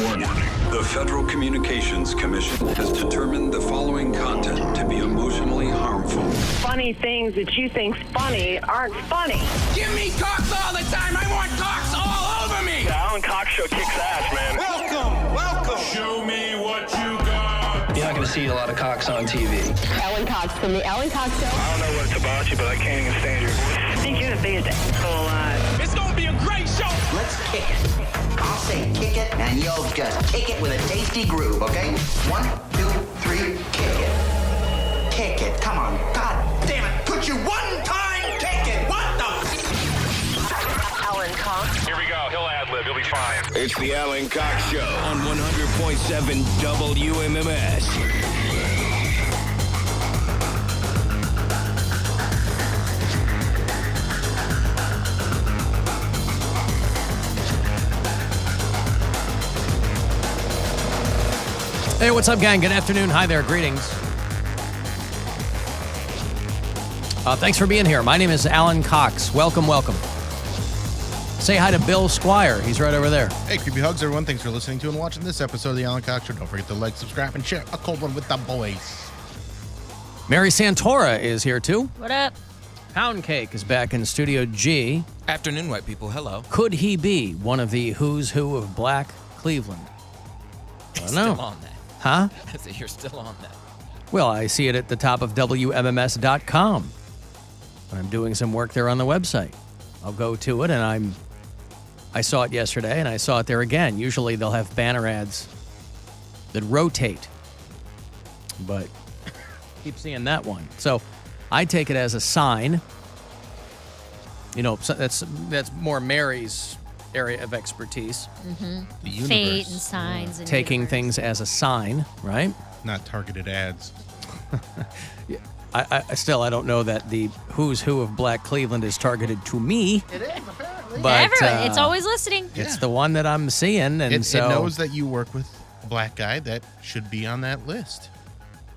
Warning. The Federal Communications Commission has determined the following content to be emotionally harmful. Funny things that you think's funny aren't funny. Give me cocks all the time. I want cocks all over me. The Alan Cox Show kicks ass, man. Welcome. Show me what you got. You're not going to see a lot of cocks on TV. Alan Cox from the Alan Cox Show. I don't know what it's about you, but I can't even stand your voice. I think you're the biggest asshole alive. It's gonna be a great show. Let's kick it. I'll say kick it, and you'll just kick it with a tasty groove, okay? 1, 2, 3, kick it. Kick it. Come on. God damn it. Could you one time kick it? What the? Alan Cox. Here we go. He'll ad-lib. He'll be fine. It's the Alan Cox Show on 100.7 WMMS. Hey, what's up, gang? Good afternoon. Hi there. Greetings. Thanks for being here. My name is Alan Cox. Welcome. Say hi to Bill Squire. He's right over there. Hey, creepy hugs, everyone. Thanks for listening to and watching this episode of the Alan Cox Show. Don't forget to like, subscribe, and share a cold one with the boys. Mary Santora is here, too. What up? Pound Cake is back in Studio G. Afternoon, white people. Hello. Could he be one of the who's who of Black Cleveland? I don't know. Still on that. Huh? I say you're still on that. Well, I see it at the top of WMMS.com. I'm doing some work there on the website. I'll go to it, and I saw it yesterday, and I saw it there again. Usually they'll have banner ads that rotate, but keep seeing that one. So I take it as a sign. You know, that's more Mary's area of expertise. Mm-hmm. The universe. Fate and signs. And Taking universe. things as a sign, right? Not targeted ads. I still don't know that the who's who of Black Cleveland is targeted to me. It is, apparently. But Everyone. It's always listening. It's the one that I'm seeing, and It so knows that you work with a black guy that should be on that list.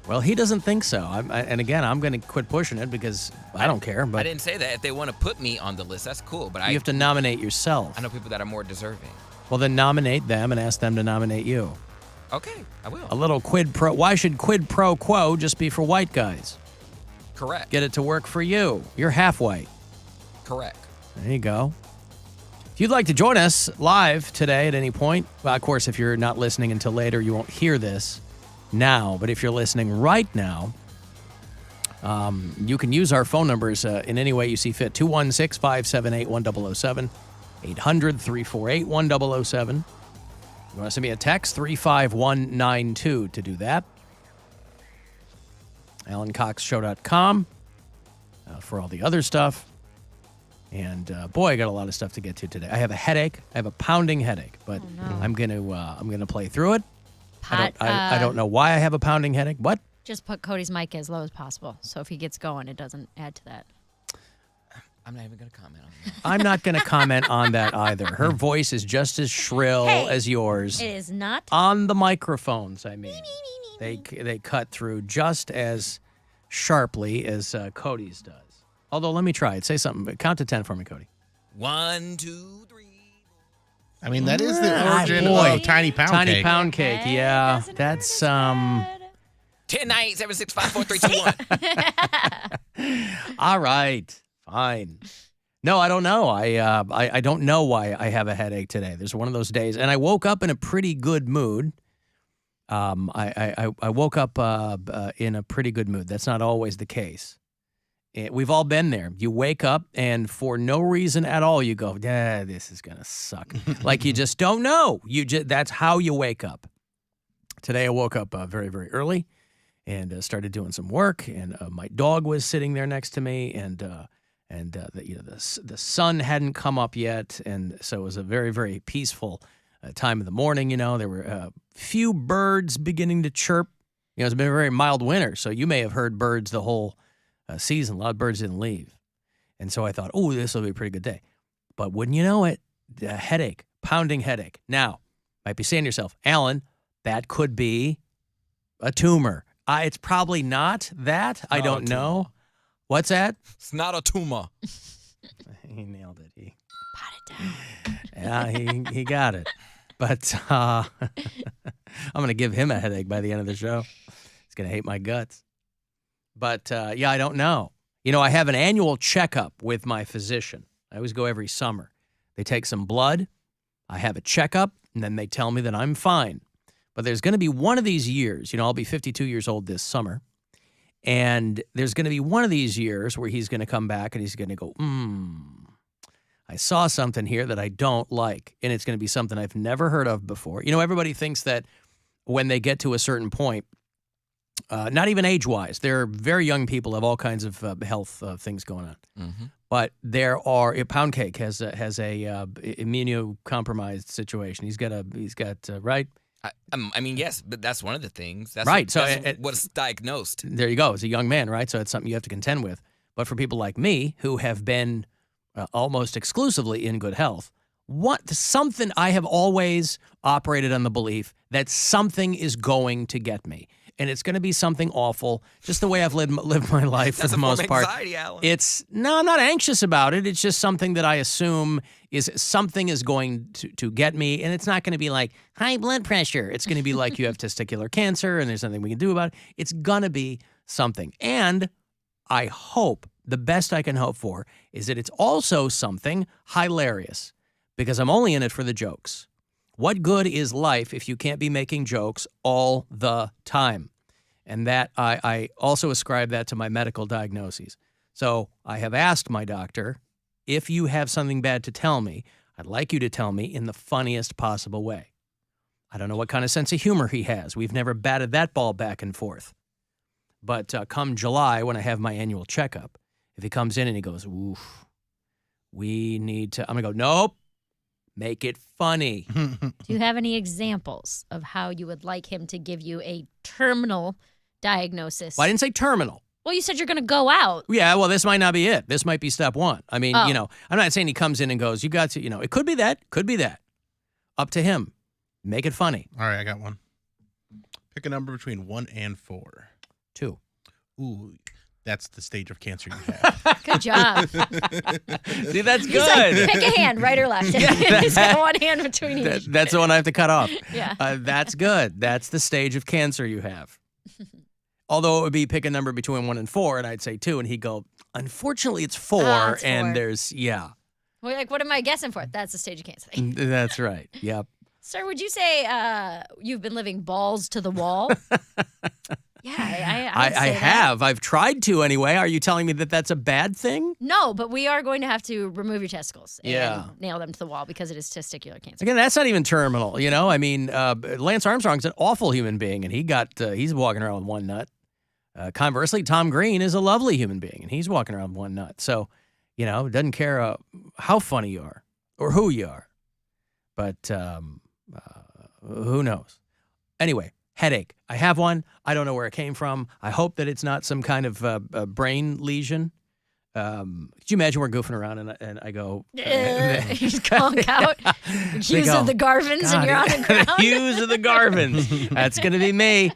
well, he doesn't think so. And again, I'm going to quit pushing it because I don't care. But I didn't say that. If they want to put me on the list, that's cool. But you have to nominate yourself. I know people that are more deserving. Well, then nominate them and ask them to nominate you. Okay, I will. A little quid pro. Why should quid pro quo just be for white guys? Correct. Get it to work for you. You're half white. Correct. There you go. If you'd like to join us live today at any point, well, of course, if you're not listening until later, you won't hear this now. But if you're listening right now, you can use our phone numbers in any way you see fit. 216-578-1007, 800-348-1007. You want to send me a text, 35192 to do that. AlanCoxShow.com for all the other stuff. And boy, I got a lot of stuff to get to today. I have a headache. I have a pounding headache, but I'm gonna play through it. I don't know why I have a pounding headache. What? Just put Cody's mic as low as possible, so if he gets going, it doesn't add to that. I'm not even going to comment on that. I'm not going to comment on that either. Her voice is just as shrill as yours. It is not. On the microphones, I mean. They cut through just as sharply as Cody's does. Although, let me try it. Say something. Count to 10 for me, Cody. 1, 2, 3. I mean, that is the origin boy. of Tiny Pound Cake. Tiny Pound Cake, yeah. That's 10, 9, 7, 6, 5, 4, 3, 2, 1. all right. Fine. No, I don't know. I don't know why I have a headache today. There's one of those days, and I woke up in a pretty good mood. I woke up in a pretty good mood. That's not always the case. We've all been there. You wake up, and for no reason at all, you go, this is gonna suck. Like you just don't know. That's how you wake up. Today I woke up very, very early, and started doing some work. And my dog was sitting there next to me, and the sun hadn't come up yet, and so it was a very, very peaceful time of the morning. You know, there were a few birds beginning to chirp. You know, it's been a very mild winter, so you may have heard birds the whole season. A lot of birds didn't leave, and so I thought, oh, this will be a pretty good day. But wouldn't you know it, a headache, pounding headache. Now, might be saying to yourself, Alan, that could be a tumor. It's probably not that. I don't know. What's that? It's not a tumor. He nailed it. Pot it down. Yeah, he got it. But I'm going to give him a headache by the end of the show. He's going to hate my guts. But, yeah, I don't know. You know, I have an annual checkup with my physician. I always go every summer. They take some blood. I have a checkup, and then they tell me that I'm fine. But there's going to be one of these years, you know, I'll be 52 years old this summer, and there's going to be one of these years where he's going to come back and he's going to go, I saw something here that I don't like, and it's going to be something I've never heard of before. You know, everybody thinks that when they get to a certain point, not even age-wise, they're very young people, have all kinds of health things going on. Mm-hmm. But there are, Pound Cake has a immunocompromised situation. He's got right? I mean, yes, but that's one of the things. That's right. What's diagnosed. There you go. It's a young man, right? So it's something you have to contend with. But for people like me who have been almost exclusively in good health, something I have always operated on the belief that something is going to get me. And it's going to be something awful, just the way I've lived my life for the most part. Anxiety, Alan. No, I'm not anxious about it. It's just something that I assume is something is going to get me, and it's not going to be like high blood pressure. It's going to be like you have testicular cancer, and there's nothing we can do about it. It's going to be something. And I hope, the best I can hope for, is that it's also something hilarious, because I'm only in it for the jokes. What good is life if you can't be making jokes all the time? And that I also ascribe that to my medical diagnoses. So I have asked my doctor, if you have something bad to tell me, I'd like you to tell me in the funniest possible way. I don't know what kind of sense of humor he has. We've never batted that ball back and forth. But come July, when I have my annual checkup, if he comes in and he goes, oof, we need to, I'm going to go, nope. Make it funny. Do you have any examples of how you would like him to give you a terminal diagnosis? Well, I didn't say terminal. Well, you said you're going to go out. Yeah, well, this might not be it. This might be step one. I mean, you know, I'm not saying he comes in and goes, you got to, you know, it could be that, could be that. Up to him. Make it funny. All right, I got one. Pick a number between 1 and 4. 2. Ooh, that's the stage of cancer you have. Good job. See, that's He's good. like, pick a hand, right or left. He's got one hand between each. That's the one I have to cut off. Yeah. That's good. That's the stage of cancer you have. Although it would be pick a number between 1 and 4, and I'd say 2, and he'd go, unfortunately, it's 4, it's 4. And there's, yeah. We're like, what am I guessing for? That's the stage of cancer. That's right. Yep. Sir, would you say you've been living balls to the wall? Yeah, I have. I've tried to anyway. Are you telling me that that's a bad thing? No, but we are going to have to remove your testicles and Yeah. nail them to the wall because it is testicular cancer. Again, that's not even terminal, you know? I mean, Lance Armstrong's an awful human being, and he's walking around with one nut. Conversely, Tom Green is a lovely human being, and he's walking around with one nut. So, you know, doesn't care how funny you are or who you are. But who knows? Anyway. Headache. I have one. I don't know where it came from. I hope that it's not some kind of brain lesion. Could you imagine we're goofing around and I go... you conk out. Hughes of the Garvins and you're on the ground. Hughes of the Garvins. That's going to be me.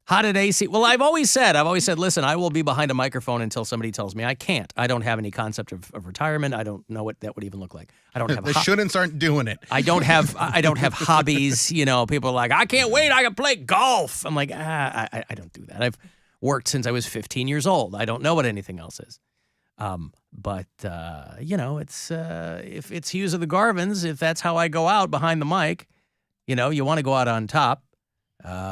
How did AC... Well, I've always said, listen, I will be behind a microphone until somebody tells me I can't. I don't have any concept of retirement. I don't know what that would even look like. I don't have... The shouldn'ts aren't doing it. I don't have hobbies. You know, people are like, I can't wait. I can play golf. I'm like, I don't do that. I've worked since I was 15 years old. I don't know what anything else is. But you know, it's if it's Hughes of the Garvins, if that's how I go out behind the mic, you know, you want to go out on top.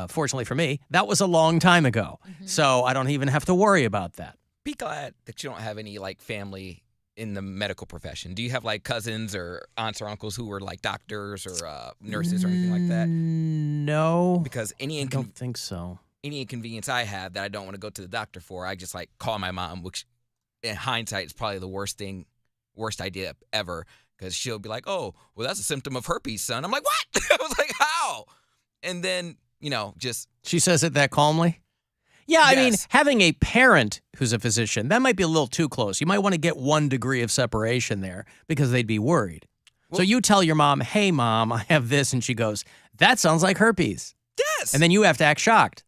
Fortunately for me, that was a long time ago. Mm-hmm. So I don't even have to worry about that. Be glad that you don't have any like family in the medical profession. Do you have like cousins or aunts or uncles who were like doctors or nurses or anything like that? No. Because I don't think so. Any inconvenience I have that I don't want to go to the doctor for, I just like call my mom, which in hindsight is probably the worst idea ever. Because she'll be like, oh, well, that's a symptom of herpes, son. I'm like, what? I was like, how? And then, you know, just... She says it that calmly? Yeah, I mean, having a parent who's a physician, that might be a little too close. You might want to get 1 degree of separation there because they'd be worried. Well, so you tell your mom, hey, Mom, I have this. And she goes, that sounds like herpes. Yes. And then you have to act shocked.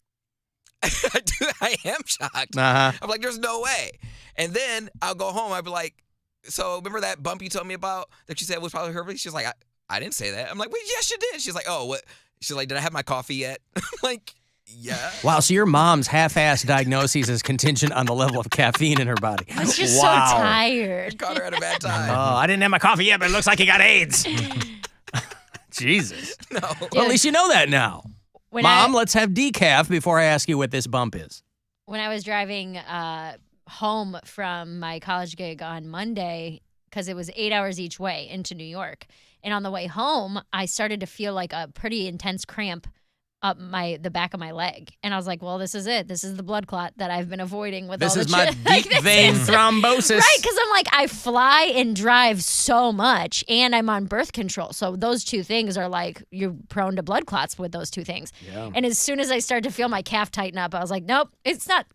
I am shocked. Uh-huh. I'm like, there's no way. And then I'll go home. I'll be like, so remember that bump you told me about that you said was probably herpes? She's like, I didn't say that. I'm like, well, yes, you did. She's like, oh, what? She's like, did I have my coffee yet? I'm like, yeah. Wow, so your mom's half-assed diagnoses is contingent on the level of caffeine in her body. I was just wow. so tired. Caught her at a bad time. Oh, I didn't have my coffee yet, but it looks like you got AIDS. Jesus. No. Well, at least you know that now. Mom, let's have decaf before I ask you what this bump is. When I was driving home from my college gig on Monday, because it was 8 hours each way into New York, and on the way home, I started to feel like a pretty intense cramp up the back of my leg. And I was like, well, this is it. This is the blood clot that I've been avoiding with all the This is my deep vein thrombosis. Right, because I'm like, I fly and drive so much, and I'm on birth control. So those two things are like, you're prone to blood clots with those two things. Yeah. And as soon as I started to feel my calf tighten up, I was like, nope,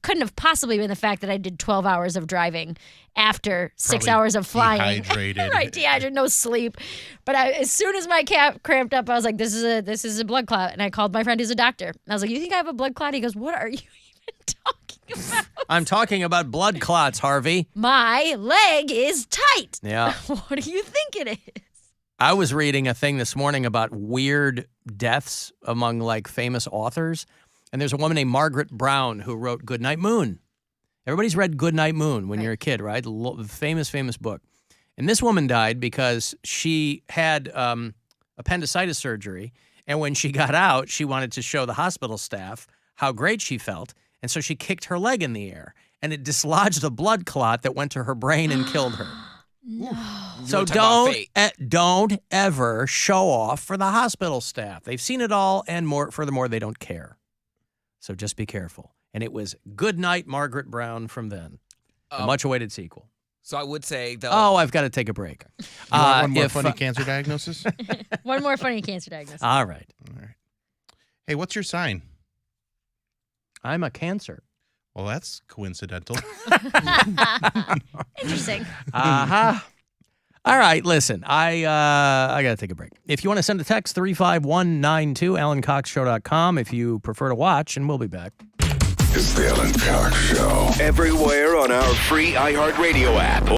couldn't have possibly been the fact that I did 12 hours of driving after 6 Probably hours of flying. dehydrated. Right, dehydrated, no sleep. But as soon as my calf cramped up, I was like, this is a blood clot. And I called my friend who's a doctor. And I was like, you think I have a blood clot? He goes, what are you even talking about? I'm talking about blood clots, Harvey. My leg is tight. Yeah. What do you think it is? I was reading a thing this morning about weird deaths among like famous authors. And there's a woman named Margaret Brown who wrote Goodnight Moon. Everybody's read Goodnight Moon when you're a kid, right? Famous book. And this woman died because she had appendicitis surgery. And when she got out, she wanted to show the hospital staff how great she felt. And so she kicked her leg in the air. And it dislodged a blood clot that went to her brain and killed her. No. So don't ever show off for the hospital staff. They've seen it all and more. Furthermore, they don't care. So just be careful. And it was Goodnight, Margaret Brown from then. The much-awaited sequel. So I would say, though. Oh, I've got to take a break. You want one more funny cancer diagnosis? One more funny cancer diagnosis. All right. Hey, what's your sign? I'm a Cancer. Well, that's coincidental. Interesting. Uh-huh. All right, listen, I got to take a break. If you want to send a text, 35192, AlanCoxShow.com. If you prefer to watch, and we'll be back. It's the Alan Cox Show. Everywhere on our free iHeartRadio app.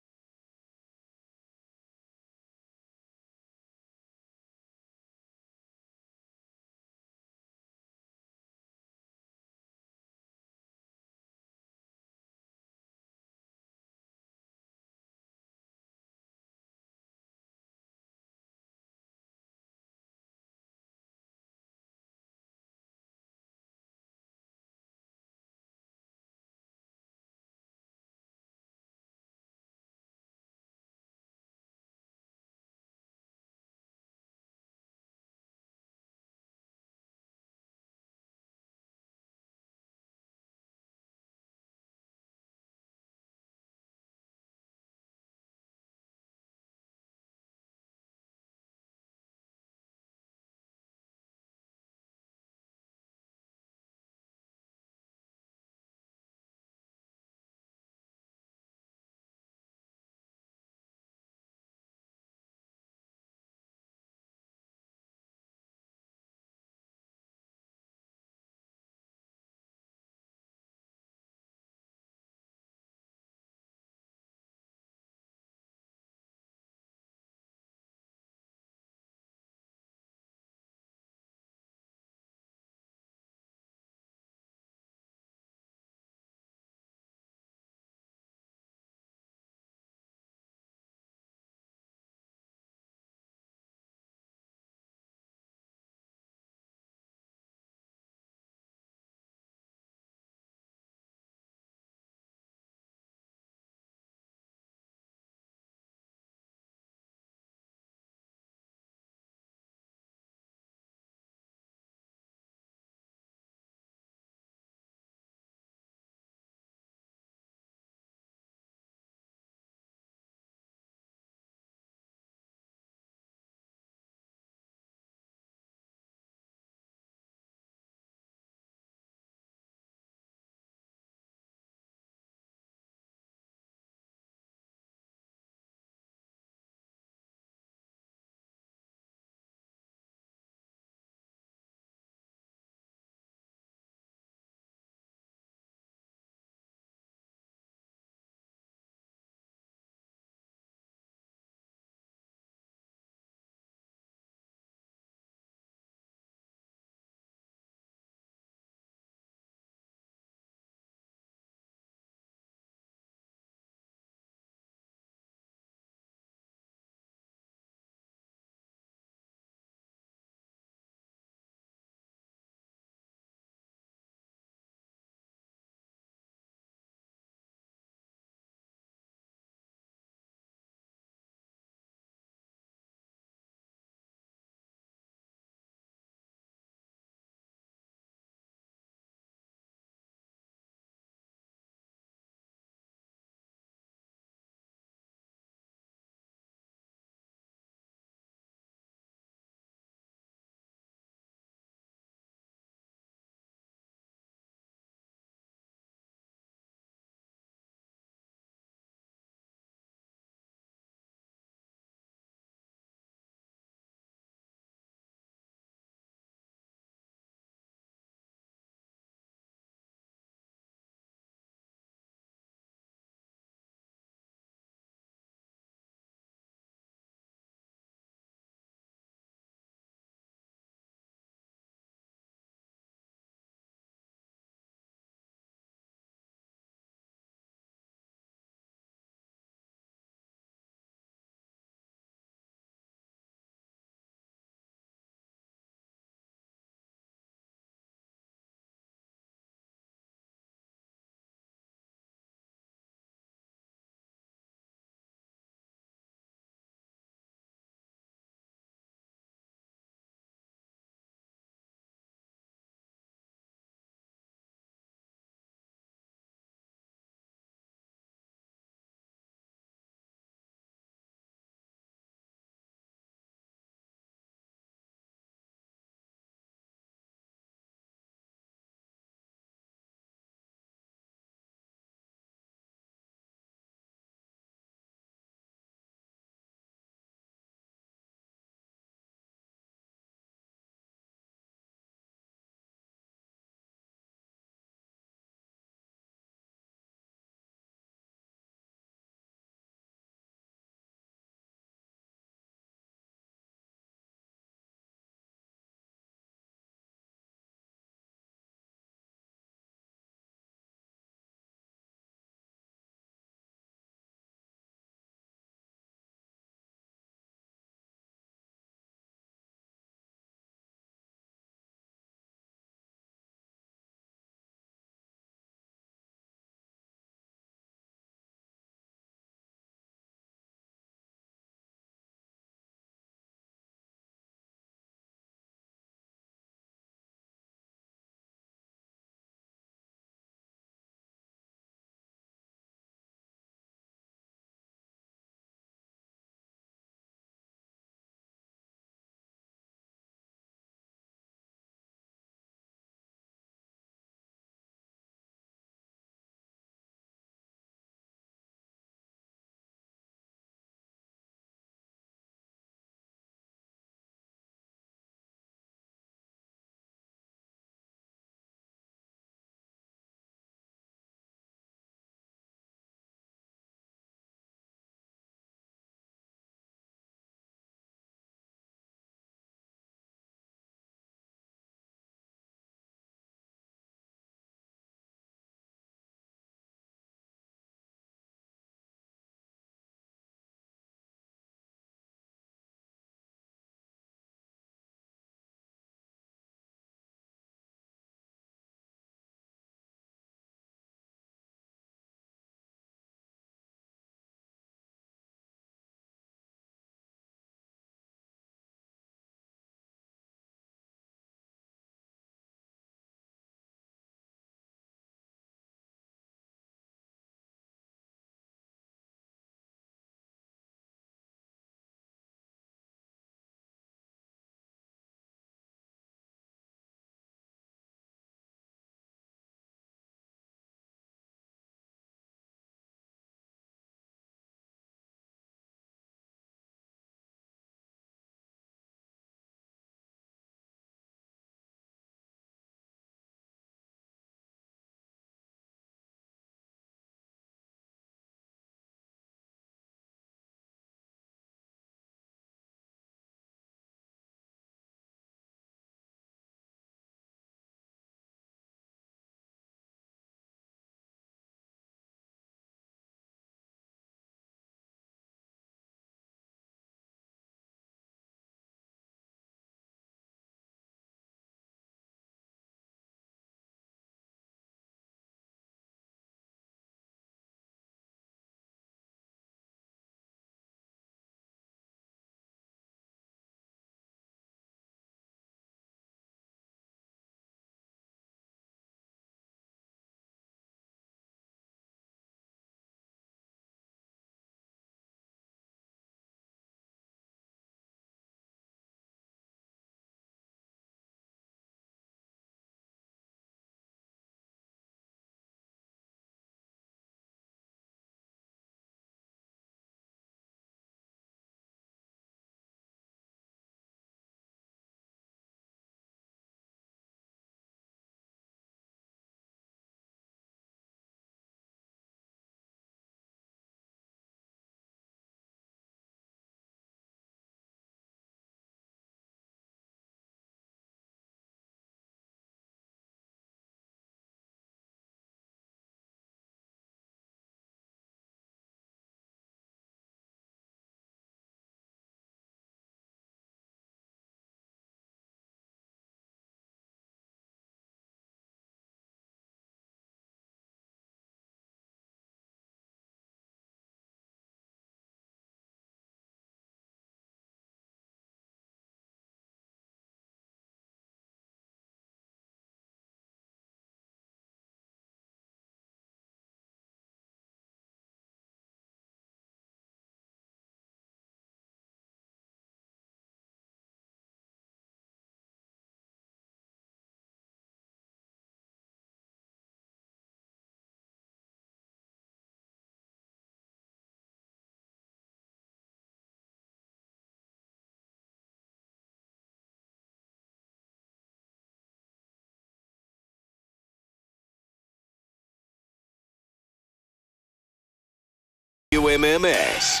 WMMS.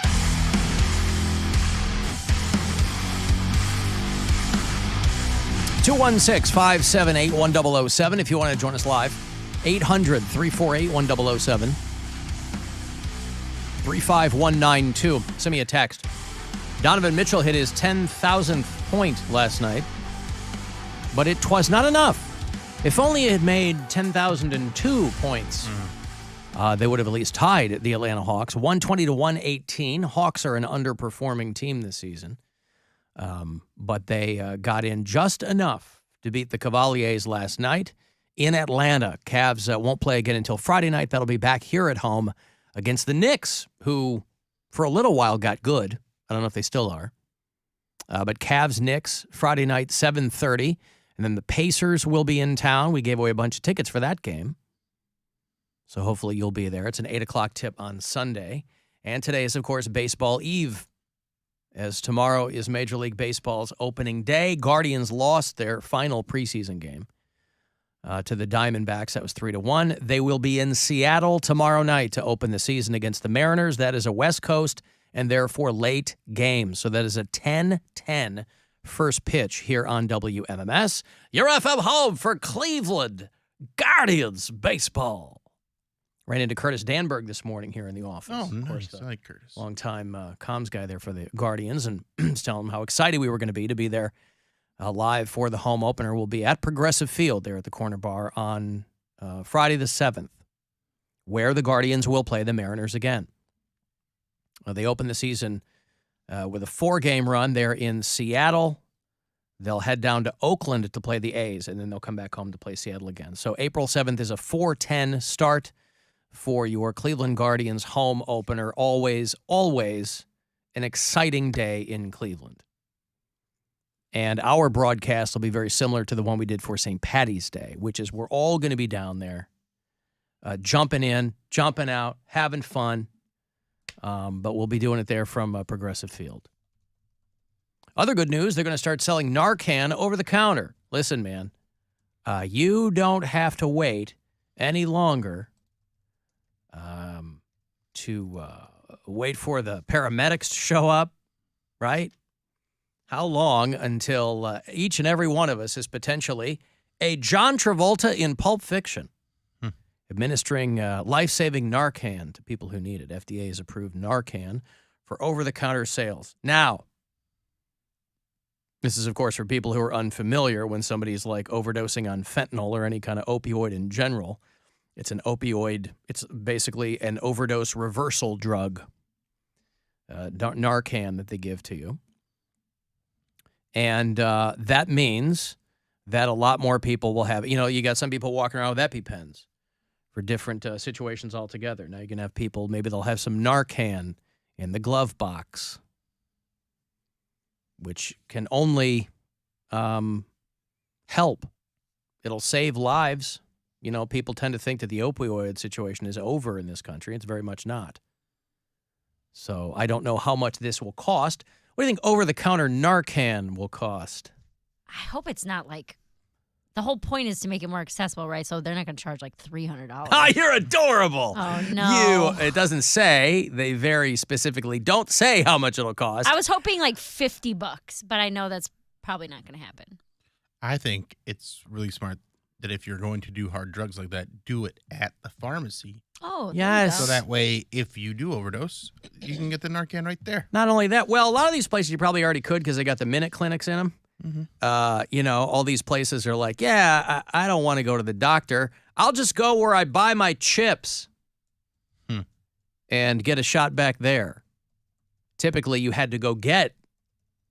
Two 216-578-1007 if you want to join us live. 800-348-1007. 35192. Send me a text. Donovan Mitchell hit his 10,000th point last night, but it was not enough. If only he had made 10,002 points, they would have at least tied the Atlanta Hawks. 120-118. Hawks are an underperforming team this season, but they got in just enough to beat the Cavaliers last night in Atlanta. Cavs won't play again until Friday night. That'll be back here at home against the Knicks, who for a little while got good. I don't know if they still are. But Cavs-Knicks, Friday night, 7:30. And then the Pacers will be in town. We gave away a bunch of tickets for that game. So hopefully you'll be there. It's an 8 o'clock tip on Sunday. And today is, of course, Baseball Eve, as tomorrow is Major League Baseball's opening day. Guardians lost their final preseason game to the Diamondbacks. That was 3-1. They will be in Seattle tomorrow night to open the season against the Mariners. That is a West Coast and therefore late game. So that is a 10-10 first pitch here on WMMS. Your FM home for Cleveland Guardians baseball. Ran into Curtis Danberg this morning here in the office. Oh, of course, nice. I like Curtis. Long-time comms guy there for the Guardians, and was telling him how excited we were going to be there live for the home opener. We'll be at Progressive Field there at the Corner Bar on Friday the 7th, where the Guardians will play the Mariners again. They open the season with a 4-game run there in Seattle. They'll head down to Oakland to play the A's, and then they'll come back home to play Seattle again. So April 7th is a 4:10 start for your Cleveland Guardians home opener. Always, always an exciting day in Cleveland. And our broadcast will be very similar to the one we did for St. Paddy's Day, which is we're all going to be down there jumping in, jumping out, having fun. But we'll be doing it there from Progressive Field. Other good news, they're going to start selling Narcan over the counter. Listen, man, you don't have to wait any longer to wait for the paramedics to show up, right? How long until each and every one of us is potentially a John Travolta in Pulp Fiction? Administering life-saving Narcan to people who need it. FDA has approved Narcan for over-the-counter sales. Now, this is, of course, for people who are unfamiliar when somebody's like overdosing on fentanyl or any kind of opioid in general. It's an opioid. It's basically an overdose reversal drug, Narcan, that they give to you. And that means that a lot more people will have, you got some people walking around with EpiPens for different situations altogether. Now you can have people, maybe they'll have some Narcan in the glove box, which can only help. It'll save lives. People tend to think that the opioid situation is over in this country. It's very much not. So I don't know how much this will cost. What do you think over-the-counter Narcan will cost? I hope it's not like... The whole point is to make it more accessible, right? So they're not going to charge like $300. Ah, you're adorable. Oh, no. It doesn't say. They very specifically don't say how much it'll cost. I was hoping like $50, but I know that's probably not going to happen. I think it's really smart that if you're going to do hard drugs like that, do it at the pharmacy. Oh, yes. So that way, if you do overdose, you can get the Narcan right there. Not only that, well, a lot of these places you probably already could because they got the minute clinics in them. Mm-hmm. All these places are like, I don't want to go to the doctor. I'll just go where I buy my chips and get a shot back there. Typically, you had to go get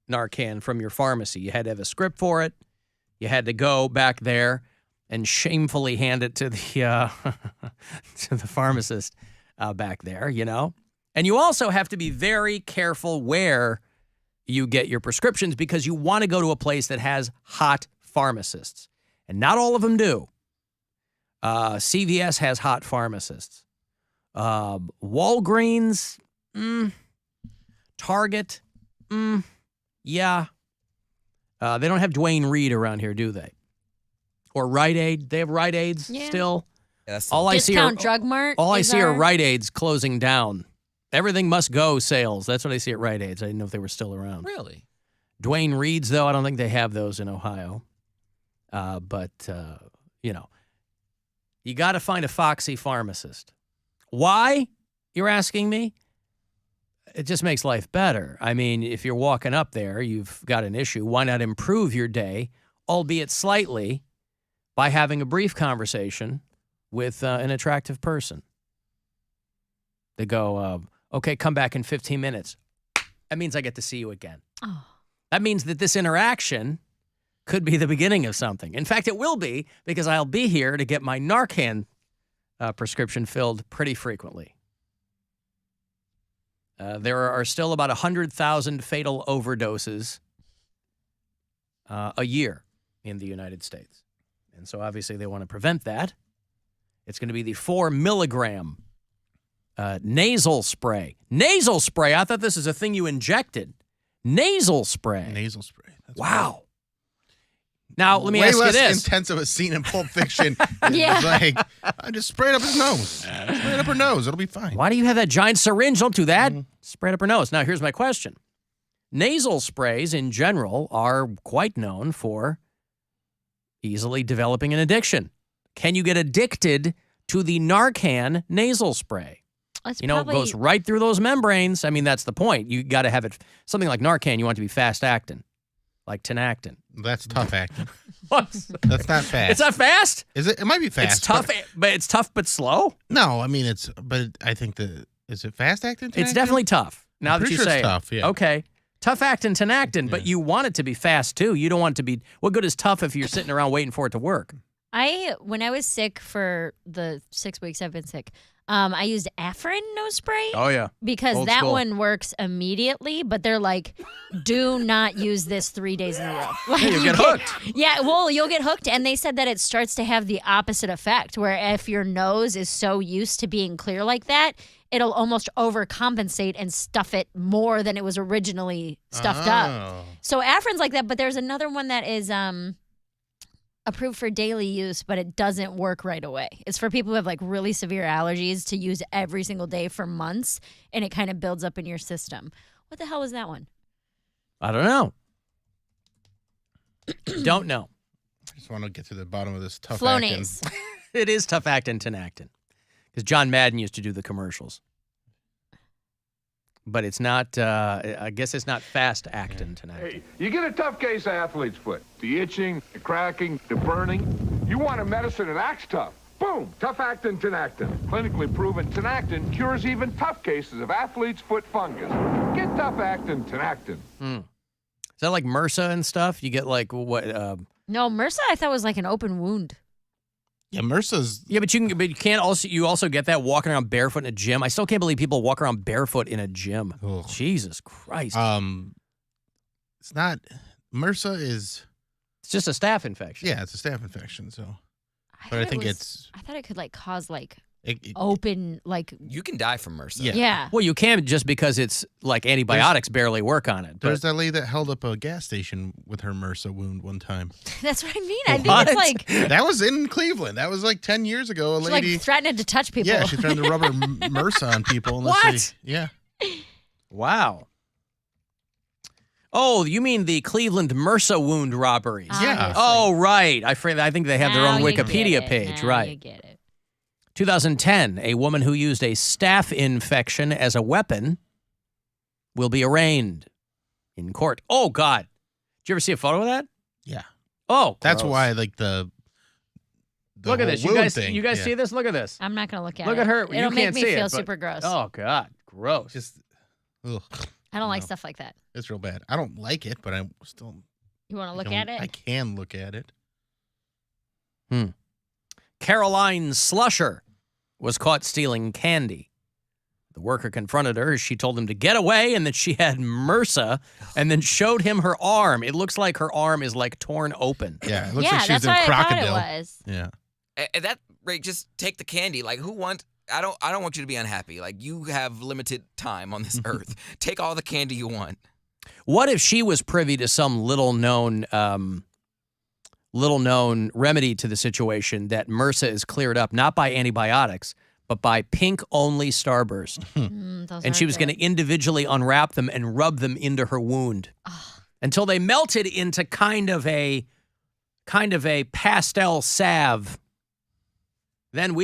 Narcan from your pharmacy. You had to have a script for it. You had to go back there and shamefully hand it to the to the pharmacist back there, And you also have to be very careful where you get your prescriptions because you want to go to a place that has hot pharmacists. And not all of them do. CVS has hot pharmacists. Walgreens, Target, yeah. They don't have Dwayne Reed around here, do they? Or Rite Aid. They have Rite Aids still. Yeah, that's all I see Discount Drug Mart. All I see are Rite Aids closing down Everything must go sales. That's what I see at Rite Aids. I didn't know if they were still around. Really? Dwayne Reed's, though, I don't think they have those in Ohio. But you know, you got to find a foxy pharmacist. Why, you're asking me? It just makes life better. I mean, if you're walking up there, you've got an issue. Why not improve your day, albeit slightly, by having a brief conversation with an attractive person? They go, okay, come back in 15 minutes. That means I get to see you again. Oh. That means that this interaction could be the beginning of something. In fact, it will be, because I'll be here to get my Narcan prescription filled pretty frequently. There are still about 100,000 fatal overdoses a year in the United States. And so obviously they want to prevent that. It's going to be the 4 milligram nasal spray. Nasal spray? I thought this is a thing you injected. Nasal spray. Nasal spray. That's wow. Now, let me way ask you less this. intense of a scene in Pulp Fiction. Yeah. It's like, I just spray it up his nose. Spray it up her nose. It'll be fine. Why do you have that giant syringe? Don't do that. Spray it up her nose. Now, here's my question. Nasal sprays in general are quite known for easily developing an addiction. Can you get addicted to the Narcan nasal spray? That's You know, it goes right through those membranes. I mean, that's the point. You got to have it. Something like Narcan, you want it to be fast acting, like Tinactin. That's tough acting. What? That's not fast. It's not fast? Is it? It might be fast. It's tough, but it's tough but slow? No, I mean, but I think is it fast acting? It's definitely tough. Now I'm that pretty you sure say it's tough, yeah. Okay. Tough acting, Tinactin, but you want it to be fast too. You don't want it to be, what good is tough if you're sitting around waiting for it to work? When I was sick for the 6 weeks I've been sick, I used Afrin nose spray. Oh, yeah. Because Old that school. one works immediately, but they're like, do not use this 3 days in a row. Like, Yeah, you get hooked. Yeah, well, you'll get hooked. And they said that it starts to have the opposite effect, where if your nose is so used to being clear like that, it'll almost overcompensate and stuff it more than it was originally stuffed up. So Afrin's like that, but there's another one that is approved for daily use, but it doesn't work right away. It's for people who have like really severe allergies to use every single day for months, and it kind of builds up in your system. What the hell was that one? I don't know. Don't know. I just want to get to the bottom of this tough acting. Flonase. It is tough acting, Tinactin. Because John Madden used to do the commercials. But it's not, I guess it's not fast acting, Tinactin. Hey, you get a tough case of athlete's foot. The itching, the cracking, the burning. You want a medicine that acts tough. Boom! Tough actin Tinactin. Clinically proven Tinactin cures even tough cases of athlete's foot fungus. Get tough actin Tinactin. Is that like MRSA and stuff? You get like what? No, MRSA I thought was like an open wound. Yeah, MRSA's. Yeah, but you can't also. You also get that walking around barefoot in a gym. I still can't believe people walk around barefoot in a gym. Ugh. Jesus Christ! It's not. MRSA is. It's just a staph infection. Yeah, it's a staph infection. So, but I think I thought it could like cause like it, open like. You can die from MRSA. Yeah. Well, you can just because it's like antibiotics barely work on it. There's but- that lady that held up a gas station with her MRSA wound one time. That's what I mean. I think What? it's like That was in Cleveland. That was like 10 years ago. A she lady. like threatened to touch people. Yeah, she threatened to rub her MRSA on people. What? Yeah. Wow. Oh, you mean the Cleveland MRSA wound robberies? Yeah. Oh, right. I think they have their Now own you get Wikipedia it. page. Now Right. You get it. 2010, a woman who used a staph infection as a weapon will be arraigned in court. Oh, God. Did you ever see a photo of that? Yeah. Oh, That's gross. why, like, the Look at whole this. You wound guys, thing. you guys Yeah. see this? Look at this. I'm not gonna look at it. Look at her. It'll You make can't me see feel it, but- super gross. Oh, God. Gross. Just, ugh. I don't like No. stuff like that. It's real bad. I don't like it, but I still. You want to I look can- at it? I can look at it. Caroline Slusher was caught stealing candy. The worker confronted her as she told him to get away and that she had MRSA and then showed him her arm. It looks like her arm is like torn open. Yeah, it looks yeah, like she's that's in what I thought crocodile. it was. Yeah. At that rate, just take the candy. Like, who wants? I don't want you to be unhappy. Like, you have limited time on this earth. Take all the candy you want. What if she was privy to some little known remedy to the situation that MRSA is cleared up not by antibiotics but buy pink-only Starburst. And she was going to individually unwrap them and rub them into her wound until they melted into kind of a pastel salve. Then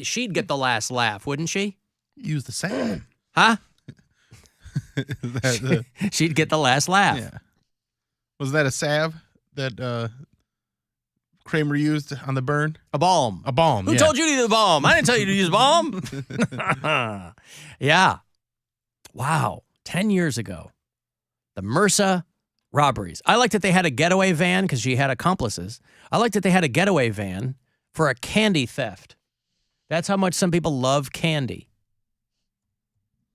she'd get the last laugh, wouldn't she? Use the salve. Huh? She'd get the last laugh. Yeah. Was that a salve that Kramer used on the burn? A balm. A balm. Who told you to use a balm? I didn't tell you to use balm. Yeah. Wow. 10 years ago. The MRSA robberies. I liked that they had a getaway van because she had accomplices. I liked that they had a getaway van for a candy theft. That's how much some people love candy.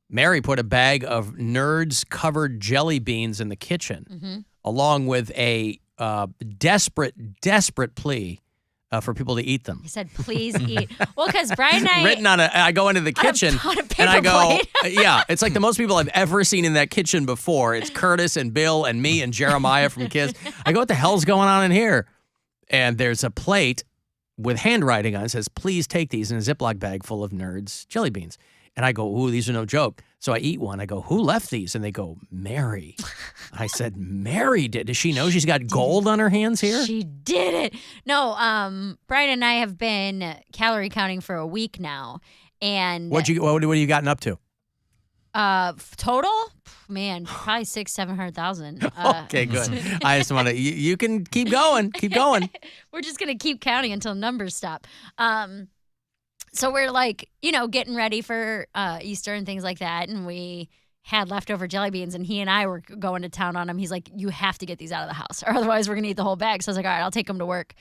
Mary put a bag of Nerds-covered jelly beans in the kitchen, along with a desperate plea for people to eat them. He said, please eat. Well, because Brian and I... Written on I go into the kitchen, on a paper and I go, plate. yeah, it's like the most people I've ever seen in that kitchen before. It's Curtis and Bill and me and Jeremiah from Kiss. I go, what the hell's going on in here? And there's a plate with handwriting on it. It says, please take these in a Ziploc bag full of Nerds jelly beans. And I go, ooh, these are no joke. So I eat one. I go, who left these? And they go, Mary. I said, Mary did. Does she know she's got gold on her hands here? She did it. No, Brian and I have been calorie counting for a week now. And what have you gotten up to? Total? Man, probably 700,000. Okay, good. I just want to, you can keep going. Keep going. We're just going to keep counting until numbers stop. So we're like, getting ready for Easter and things like that. And we had leftover jelly beans and he and I were going to town on them. He's like, you have to get these out of the house or otherwise we're going to eat the whole bag. So I was like, all right, I'll take them to work.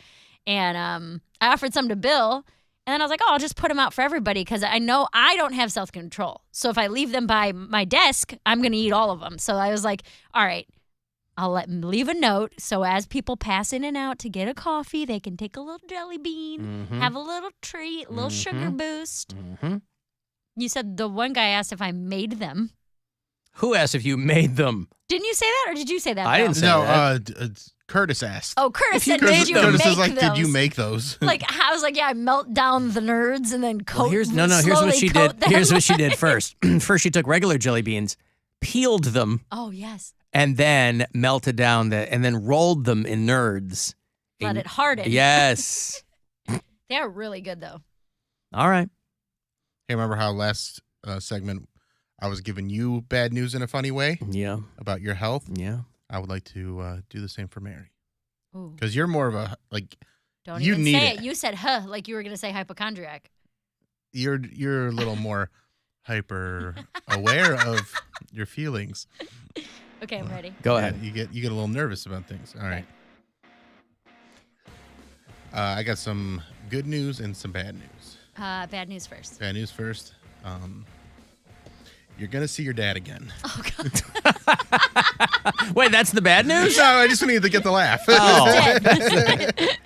And I offered some to Bill. And then I was like, I'll just put them out for everybody because I know I don't have self-control. So if I leave them by my desk, I'm going to eat all of them. So I was like, all right, I'll leave a note. So as people pass in and out to get a coffee, they can take a little jelly bean, have a little treat, a little sugar boost. You said the one guy asked if I made them. Who asked if you made them? Didn't you say that or did you say that? I didn't say that. No, Curtis asked. Oh, Curtis said, did you Curtis make was like, those? did you make those? Like, I was like, yeah, I melt down the Nerds and then coat Here's what she did. Here's what she did first. First, she took regular jelly beans, peeled them. Oh, yes. And then melted down and then rolled them in Nerds. Let it harden. Yes. They are really good, though. All right. Hey, remember how last segment I was giving you bad news in a funny way? Yeah. About your health? Yeah. I would like to do the same for Mary. Ooh. Because you're more of a, like, Don't you even need say it. it. You said, like you were going to say hypochondriac. You're a little more hyper aware of your feelings. Okay, I'm ready. Go ahead. You get a little nervous about things. All right. I got some good news and some bad news. Bad news first. Bad news first. You're gonna see your dad again. Oh God. Wait, that's the bad news? No, I just needed to get the laugh. Oh.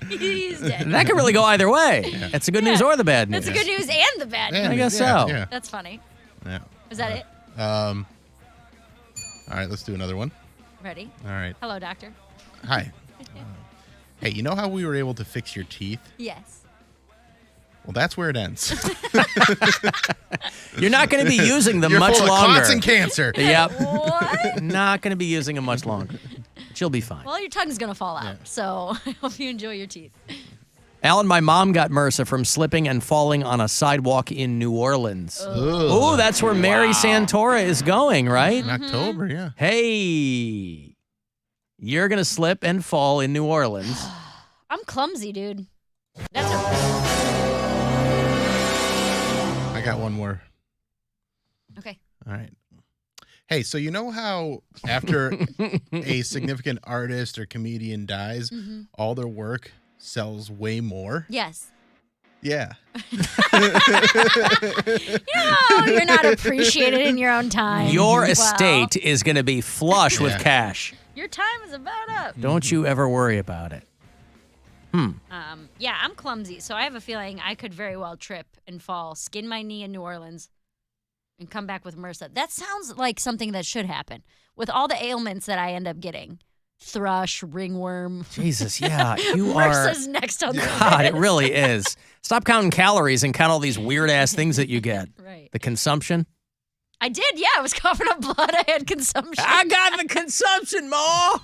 He's dead. That could really go either way. Yeah. It's the good news or the bad news. That's the good news and the bad news. Yeah, I guess yeah, so. Yeah. That's funny. Yeah. Was that it? All right, let's do another one. Ready? All right. Hello, doctor. Hi. Hey, you know how we were able to fix your teeth? Yes. Well, that's where it ends. You're not going to be using them You're much full of longer. clots and cancer. Yep. What? Not going to be using them much longer. She'll be fine. Well, your tongue's going to fall out, so I hope you enjoy your teeth. Alan, my mom got MRSA from slipping and falling on a sidewalk in New Orleans. Oh, that's where Mary Santora is going, right? In October, yeah. Hey, you're going to slip and fall in New Orleans. I'm clumsy, dude. That's I got one more. Okay. All right. Hey, so you know how after a significant artist or comedian dies, all their work sells way more? Yes. Yeah. You're not appreciated in your own time. Your Well, estate is going to be flush with cash. Your time is about up. Don't you ever worry about it. Yeah, I'm clumsy, so I have a feeling I could very well trip and fall, skin my knee in New Orleans, and come back with MRSA. That sounds like something that should happen. With all the ailments that I end up getting, thrush, ringworm. Jesus, yeah, you are. Versus next on the God, it list. really is. Stop counting calories and count all these weird ass things that you get. Right. The consumption. I did, yeah. I was coughing up blood. I had consumption. I got the consumption, Ma.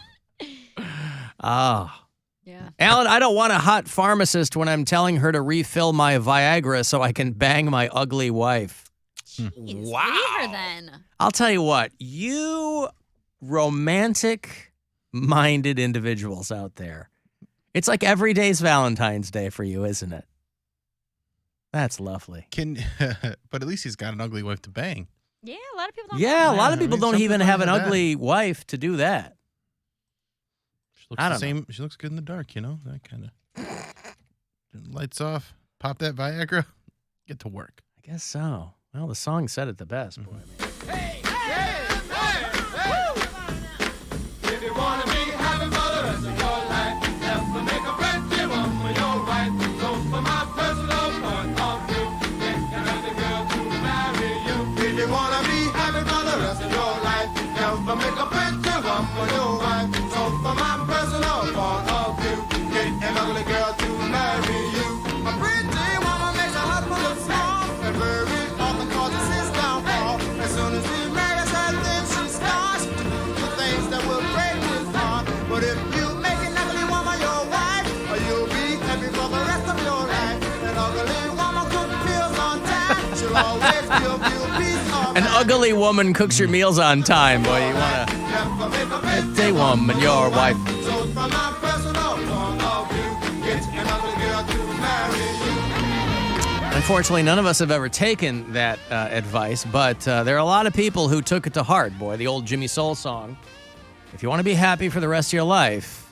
Ah. Yeah. Alan, I don't want a hot pharmacist when I'm telling her to refill my Viagra so I can bang my ugly wife. Leave her then. I'll tell you what, you romantic-minded individuals out there, it's like every day's Valentine's Day for you, isn't it? That's lovely. But at least he's got an ugly wife to bang. Yeah, a lot of people don't. Yeah, a lot of I people mean, don't some even people have an have that. ugly wife to do that. She looks I the don't same. She looks good in the dark, you know? That kind of. Lights off, pop that Viagra, get to work. I guess so. Well, the song said it the best, boy. An ugly woman cooks your meals on time, boy. You want a day woman, your wife. Unfortunately, none of us have ever taken that advice, but there are a lot of people who took it to heart, boy. The old Jimmy Soul song. If you want to be happy for the rest of your life,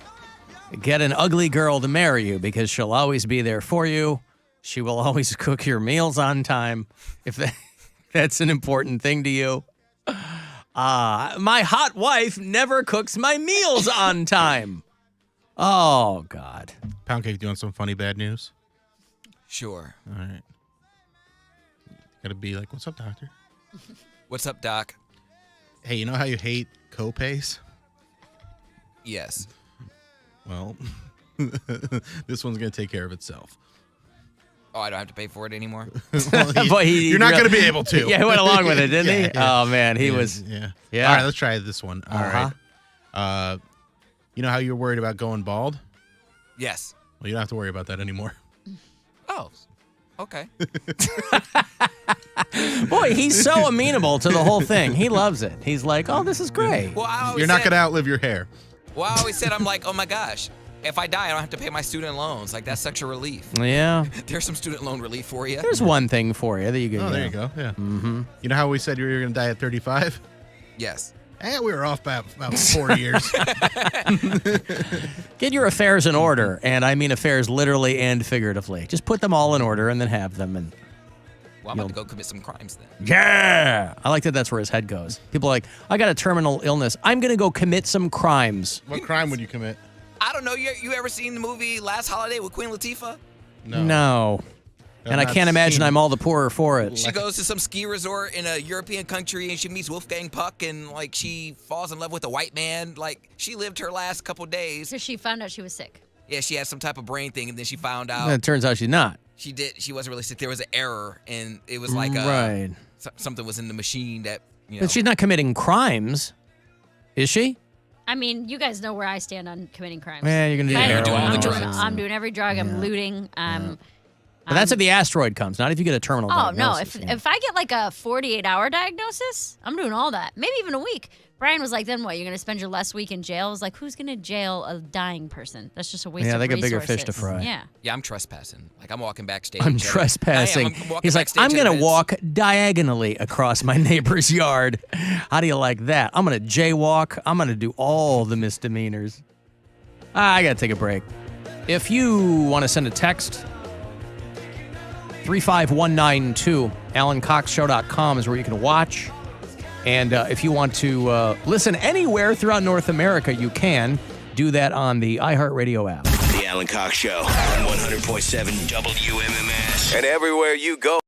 get an ugly girl to marry you because she'll always be there for you. She will always cook your meals on time. If that's an important thing to you. My hot wife never cooks my meals on time. Oh, God. Pound Cake, do you want some funny bad news? Sure. All right. Gotta be like, what's up, doctor? What's up, Doc? Hey, you know how you hate copays? Yes. Well, this one's gonna take care of itself. Oh, I don't have to pay for it anymore? Boy, You're not going to be able to. Yeah, he went along with it, didn't he? Yeah. Oh, man, he Yeah, was. Yeah. Yeah. All right, let's try this one. All Uh-huh. right. You know how you're worried about going bald? Yes. Well, you don't have to worry about that anymore. Oh, okay. Boy, he's so amenable to the whole thing. He loves it. He's like, oh, this is great. Well, I always You're not said- going to outlive your hair. Well, I always said, I'm like, oh my gosh, if I die, I don't have to pay my student loans. Like, that's such a relief. Yeah. There's some student loan relief for you. There's one thing for you that you can. Oh, there you go. Yeah. Mm-hmm. You know how we said you were going to die at 35? Yes. We were off by about 4 years. Get your affairs in order, and I mean affairs literally and figuratively. Just put them all in order and then have them. And Well, I'm about to go commit some crimes then. yeah, I like that. That's where his head goes. People are like, I got a terminal illness. I'm gonna go commit some crimes. What crime would you commit? I don't know. You ever seen the movie Last Holiday with Queen Latifah? No. And I not can't imagine seen- I'm all the poorer for it. She goes to some ski resort in a European country and she meets Wolfgang Puck and like she falls in love with a white man. Like she lived her last couple days. So she found out she was sick. Yeah, she had some type of brain thing and then she found out And it turns out she's not. she wasn't really sick. There was an error and it was like Right. something was in the machine that But she's not committing crimes, is she? I mean, you guys know where I stand on committing crimes. Yeah, you're gonna do I- heroin. I'm, and all doing, that. I'm doing every drug. I'm looting. But that's if the asteroid comes, not if you get a terminal Oh no! diagnosis. If I get like a 48-hour diagnosis, I'm doing all that. Maybe even a week. Brian was like, "Then what? You're gonna spend your last week in jail?" I was like, "Who's gonna jail a dying person? That's just a waste Yeah, of they got resources." bigger fish to fry. Yeah. Yeah, I'm trespassing. Like I'm walking backstage. I'm at- trespassing. I am. I'm walking He's like, backstage I'm at going to events. walk diagonally across my neighbor's yard. How do you like that? I'm going to jaywalk. I'm going to do all the misdemeanors. I got to take a break. If you want to send a text, 35192, AlanCoxShow.com is where you can watch. And if you want to listen anywhere throughout North America, you can do that on the iHeartRadio app. The Alan Cox Show on 100.7 WMMS. And everywhere you go.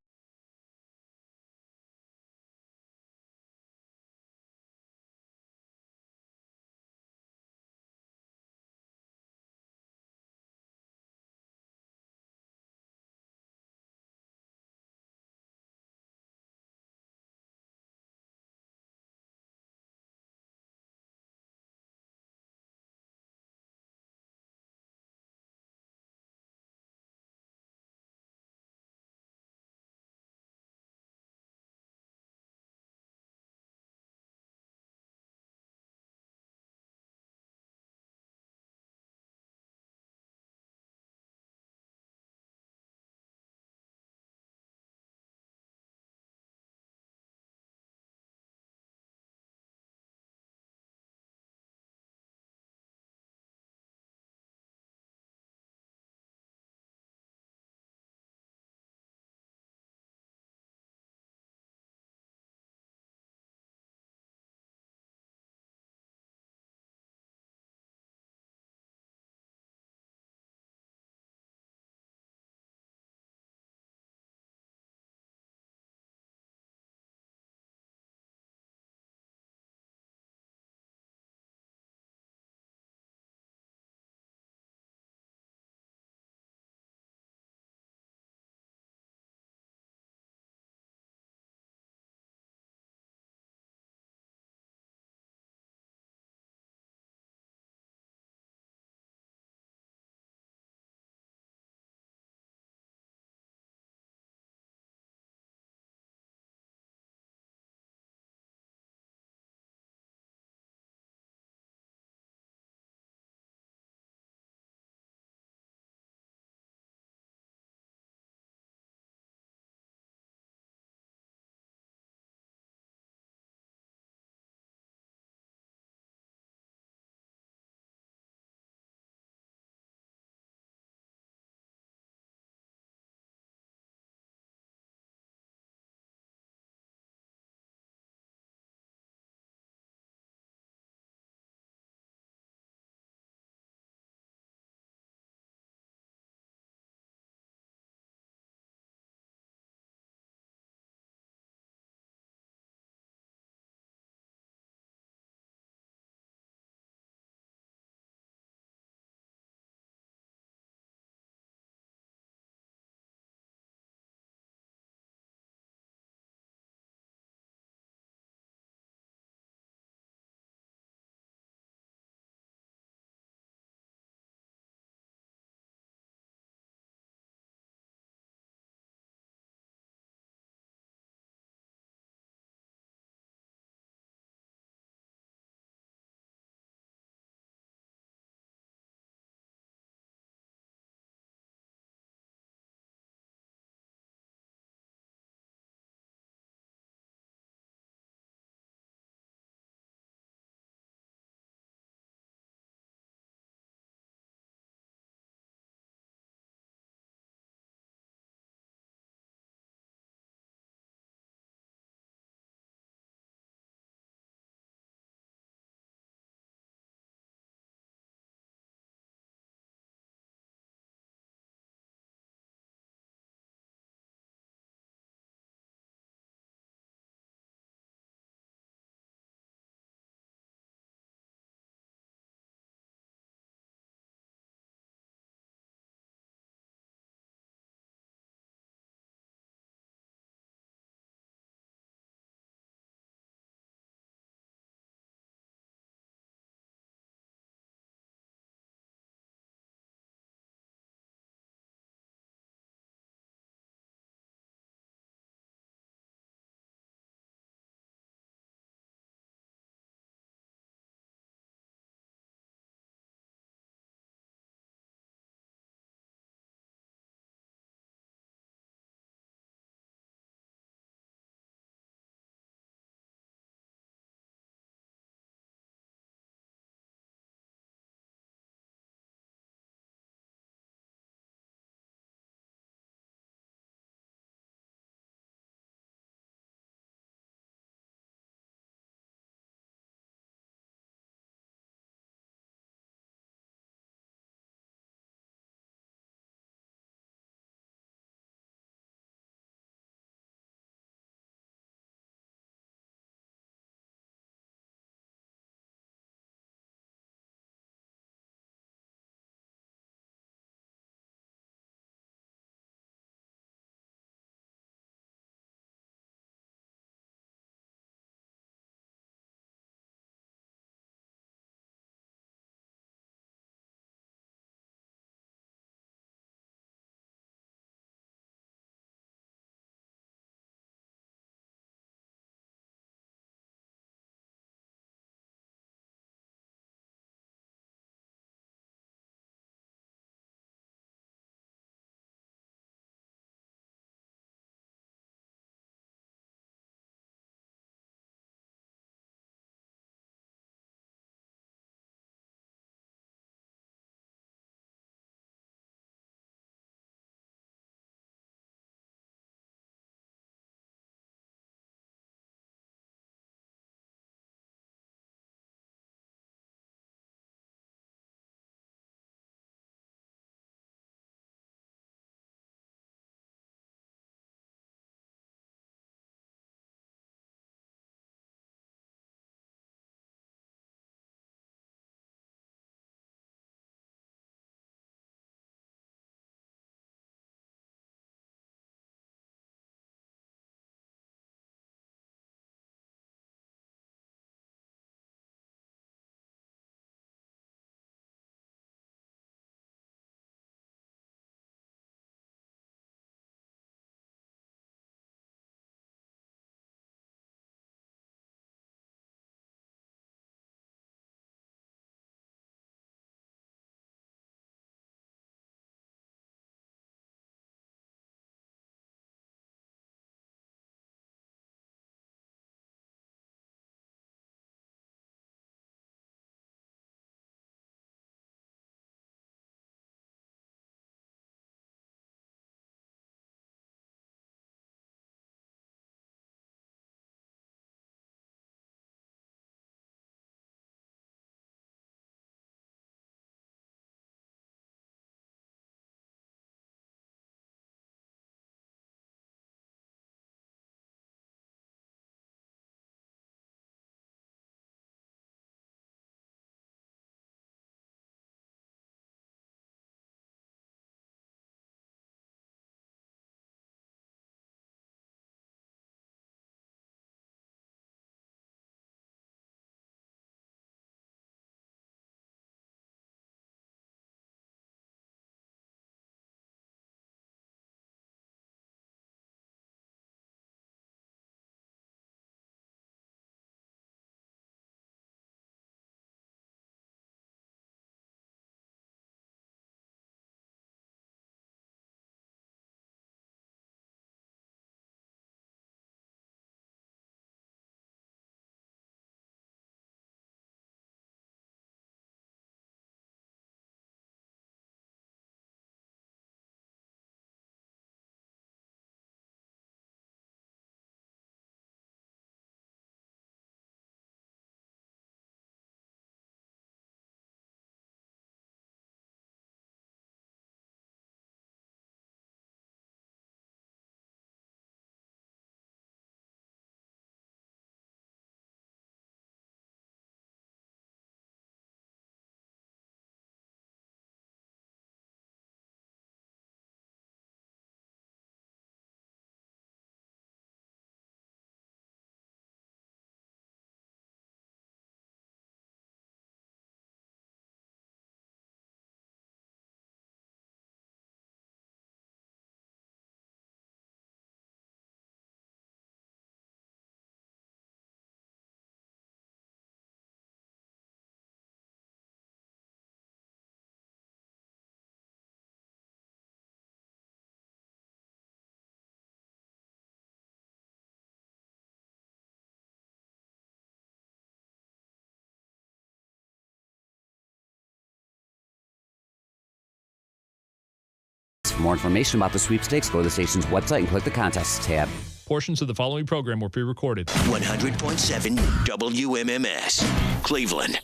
more information about the sweepstakes, go to the station's website and click the Contests tab. Portions of the following program were pre-recorded. 100.7 WMMS, Cleveland.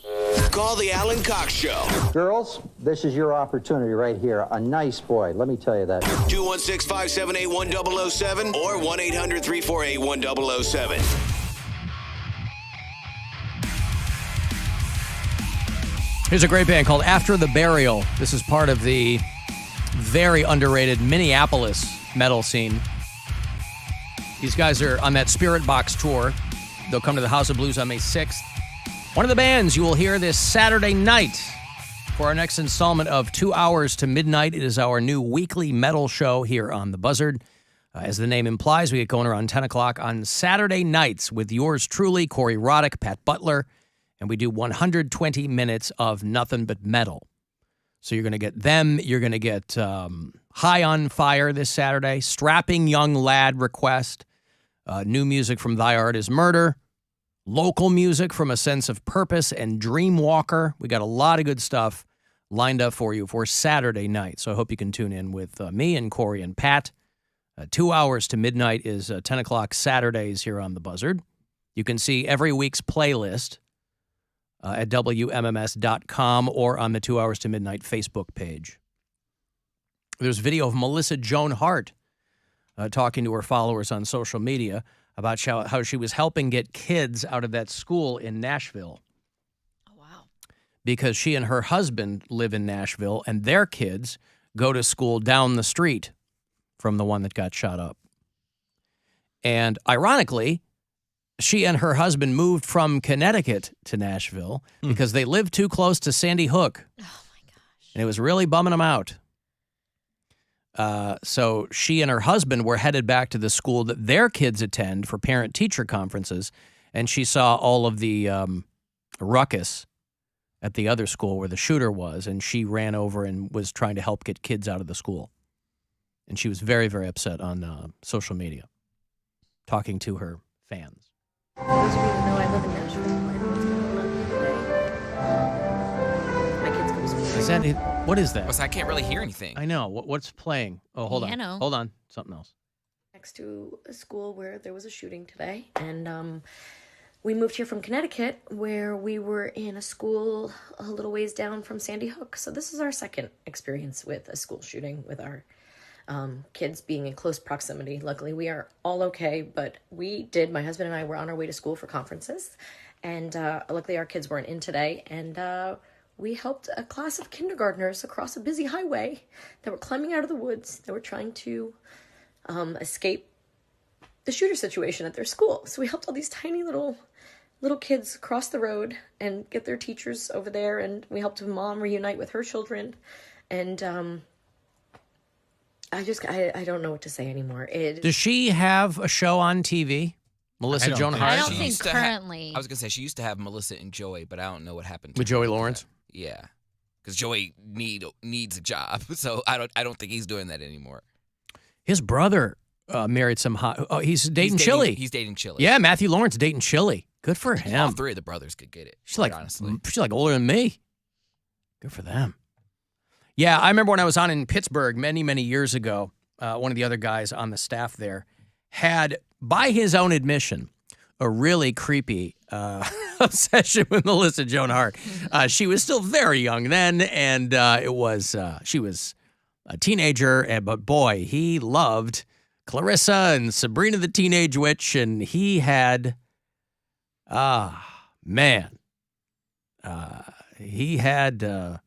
Call the Alan Cox Show. Girls, this is your opportunity right here. A nice boy, let me tell you that. 216-578-1007 or 1-800-348-1007. Here's a great band called After the Burial. This is part of the very underrated Minneapolis metal scene. These guys are on that Spirit Box tour. They'll come to the House of Blues on May 6th. One of the bands you will hear this Saturday night for our next installment of 2 Hours to Midnight. It is our new weekly metal show here on The Buzzard. As the name implies, we get going around 10 o'clock on Saturday nights with yours truly, Corey Roddick, Pat Butler, and we do 120 minutes of nothing but metal. So you're going to get them. You're going to get High on Fire this Saturday, Strapping Young Lad Request, new music from Thy Art is Murder, local music from A Sense of Purpose and Dreamwalker. We got a lot of good stuff lined up for you for Saturday night. So I hope you can tune in with me and Corey and Pat. 2 Hours to Midnight is 10 o'clock Saturdays here on The Buzzard. You can see every week's playlist at WMMS.com or on the 2 Hours to Midnight Facebook page. There's video of Melissa Joan Hart talking to her followers on social media about how she was helping get kids out of that school in Nashville. Oh, wow. Because she and her husband live in Nashville, and their kids go to school down the street from the one that got shot up. And ironically, she and her husband moved from Connecticut to Nashville because they lived too close to Sandy Hook. Oh, my gosh. And it was really bumming them out. So she and her husband were headed back to the school that their kids attend for parent-teacher conferences, and she saw all of the ruckus at the other school where the shooter was, and she ran over and was trying to help get kids out of the school. And she was very, very upset on social media, talking to her fans. Those of you who know I live in Nashville, I know what's going on today. My kids go to school. Is that it? What is that? I can't really hear anything. I know. What's playing? Oh, hold Piano. on. Hold on. Something else. Next to a school where there was a shooting today, and we moved here from Connecticut, where we were in a school a little ways down from Sandy Hook. So this is our second experience with a school shooting with our kids being in close proximity. Luckily, we are all okay, but my husband and I were on our way to school for conferences, and luckily our kids weren't in today, and we helped a class of kindergartners across a busy highway that were climbing out of the woods. They were trying to escape the shooter situation at their school. So we helped all these tiny little kids cross the road and get their teachers over there, and we helped a mom reunite with her children, and I don't know what to say anymore. Does she have a show on TV? Melissa Joan Hart? I don't think currently. I was going to say, she used to have Melissa and Joey, but I don't know what happened to With Joey Lawrence? Yeah. Because Joey needs a job, so I don't think he's doing that anymore. His brother married some hot... Oh, he's dating Chili. He's dating Chili. Yeah, Matthew Lawrence dating Chili. Good for him. All three of the brothers could get it, She's like older than me. Good for them. Yeah, I remember when I was on in Pittsburgh many, many years ago, one of the other guys on the staff there had, by his own admission, a really creepy obsession with Melissa Joan Hart. She was still very young then, and she was a teenager, but boy, he loved Clarissa and Sabrina the Teenage Witch, and he had, he had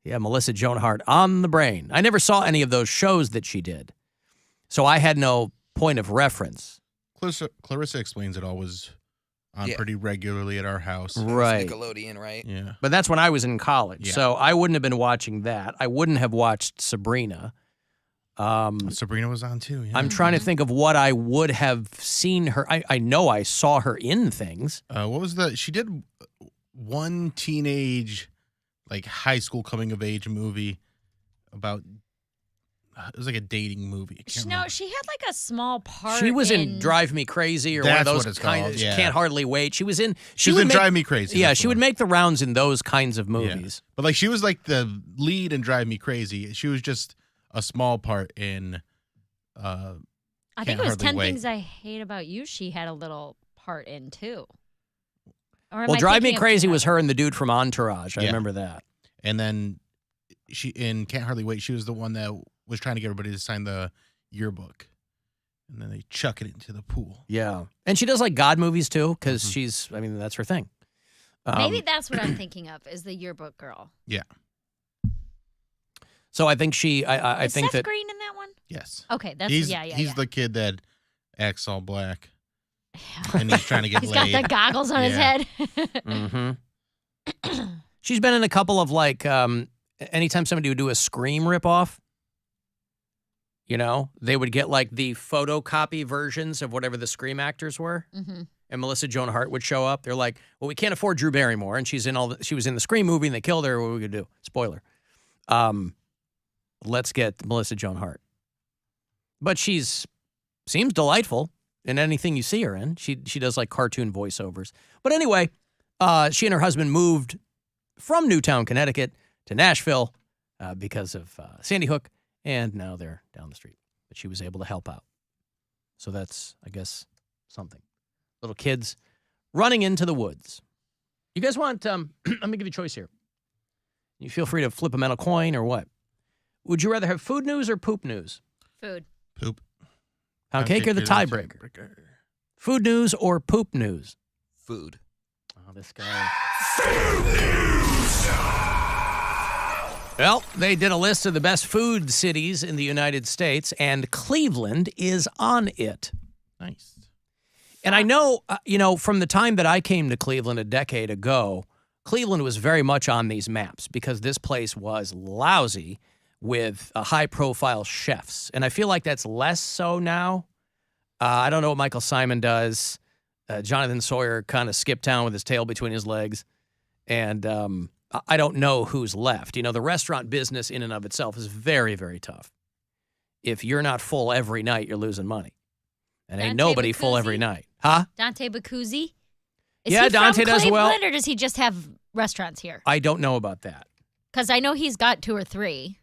Melissa Joan Hart on the brain. I never saw any of those shows that she did, so I had no point of reference. Clarissa Explains It All was on pretty regularly at our house. Right. Nickelodeon, right? Yeah. But that's when I was in college, so I wouldn't have been watching that. I wouldn't have watched Sabrina. Sabrina was on too. Yeah. I'm trying to think of what I would have seen her. I know I saw her in things. What was she did one teenage, like high school coming of age movie about. It was like a dating movie. No, she had like a small part. She was in Drive Me Crazy or one of those kinds. Yeah. Can't Hardly Wait. She was in. She was in Drive Me Crazy. Yeah, she would make the rounds in those kinds of movies. Yeah. But like she was like the lead in Drive Me Crazy. She was just a small part in. I think Can't it was Hardly 10 Wait. Things I Hate About You. She had a little part in too. Or am Well, I Drive Me thinking of Crazy was Chicago? her and the dude from Entourage. I Yeah. remember that. And then she in Can't Hardly Wait. She was the one that was trying to get everybody to sign the yearbook, and then they chuck it into the pool. Yeah. And she does like God movies too, because she's, I mean, that's her thing. Maybe that's what I'm thinking of is the yearbook girl. Yeah. So I think I Is think Seth that. Green in that one? Yes. Okay, that's He's yeah. he's the kid that acts all black, and he's trying to get He's laid. got the goggles on his Yeah. head. Mm-hmm. She's been in a couple of like, anytime somebody would do a Scream ripoff, you know, they would get like the photocopy versions of whatever the Scream actors were. Mm-hmm. And Melissa Joan Hart would show up. They're like, well, we can't afford Drew Barrymore. And she was in the Scream movie and they killed her. What are we going to do? Spoiler. Let's get Melissa Joan Hart. But seems delightful in anything you see her in. She does like cartoon voiceovers. But anyway, she and her husband moved from Newtown, Connecticut to Nashville because of Sandy Hook. And now they're down the street. But she was able to help out. So that's, I guess, something. Little kids running into the woods. You guys want, let me give you a choice here. You feel free to flip a metal coin or what? Would you rather have food news or poop news? Food. Poop. Pound cake or the tiebreaker? Food news or poop news? Food. Oh, this guy. Well, they did a list of the best food cities in the United States, and Cleveland is on it. Nice. And I know, from the time that I came to Cleveland a decade ago, Cleveland was very much on these maps because this place was lousy with high-profile chefs. And I feel like that's less so now. I don't know what Michael Simon does. Jonathan Sawyer kind of skipped town with his tail between his legs. And I don't know who's left. The restaurant business in and of itself is very, very tough. If you're not full every night, you're losing money. And ain't Dante nobody full Bacuzzi? every night. Huh? Dante Bacuzzi? Yeah, he Dante from does well. Cleveland, or does he just have restaurants here? I don't know about that. Because I know he's got 2 or 3.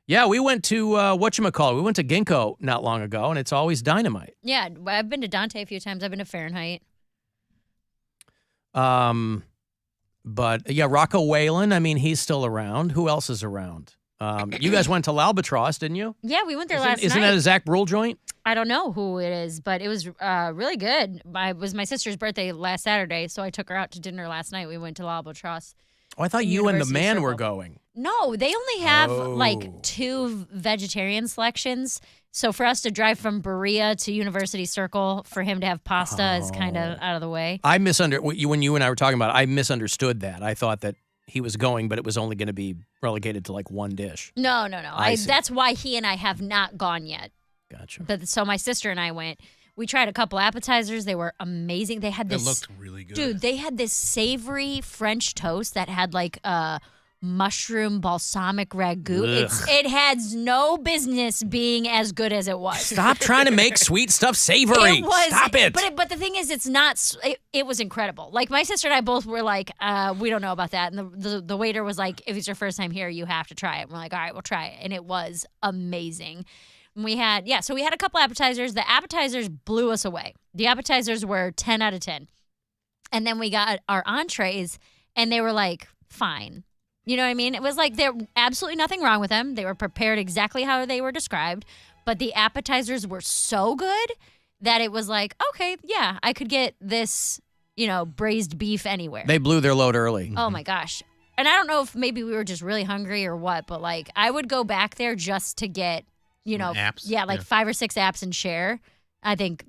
Yeah, we went to, whatchamacallit, we went to Ginkgo not long ago, and it's always dynamite. Yeah, I've been to Dante a few times. I've been to Fahrenheit. But, yeah, Rocco Whalen, I mean, he's still around. Who else is around? You guys went to L'Albatross, didn't you? Yeah, we went there last night. Isn't that a Zach Brule joint? I don't know who it is, but it was really good. It was my sister's birthday last Saturday, so I took her out to dinner last night. We went to L'Albatross. Oh, I thought you and the University man were Circle. going. No, they only have Oh. like 2 vegetarian selections. So for us to drive from Berea to University Circle for him to have pasta is kind of out of the way. I when you and I were talking about it, I misunderstood that. I thought that he was going, but it was only going to be relegated to like one dish. No. I see. That's why he and I have not gone yet. Gotcha. But so my sister and I went. We tried a couple appetizers. They were amazing. They had this. It looked really good. Dude, they had this savory French toast that had like mushroom balsamic ragu. Ugh. It had no business being as good as it was. Stop trying to make sweet stuff savory. It was, Stop it. But the thing is, it's not. It was incredible. Like my sister and I both were like, we don't know about that. And the waiter was like, if it's your first time here, you have to try it. And we're like, all right, we'll try it. And it was amazing. And we had a couple appetizers. The appetizers blew us away. The appetizers were 10 out of 10. And then we got our entrees, and they were like, fine. You know what I mean? It was like there absolutely nothing wrong with them. They were prepared exactly how they were described. But the appetizers were so good that it was like, okay, yeah, I could get this, braised beef anywhere. They blew their load early. Oh, my gosh. And I don't know if maybe we were just really hungry or what, but, like, I would go back there just to get, apps? Yeah, like Yeah. 5 or 6 apps and share. I think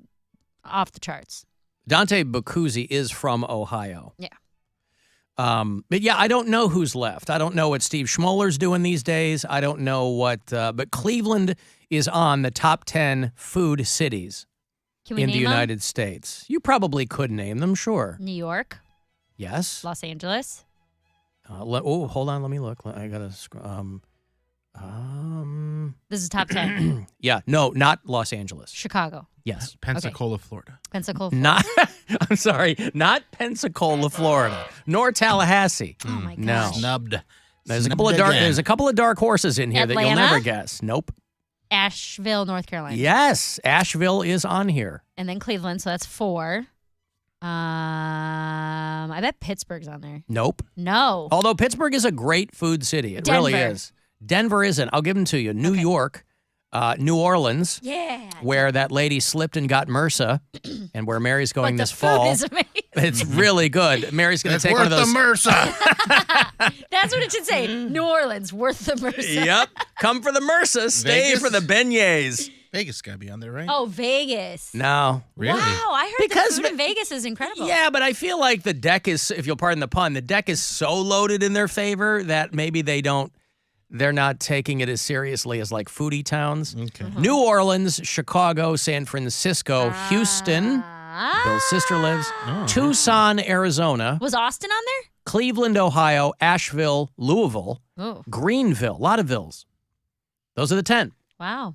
off the charts. Dante Bacuzzi is from Ohio. Yeah. But yeah, I don't know who's left. I don't know what Steve Schmoller's doing these days. I don't know what, but Cleveland is on the top 10 food cities Can we in name the them? United States. You probably could name them, sure. New York, Yes. Los Angeles. Hold on. Let me look. I gotta. This is top 10. Yeah. No, not Los Angeles. Chicago. Yes. Pensacola, Florida. Pensacola. Not. I'm sorry. Not Pensacola, Florida, nor Tallahassee. Oh my gosh. No. Snubbed. There's a couple of dark horses in here that you'll Atlanta? never guess. Nope. Asheville, North Carolina. Yes, Asheville is on here. And then Cleveland, so that's 4. I bet Pittsburgh's on there. Nope. No. Although Pittsburgh is a great food city. It really Denver. is. Denver isn't. I'll give them to you. New York, New Orleans, Yeah. where that lady slipped and got MRSA, and where Mary's going But this the food fall. is amazing. It's really good. Mary's going to take one of those. MRSA. That's what it should say. New Orleans, worth the MRSA. Yep. Come for the MRSA. Stay Vegas? for the beignets. Vegas got to be on there, right? Oh, Vegas. No. Really? Wow, I heard Because the food in Vegas is incredible. Yeah, but I feel like the deck is, if you'll pardon the pun, the deck is so loaded in their favor that maybe they're not taking it as seriously as like foodie towns. Okay. New Orleans, Chicago, San Francisco, Houston. Bill's sister lives. Tucson, Arizona. Was Austin on there? Cleveland, Ohio. Asheville, Louisville. Oh. Greenville. A lot of vills. Those are the 10. Wow.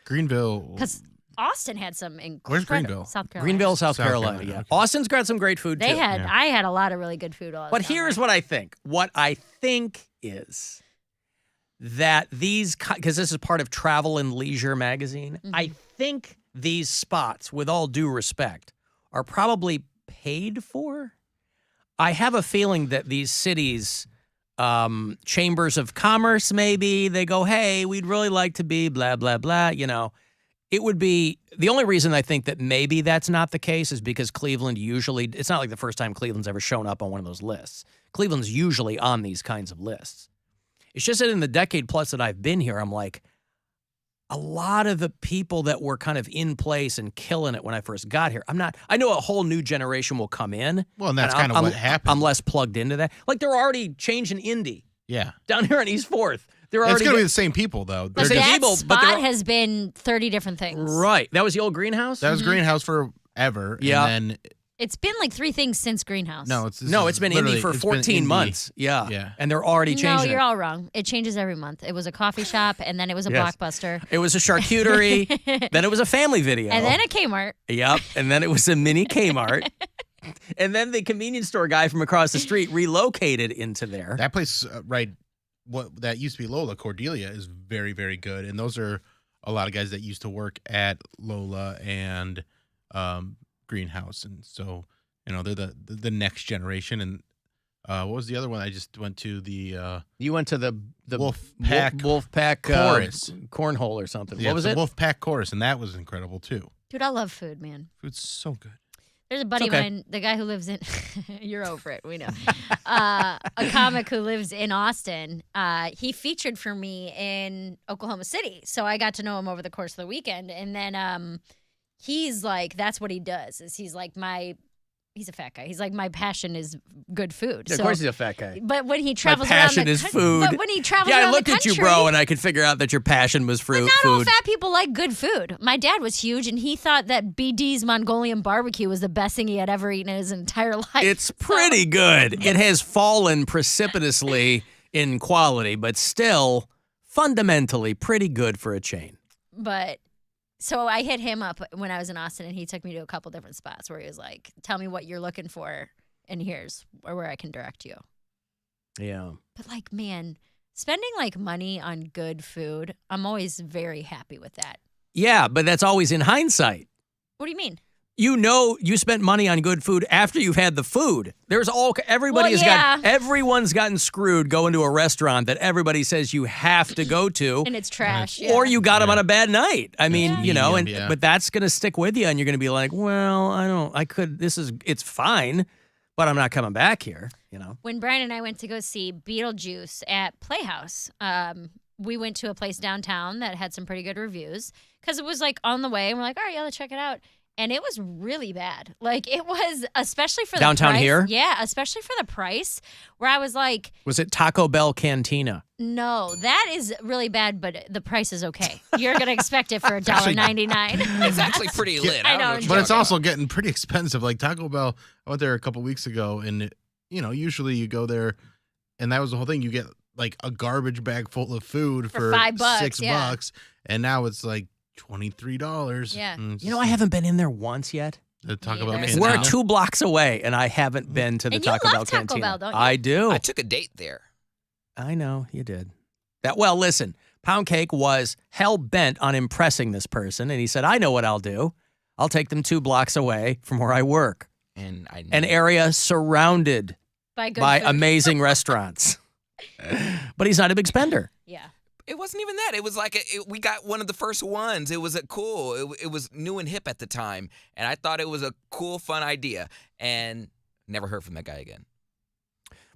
Greenville. Because Austin had some incredible. Where's Greenville? South Carolina. Greenville, South Carolina. Yeah. Okay. Austin's got some great food, They too. had. I had a lot of really good food all the But time. here's what I think. What I think is that these, because this is part of Travel and Leisure magazine, I think these spots, with all due respect, are probably paid for. I have a feeling that these cities, chambers of commerce, maybe, they go, hey, we'd really like to be blah, blah, blah, you know. It would be, the only reason I think that maybe that's not the case is because Cleveland usually, it's not like the first time Cleveland's ever shown up on one of those lists. Cleveland's usually on these kinds of lists. It's just that in the decade plus that I've been here, I'm like, a lot of the people that were kind of in place and killing it when I first got here, I know a whole new generation will come in. Well, and that's I'm- kind of I'm- what happened. I'm less plugged into that. Like they're already changing Indy Yeah. down here on East 4th. They're It's already going to be the same people, though. But They're that just- people, but spot they're- has been 30 different things. Right. That was the old greenhouse? That was Greenhouse forever. Yeah. And then, It's been like 3 things since Greenhouse. no, It's been Indy for 14 months. Yeah. Yeah. And they're already No, changing you're it. all wrong. It changes every month. It was a coffee shop, and then it was a Yes. Blockbuster, It was a charcuterie. Then it was a family video. and then a Kmart. Yep. And then it was a mini Kmart. And then the convenience store guy from across the street relocated into there. That place, what that used to be Lola, Cordelia, is very, very good. And those are a lot of guys that used to work at Lola and Greenhouse. And so, they're the next generation. And what was the other one? I just went to the You went to the Wolfpack Wolfpack Chorus. cornhole or something. Yeah, What was the it? Wolfpack Chorus, and that was incredible too. Dude, I love food, man. Food's so good. There's a buddy of okay. mine, the guy who lives in, you're over it, we know. A comic who lives in Austin. He featured for me in Oklahoma City. So I got to know him over the course of the weekend. And then he's like, that's what he does, is he's like he's a fat guy. He's like, my passion is good food. Yeah, So- of course he's a fat guy. But when he My travels around passion the is coun- food. But when he travels Yeah, I around looked the at country, you, bro, and I could figure out that your passion was But not all food. fat people like good food. My dad was huge, and he thought that BD's Mongolian barbecue was the best thing he had ever eaten in his entire life. It's pretty good. It has fallen precipitously in quality, but still fundamentally pretty good for a chain. But so I hit him up when I was in Austin, and he took me to a couple different spots where he was like, "Tell me what you're looking for, and here's where I can direct you." Yeah. But like, man, spending like money on good food, I'm always very happy with that. Yeah, but that's always in hindsight. What do you mean? You know you spent money on good food after you've had the food. Everyone's gotten screwed going to a restaurant that everybody says you have to go to. And it's trash. Or you got them on a bad night. I mean, Medium, and but that's going to stick with you and you're going to be like, well, it's fine, but I'm not coming back here, When Brian and I went to go see Beetlejuice at Playhouse, we went to a place downtown that had some pretty good reviews because it was like on the way, and we're like, all right, yeah, let's check it out. And it was really bad. Like it was, especially for the Downtown price. here? Yeah, especially for the price, where I was like, Was it Taco Bell Cantina? no, that is really bad, but the price is okay. You're gonna expect it for $1.99. It's actually pretty lit. I don't know. what you're But it's talking also getting pretty expensive. Like Taco Bell, I went there a couple weeks ago, and usually you go there, and that was the whole thing. You get like a garbage bag full of food for $5, $6, and now it's like $23. Yeah. I haven't been in there once yet. The Taco Me Bell either. Cantina. We're 2 blocks away, and I haven't been to the And you Taco love Bell Taco Cantina. Bell, don't you? I do. I took a date there. I know you did. Well, listen, Pound Cake was hell-bent on impressing this person, and he said, I know what I'll do. I'll take them 2 blocks away from where I work. And an area surrounded by food. Amazing restaurants. But he's not a big spender. Yeah. It wasn't even that. It was like we got one of the first ones. It was cool. It was new and hip at the time, and I thought it was a cool, fun idea. And never heard from that guy again.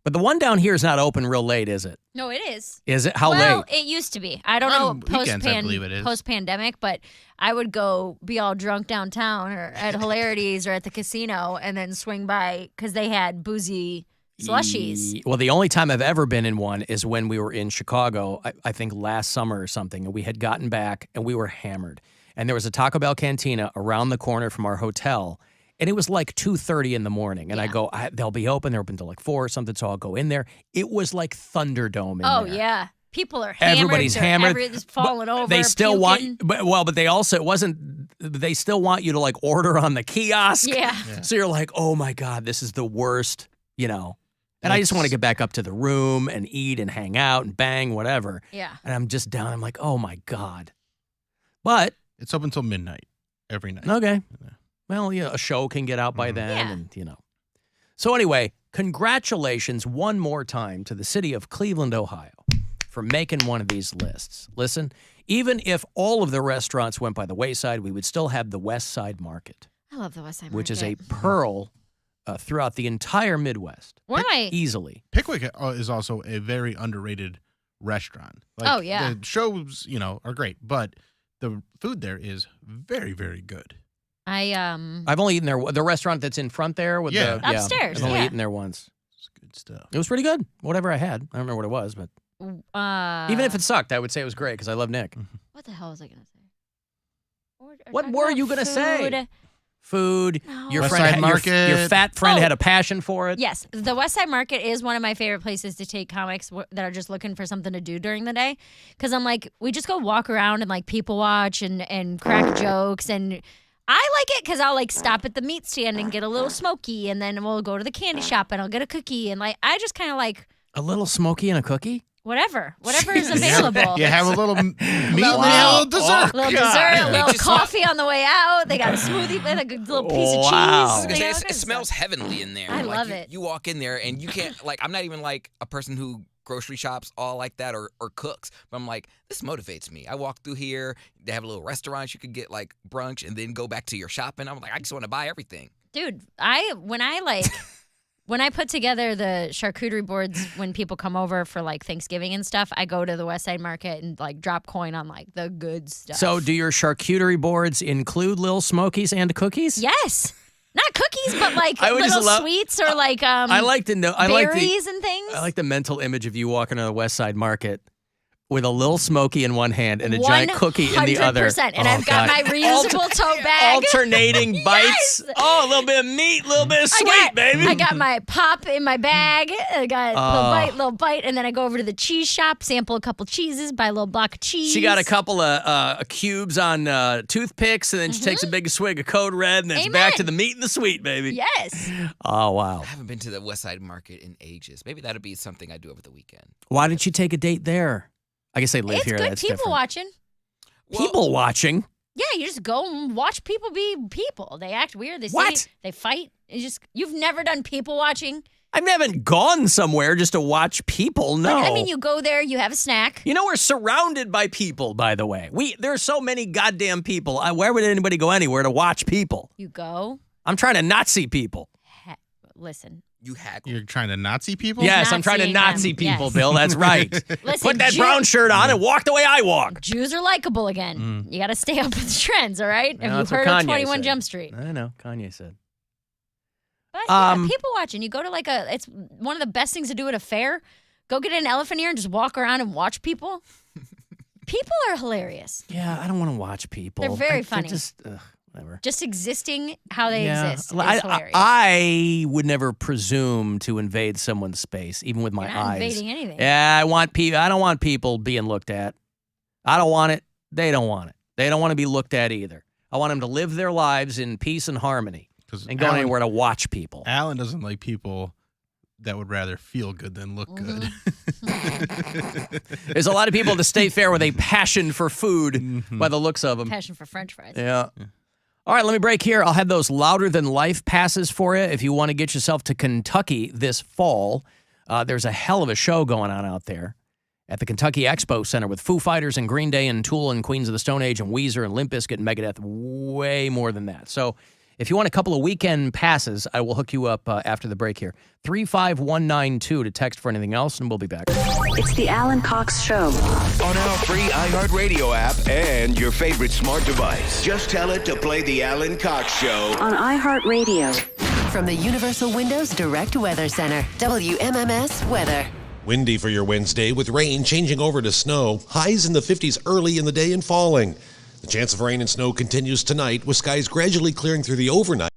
But the one down here is not open real late, is it? No, it is. Is it? How well, late? It used to be. I don't On know weekends, I believe it is. post-pandemic, but I would go be all drunk downtown or at Hilarities or at the casino and then swing by because they had boozy slushies. Well, the only time I've ever been in one is when we were in Chicago, I think last summer or something, and we had gotten back and we were hammered. And there was a Taco Bell cantina around the corner from our hotel, and it was like 2:30 in the morning. And I go, they'll be open. They're open till like 4 or something, so I'll go in there. It was like Thunderdome in there. Oh, yeah. People are hammered. Everybody's hammered. Everybody's falling over. They still puking. but they also, it wasn't, they still want you to like order on the kiosk. Yeah. So you're like, oh my God, this is the worst, And I just want to get back up to the room and eat and hang out and bang, whatever. Yeah. And I'm just down. I'm like, oh my God. But it's open until midnight every night. Okay. Well, a show can get out by then, and So anyway, congratulations one more time to the city of Cleveland, Ohio, for making one of these lists. Listen, even if all of the restaurants went by the wayside, we would still have the West Side Market. I love the West Side Market. Which is a pearl throughout the entire Midwest. Easily. Pickwick is also a very underrated restaurant. Oh, yeah. The shows, are great, but the food there is very, very good. I've only eaten there. The restaurant that's in front there with the upstairs. I've only eaten there once. It's good stuff. It was pretty good. Whatever I had, I don't remember what it was, but even if it sucked, I would say it was great because I love Nick. What the hell was I gonna say? What were you gonna say? Food. No. Your West friend, Side Market. your fat friend had a passion for it. Yes, the West Side Market is one of my favorite places to take comics that are just looking for something to do during the day. Because I'm like, we just go walk around and like people watch and crack jokes, and I like it because I'll like stop at the meat stand and get a little smoky, and then we'll go to the candy shop and I'll get a cookie, and like I just kind of like a little smoky and a cookie. Whatever is available. You have a little meat and a little dessert. A little dessert, a little coffee on the way out. They got a smoothie with a good little piece of cheese. I was gonna say, it smells heavenly in there. I love it. You walk in there and you can't, I'm not even like a person who grocery shops all like that or cooks, but I'm like, this motivates me. I walk through here, they have a little restaurant you could get like brunch and then go back to your shopping. I'm like, I just want to buy everything. Dude, when I put together the charcuterie boards when people come over for like Thanksgiving and stuff, I go to the West Side Market and like drop coin on like the good stuff. So do your charcuterie boards include Little Smokies and cookies? Yes. Not cookies, but like I would little just sweets or like I like to know. berries and things. I like the mental image of you walking to the West Side Market with a little Smoky in one hand and a giant cookie in the other. 100%. And I've got my reusable tote bag. Alternating bites. Yes! Oh, a little bit of meat, a little bit of sweet, baby. I got my pop in my bag. I got little bite, and then I go over to the cheese shop, sample a couple cheeses, buy a little block of cheese. She got a couple of cubes on toothpicks, and then she takes a big swig of Code Red, and then it's back to the meat and the sweet, baby. Yes. Oh, wow. I haven't been to the West Side Market in ages. Maybe that'll be something I do over the weekend. Why did she take a date there? I guess they live here. It's good That's people different. watching. People watching? Yeah, you just go and watch people be people. They act weird. They What? say, they fight. You've never done people watching? I haven't gone somewhere just to watch people. No. I mean, you go there, you have a snack. You know, we're surrounded by people, by the way. There are so many goddamn people. Where would anybody go anywhere to watch people? You go. I'm trying to not see people. Listen. You haggle. You're trying to Nazi people? Yes, I'm trying to not see people, Bill. That's right. Listen, Put that brown shirt on and walk the way I walk. Jews are likable again. You got to stay up with the trends, all right? No, Have that's you what heard of Kanye 21 said. Jump Street? I know. Kanye said. But yeah, people watching. You go to it's one of the best things to do at a fair. Go get an elephant ear and just walk around and watch people. People are hilarious. Yeah, I don't want to watch people. They're very funny. Whatever. Just existing how they exist is hilarious. I would never presume to invade someone's space, even with my You're not eyes. invading anything. Yeah, I don't want people being looked at. I don't want it. They don't want it. They don't want to be looked at either. I want them to live their lives in peace and harmony and go anywhere to watch people. Alan doesn't like people that would rather feel good than look good. There's a lot of people at the state fair with a passion for food by the looks of them. Passion for French fries. Yeah. All right, let me break here. I'll have those Louder Than Life passes for you if you want to get yourself to Kentucky this fall. There's a hell of a show going on out there at the Kentucky Expo Center with Foo Fighters and Green Day and Tool and Queens of the Stone Age and Weezer and Limp Bizkit and Megadeth. Way more than that. So if you want a couple of weekend passes, I will hook you up after the break here. 35192 to text for anything else, and we'll be back. It's the Alan Cox Show. On our free iHeartRadio app and your favorite smart device. Just tell it to play the Alan Cox Show. On iHeartRadio. From the Universal Windows Direct Weather Center, WMMS Weather. Windy for your Wednesday with rain changing over to snow. Highs in the 50s early in the day and falling. The chance of rain and snow continues tonight with skies gradually clearing through the overnight.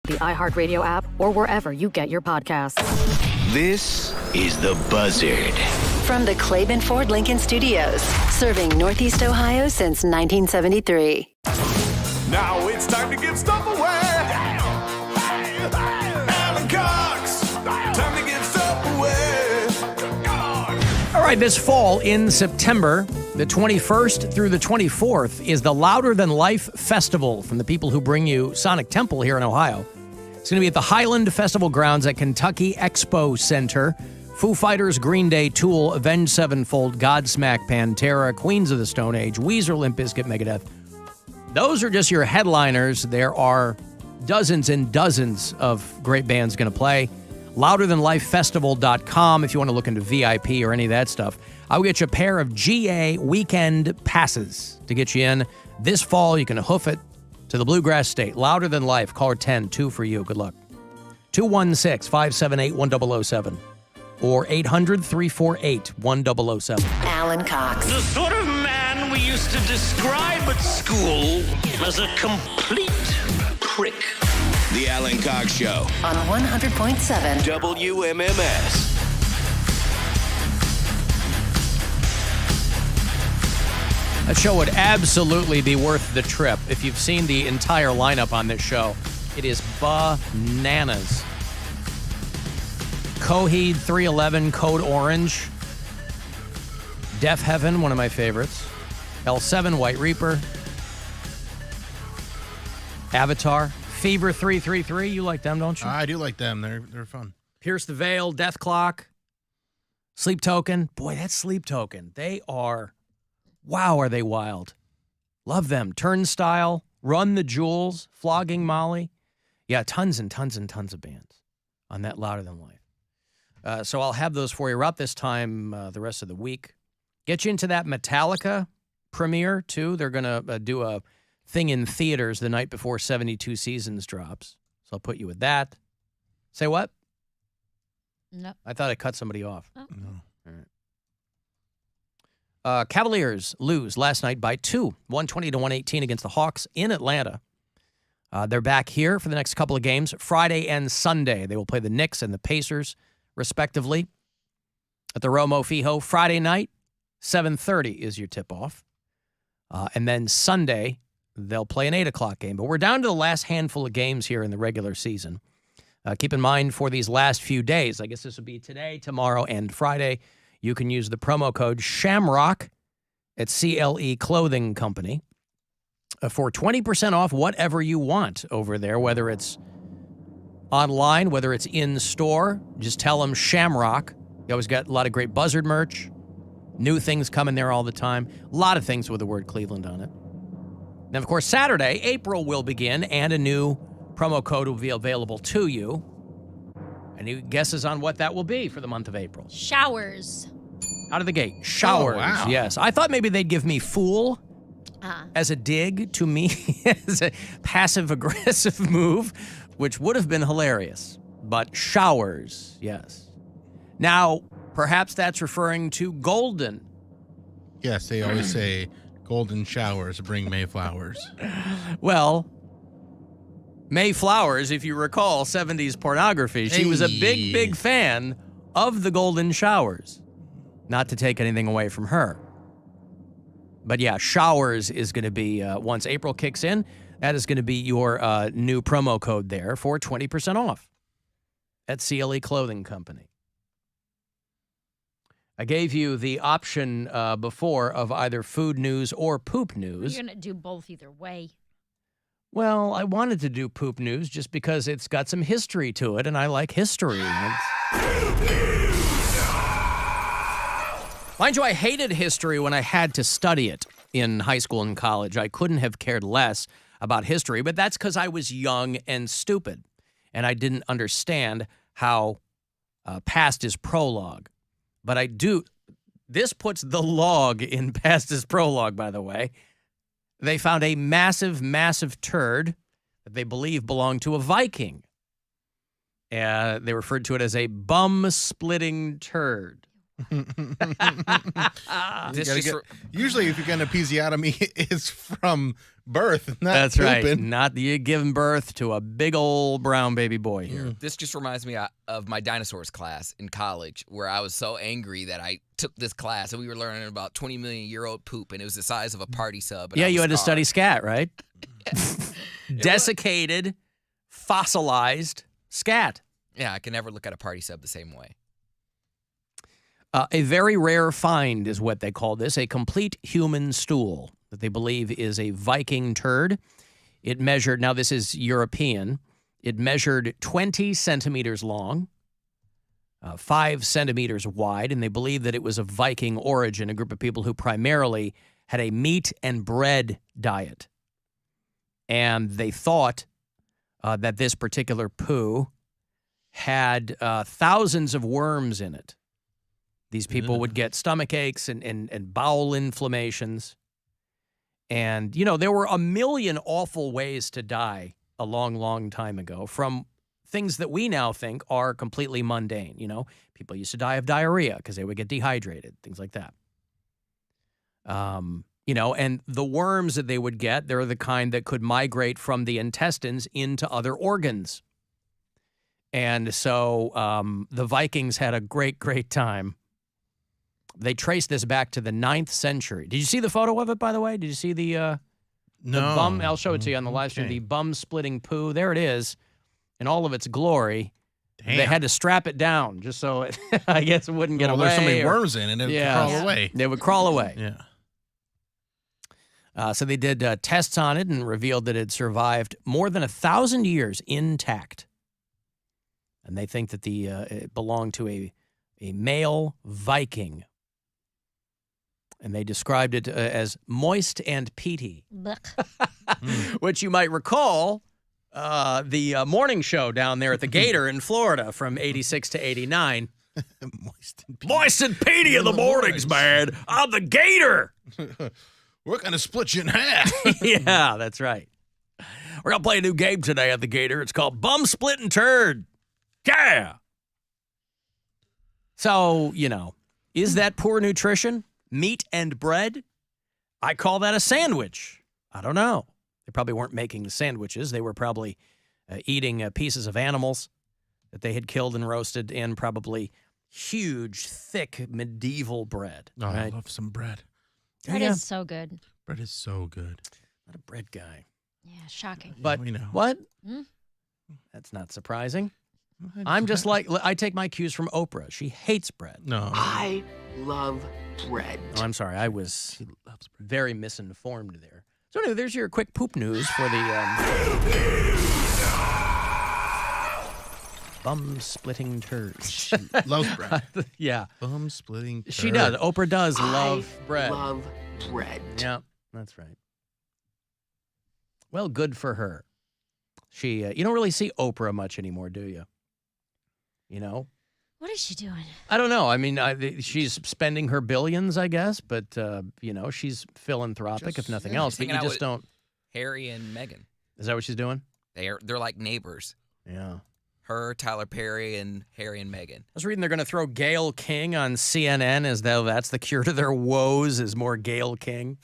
the iHeartRadio app, or wherever you get your podcasts. This is The Buzzard. From the Claiborne Ford Lincoln Studios, serving Northeast Ohio since 1973. Now it's time to give stuff away. Alan Cox, time to give stuff away. All right, this fall in September, the 21st through the 24th, is the Louder Than Life Festival from the people who bring you Sonic Temple here in Ohio. It's going to be at the Highland Festival grounds at Kentucky Expo Center. Foo Fighters, Green Day, Tool, Avenged Sevenfold, Godsmack, Pantera, Queens of the Stone Age, Weezer, Limp Bizkit, Megadeth. Those are just your headliners. There are dozens and dozens of great bands going to play. LouderThanLifeFestival.com if you want to look into VIP or any of that stuff. I'll get you a pair of GA weekend passes to get you in. This fall, you can hoof it to the Bluegrass State. Louder Than Life. Caller 10, 2 for you. Good luck. 216-578-1007 or 800-348-1007. Alan Cox. The sort of man we used to describe at school as a complete prick. The Alan Cox Show. On 100.7 WMMS. That show would absolutely be worth the trip. If you've seen the entire lineup on this show, it is bananas. Coheed 311, Code Orange. Deaf Heaven, one of my favorites. L7, White Reaper. Avatar. Fever 333, you like them, don't you? I do like them. They're fun. Pierce the Veil, Death Clock. Sleep Token. Boy, that Sleep Token. They are... Wow, are they wild. Love them. Turnstile, Run the Jewels, Flogging Molly. Yeah, tons and tons and tons of bands on that Louder Than Life. So I'll have those for you around this time the rest of the week. Get you into that Metallica premiere, too. They're going to do a thing in theaters the night before 72 Seasons drops. So I'll put you with that. Say what? No. I thought I cut somebody off. Oh. No. All right. Cavaliers lose last night by 2, 120-118 against the Hawks in Atlanta. They're back here for the next couple of games, Friday and Sunday. They will play the Knicks and the Pacers, respectively, at the Romo Fijo. Friday night, 7:30 is your tip-off. And then Sunday, they'll play an 8 o'clock game. But we're down to the last handful of games here in the regular season. Keep in mind for these last few days, I guess this will be today, tomorrow, and Friday, you can use the promo code SHAMROCK at CLE Clothing Company for 20% off whatever you want over there, whether it's online, whether it's in store. Just tell them Shamrock. You always got a lot of great Buzzard merch, new things coming there all the time, a lot of things with the word Cleveland on it. Then, of course, Saturday, April will begin, and a new promo code will be available to you. Any guesses on what that will be for the month of April? Showers. Out of the gate. Showers. Oh, wow. Yes. I thought maybe they'd give me fool as a dig to me, as a passive-aggressive move, which would have been hilarious. But showers, yes. Now, perhaps that's referring to golden. Yes, they always say golden showers bring May flowers. Well, May Flowers, if you recall 70s pornography, she was a big, big fan of the golden showers. Not to take anything away from her. But yeah, showers is going to be, once April kicks in, that is going to be your new promo code there for 20% off at CLE Clothing Company. I gave you the option before of either food news or poop news. You're going to do both either way. Well, I wanted to do poop news just because it's got some history to it, and I like history. Mind you, I hated history when I had to study it in high school and college. I couldn't have cared less about history, but that's because I was young and stupid, and I didn't understand how past is prologue. But I do. This puts the log in past is prologue, by the way. They found a massive, massive turd that they believe belonged to a Viking. They referred to it as a bum-splitting turd. Usually, if you're getting an episiotomy, it's from birth, not That's pooping. right. Not you giving birth to a big old brown baby boy here. This just reminds me of my dinosaurs class in college, where I was so angry that I took this class and we were learning about 20 million year old poop, and it was the size of a party sub. And Yeah, I was you had to scarred. study scat, right? Desiccated, fossilized scat. Yeah, I can never look at a party sub the same way. A very rare find is what they call this, a complete human stool that they believe is a Viking turd. It measured, now this is European, it measured 20 centimeters long, 5 centimeters wide, and they believe that it was of Viking origin, a group of people who primarily had a meat and bread diet. And they thought that this particular poo had thousands of worms in it. These people would get stomach aches and bowel inflammations. And, you know, there were a million awful ways to die a long, long time ago from things that we now think are completely mundane. You know, people used to die of diarrhea because they would get dehydrated, things like that. You know, and the worms that they would get, they're the kind that could migrate from the intestines into other organs. And so the Vikings had a great, great time. They traced this back to the 9th century. Did you see the photo of it, by the way? Did you see the bum? I'll show it to you on the live stream. The bum-splitting poo. There it is in all of its glory. Damn. They had to strap it down just so it, I guess it wouldn't get away. There's so many worms in it, it would crawl away. They would crawl away. Yeah. So they did tests on it and revealed that it survived more than 1,000 years intact. And they think that it belonged to a male Viking. And they described it as moist and peaty, which you might recall the morning show down there at the Gator in Florida from 86 to 89. Moist and peaty in the mornings, man. I'm the Gator. We're going to split you in half. Yeah, that's right. We're going to play a new game today at the Gator. It's called Bum Split and Turd. Yeah. So, you know, is that poor nutrition? Meat and bread? I call that a sandwich. I don't know. They probably weren't making the sandwiches. They were probably eating pieces of animals that they had killed and roasted in probably huge, thick, medieval bread. Oh, right? I love some bread. Bread is so good. Bread is so good. Not a bread guy. Yeah, shocking. But we know. What? Hmm? That's not surprising. I'm just like, I take my cues from Oprah. She hates bread. No. I love bread. Oh, I'm sorry. I was very misinformed there. So anyway, there's your quick poop news for the bum-splitting turds. She loves bread. Yeah. Bum-splitting turd. She does. Oprah does love bread. Love bread. Yeah, that's right. Well, good for her. She, you don't really see Oprah much anymore, do you? You know? What is she doing? I don't know. I mean, she's spending her billions, I guess, but, you know, she's philanthropic, if nothing else, but you just don't. Harry and Meghan. Is that what she's doing? They're like neighbors. Yeah. Her, Tyler Perry, and Harry and Meghan. I was reading they're going to throw Gayle King on CNN as though that's the cure to their woes is more Gayle King.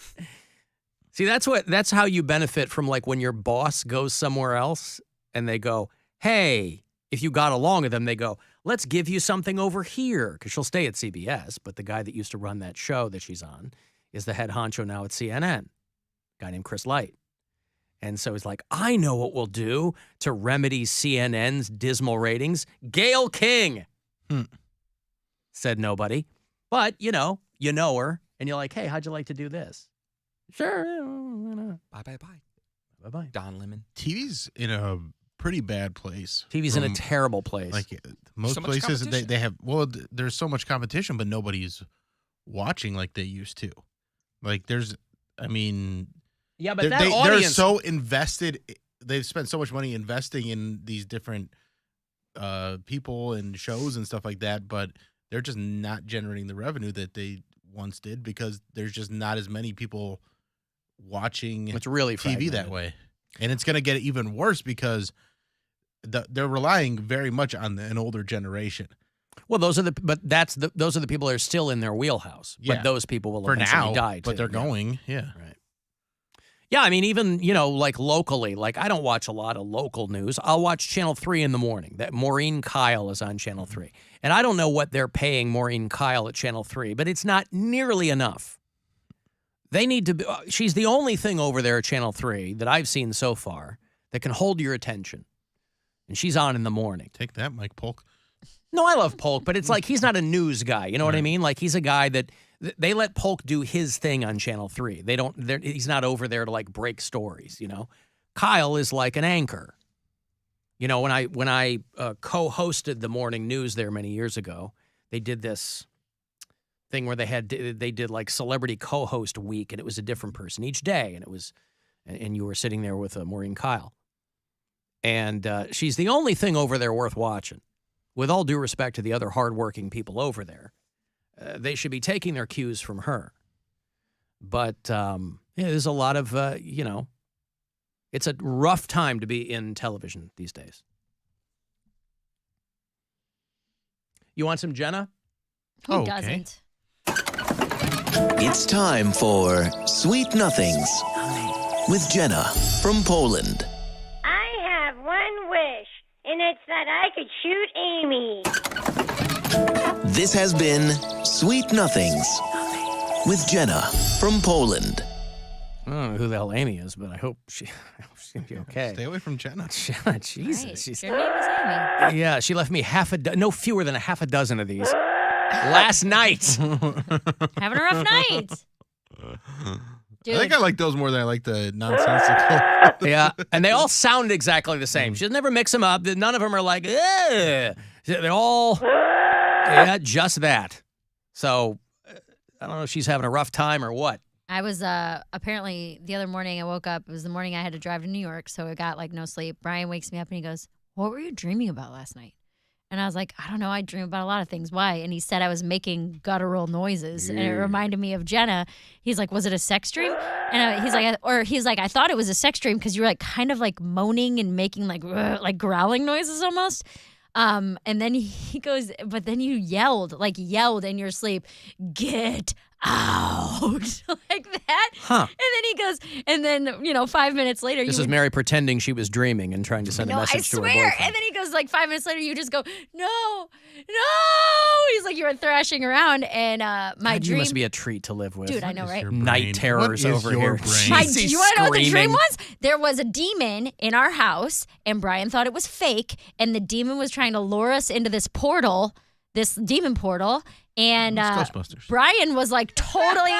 See, that's how you benefit from, like, when your boss goes somewhere else and they go, hey, if you got along with them, they go, let's give you something over here, because she'll stay at CBS, but the guy that used to run that show that she's on is the head honcho now at CNN, a guy named Chris Light. And so he's like, I know what we'll do to remedy CNN's dismal ratings. Gayle King, said nobody. But, you know her, and you're like, hey, how'd you like to do this? Sure. Bye. Bye-bye. Don Lemon. TV's in a pretty bad place. TV's in a terrible place. Like most So much places, competition. they have, there's so much competition, but nobody's watching like they used to. Like yeah, but that they're audience... so invested. They've spent so much money investing in these different people and shows and stuff like that, but they're just not generating the revenue that they once did because there's just not as many people watching it's really TV that way. And it's going to get even worse because they're relying very much on an older generation. Well, those are the people that are still in their wheelhouse. Yeah. But those people will For eventually now, die too. but they're going. Yeah. Right. Yeah, I mean, even, like locally, like I don't watch a lot of local news. I'll watch Channel 3 in the morning. That Maureen Kyle is on Channel 3. And I don't know what they're paying Maureen Kyle at Channel 3, but it's not nearly enough. They need to be, she's the only thing over there at Channel 3 that I've seen so far that can hold your attention. And she's on in the morning. Take that, Mike Polk. No, I love Polk, but it's like he's not a news guy. You know what I mean? Like he's a guy that they let Polk do his thing on Channel 3. He's not over there to like break stories, Kyle is like an anchor. When I co-hosted the morning news there many years ago, they did this thing where they did like celebrity co-host week, and it was a different person each day, and you were sitting there with Maureen Kyle. And she's the only thing over there worth watching. With all due respect to the other hardworking people over there, they should be taking their cues from her. But there's a lot of, it's a rough time to be in television these days. You want some Jenna? Who doesn't? It's time for Sweet Nothings with Jenna from Poland. I have one wish, and it's that I could shoot Amy. This has been Sweet Nothings with Jenna from Poland. I don't know who the hell Amy is, but I hope she's going to be okay. Stay away from Jenna. Jenna, Jesus. Right. Your name is Amy. Yeah, she left me no fewer than a half a dozen of these last night. Having a rough night. Dude. I think I like those more than I like the nonsensical. Yeah, and they all sound exactly the same. She doesn't ever mix them up. None of them are like, ugh. They're all, just that. So, I don't know if she's having a rough time or what. I was apparently the other morning I woke up. It was the morning I had to drive to New York, so I got like no sleep. Brian wakes me up and he goes, "What were you dreaming about last night?" And I was like, "I don't know. I dream about a lot of things. Why?" And he said I was making guttural noises, and it reminded me of Jenna. He's like, "Was it a sex dream?" And he's like, "I thought it was a sex dream because you were like kind of like moaning and making like growling noises almost." And then he goes, "But then you yelled in your sleep, 'Get out,' like that." Huh. And then he goes, and then 5 minutes later, This is Mary pretending she was dreaming and trying to send a message to her boyfriend. And then he goes, like 5 minutes later, you just go, no. He's like, you were thrashing around, and my dream. You must be a treat to live with. Dude, I know, right? Night terrors over here. You want to know what the dream was? There was a demon in our house, and Brian thought it was fake, and the demon was trying to lure us into this portal, this demon portal. And Brian was like totally,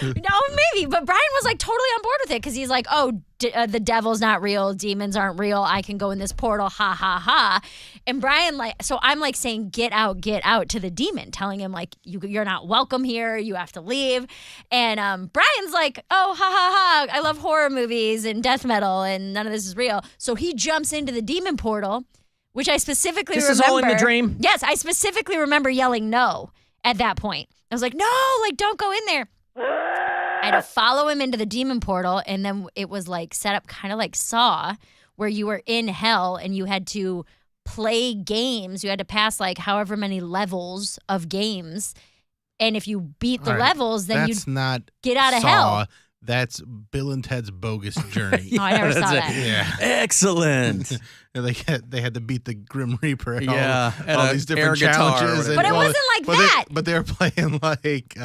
no, maybe, but Brian was like totally on board with it because he's like, oh, the devil's not real, demons aren't real, I can go in this portal, ha, ha, ha. And Brian, so I'm like saying, get out to the demon, telling him like, you're not welcome here, you have to leave. And Brian's like, oh, ha, ha, ha, I love horror movies and death metal and none of this is real. So he jumps into the demon portal, which I specifically remember. This is all in the dream? Yes, I specifically remember yelling no at that point. I was like, no, like, don't go in there. I had to follow him into the demon portal, and then it was like set up kind of like Saw, where you were in hell and you had to play games. You had to pass like however many levels of games. And if you beat the levels, then you'd get out of hell. That's Bill and Ted's Bogus Journey. Oh, I never saw that. Yeah. Excellent. They had to beat the Grim Reaper and all these different challenges. But it wasn't like that. But they were playing like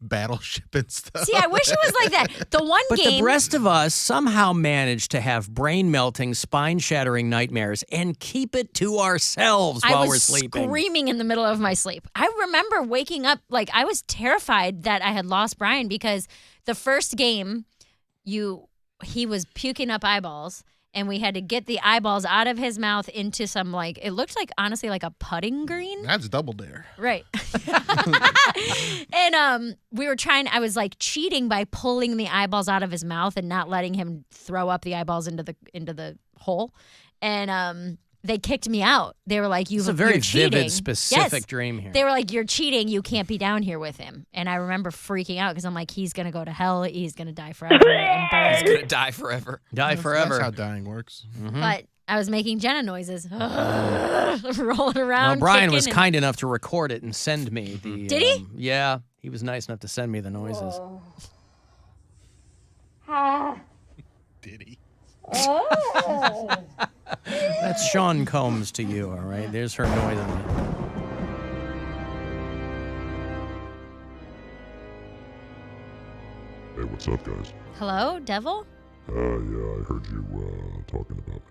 Battleship and stuff. See, I wish it was like that. The one but game. But the rest of us somehow managed to have brain-melting, spine-shattering nightmares and keep it to ourselves while we're sleeping. I was screaming in the middle of my sleep. I remember waking up, like I was terrified that I had lost Brian because the first game, he was puking up eyeballs, and we had to get the eyeballs out of his mouth into some it looked like honestly like a putting green. That's Double Dare. Right. And we were I was like cheating by pulling the eyeballs out of his mouth and not letting him throw up the eyeballs into the hole. And they kicked me out. They were like, It's a very vivid, specific dream here. They were like, you're cheating. You can't be down here with him. And I remember freaking out because I'm like, he's going to go to hell. He's going to die forever. He's going to die forever. Die forever. That's how dying works. Mm-hmm. But I was making Jenna noises. Rolling around. Well, Brian was kicking kind enough to record it and send me the. Did he? Yeah, he was nice enough to send me the noises. Did he? That's Sean Combs to you, all right? There's her noise. Hey, what's up, guys? Hello, Devil? Yeah, I heard you talking about me.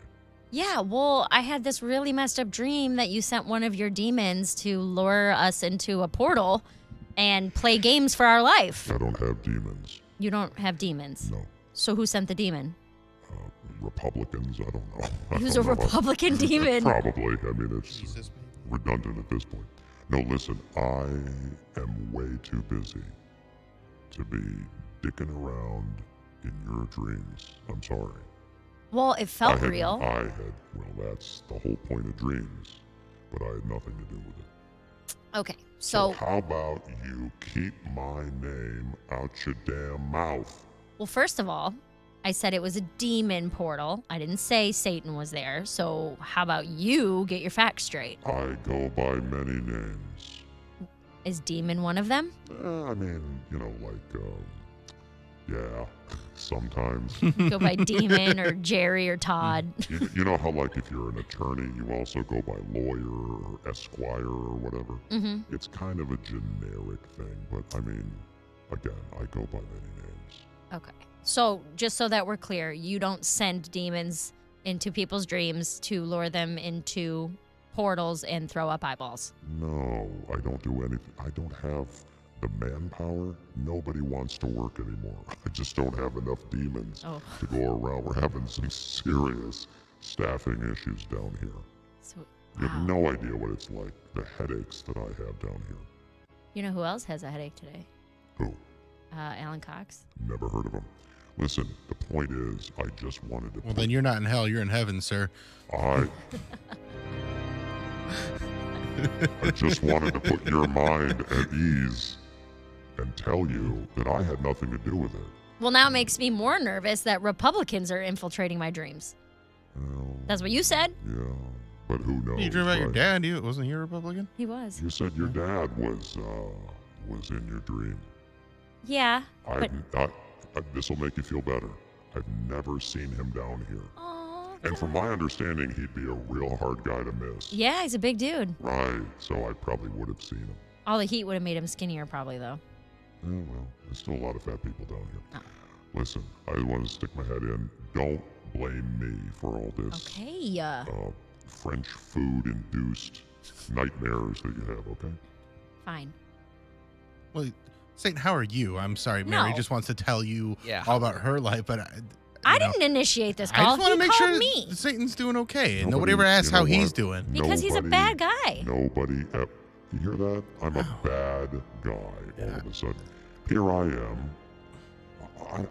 Yeah, well, I had this really messed up dream that you sent one of your demons to lure us into a portal and play games for our life. I don't have demons. You don't have demons? No. So who sent the demon? Republicans, I don't know. Who's a Republican demon? Probably. I mean, it's redundant at this point. No, listen, I am way too busy to be dicking around in your dreams. I'm sorry. Well, it felt real. Well, that's the whole point of dreams, but I had nothing to do with it. Okay, so how about you keep my name out your damn mouth? well, first of all, I said it was a demon portal. I didn't say Satan was there. So how about you get your facts straight? I go by many names. Is demon one of them? I mean, you know, like, yeah, sometimes. Go by demon or Jerry or Todd. You know how, like, if you're an attorney, you also go by lawyer or esquire or whatever? Mm-hmm. It's kind of a generic thing, but I mean, again, I go by many names. Okay. So just so that we're clear, you don't send demons into people's dreams to lure them into portals and throw up eyeballs. No, I don't do anything. I don't have the manpower. Nobody wants to work anymore. I just don't have enough demons to go around. We're having some serious staffing issues down here. So, You have no idea what it's like, the headaches that I have down here. You know who else has a headache today? Who? Alan Cox. Never heard of him. Listen, the point is, I just wanted to... Well, then you're not in hell. You're in heaven, sir. I just wanted to put your mind at ease and tell you that I had nothing to do with it. Well, now it makes me more nervous that Republicans are infiltrating my dreams. That's what you said. Yeah, but who knows? You dream about your right? dad. Wasn't he a Republican? He was. You said your dad was in your dream. Yeah, but... This will make you feel better. I've never seen him down here. And from my understanding, he'd be a real hard guy to miss. Yeah, he's a big dude. Right, so I probably would have seen him. All the heat would have made him skinnier probably, though. Oh, well, there's still a lot of fat people down here. Oh. Listen, I want to stick my head in. Don't blame me for all this. Okay. French food-induced nightmares that you have, okay? Fine. Well, Satan, how are you? I'm sorry, Mary No. just wants to tell you Yeah. all about her life, but I didn't initiate this I call. just want to He make called sure me. Satan's doing okay, and nobody ever asks how he's doing. Because he's a bad guy. Nobody, you hear that? I'm a bad guy all of a sudden. Here I am.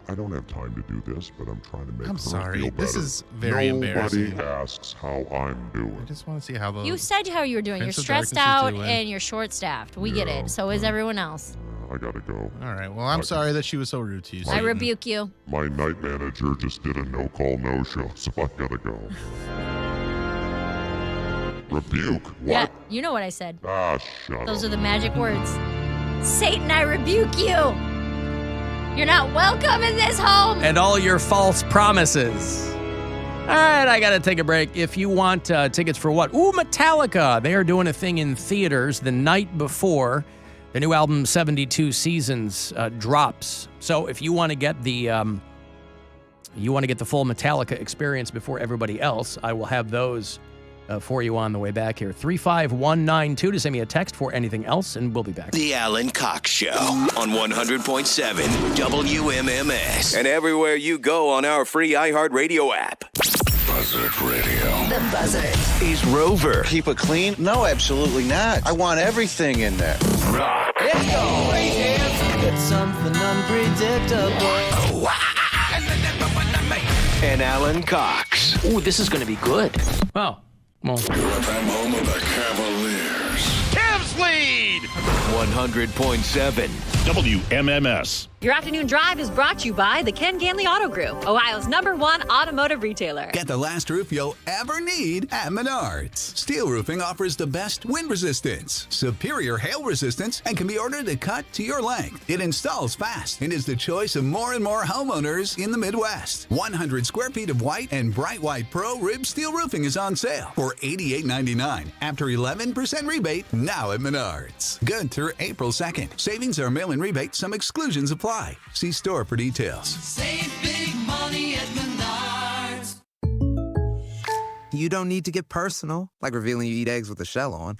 I don't have time to do this, but I'm trying to make her sorry. feel better. This is very embarrassing. Nobody asks how I'm doing. I just want to see how the... You said how you were doing. You're Prince of stressed Darkness is out doing. and you're short-staffed. We get Yeah, it. So is everyone else. I gotta go. All right, well, I'm sorry that she was so rude to you, I Satan. rebuke you. My night manager just did a no-call, no-show, so I gotta go. Rebuke? What? Yeah, you know what I said. Ah, shut Those up. are the magic words. Satan, I rebuke you. You're not welcome in this home. And all your false promises. All right, I got to take a break. If you want tickets for what? Ooh, Metallica. They are doing a thing in theaters the night before the new album 72 Seasons drops. So if you want to get the full Metallica experience before everybody else, I will have those for you on the way back here. 35192 to send me a text for anything else, and we'll be back. The Alan Cox Show on 100.7 WMMS. And everywhere you go on our free iHeartRadio app. Buzzard Radio. The Buzzard. Is Rover. Keep it clean? No, absolutely not. I want everything in there. Rock. Let's go. It's something unpredictable. And Alan Cox. Ooh, this is going to be good. Oh, well. You're at that home of the Cavaliers. Cavs lead! 100.7 WMMS. Your afternoon drive is brought to you by the Ken Ganley Auto Group, Ohio's #1 automotive retailer. Get the last roof you'll ever need at Menards. Steel roofing offers the best wind resistance, superior hail resistance, and can be ordered to cut to your length. It installs fast and is the choice of more and more homeowners in the Midwest. 100 square feet of white and bright white pro rib steel roofing is on sale for $88.99 after 11% rebate now at Menards. Good through April 2nd. Savings are mail-in rebate. Some exclusions apply. See store for details. Save big money at Menards. You don't need to get personal, like revealing you eat eggs with a shell on.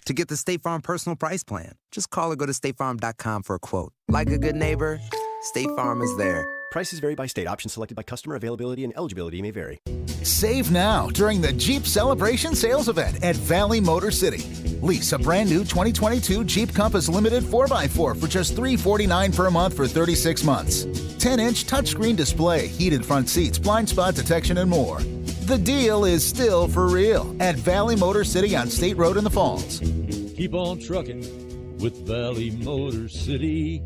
To get the State Farm Personal Price Plan, just call or go to statefarm.com for a quote. Like a good neighbor, State Farm is there. Prices vary by state. Options selected by customer. Availability and eligibility may vary. Save now during the Jeep Celebration Sales Event at Valley Motor City. Lease a brand new 2022 Jeep Compass Limited 4x4 for just $349 per month for 36 months. 10-inch touchscreen display, heated front seats, blind spot detection, and more. The deal is still for real at Valley Motor City on State Road in the Falls. Keep on trucking with Valley Motor City.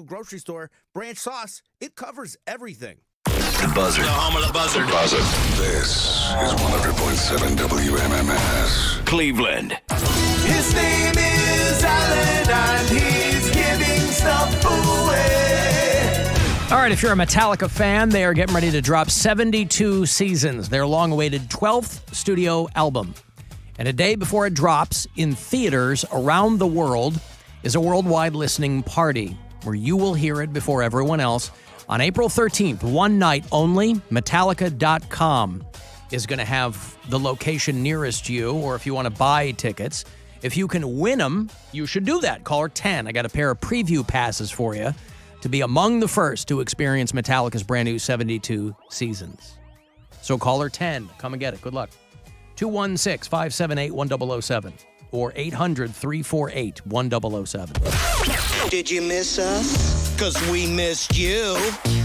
Grocery store, Branch Sauce, it covers everything. The Buzzard. The home of the Buzzard. Buzzard. This is 100.7 WMMS. Cleveland. His name is Alan, and he's giving stuff away. All right, if you're a Metallica fan, they are getting ready to drop 72 Seasons, their long-awaited 12th studio album. And a day before it drops in theaters around the world is a worldwide listening party where you will hear it before everyone else. On April 13th, one night only, Metallica.com is going to have the location nearest you, or if you want to buy tickets. If you can win them, you should do that. Caller 10. I got a pair of preview passes for you to be among the first to experience Metallica's brand new 72 Seasons. So caller 10, come and get it. Good luck. 216-578-1007 or 800-348-1007. Did you miss us? Because we missed you.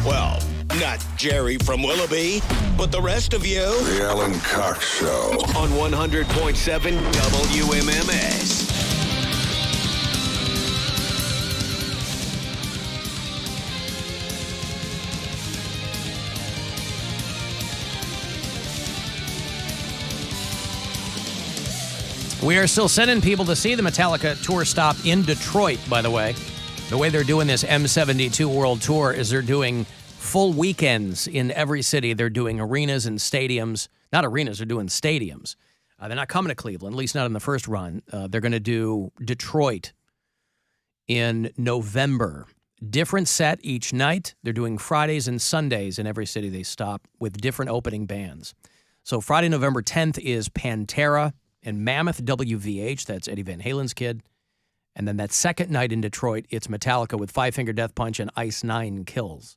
Well, not Jerry from Willoughby, but the rest of you. The Alan Cox Show. On 100.7 WMMS. We are still sending people to see the Metallica tour stop in Detroit, by the way. The way they're doing this M72 World Tour is they're doing full weekends in every city. They're doing arenas and stadiums. Not arenas, they're doing stadiums. They're not coming to Cleveland, at least not in the first run. They're going to do Detroit in November. Different set each night. They're doing Fridays and Sundays in every city they stop with different opening bands. So Friday, November 10th is Pantera and Mammoth WVH. That's Eddie Van Halen's kid. And then that second night in Detroit, it's Metallica with Five Finger Death Punch and Ice Nine Kills.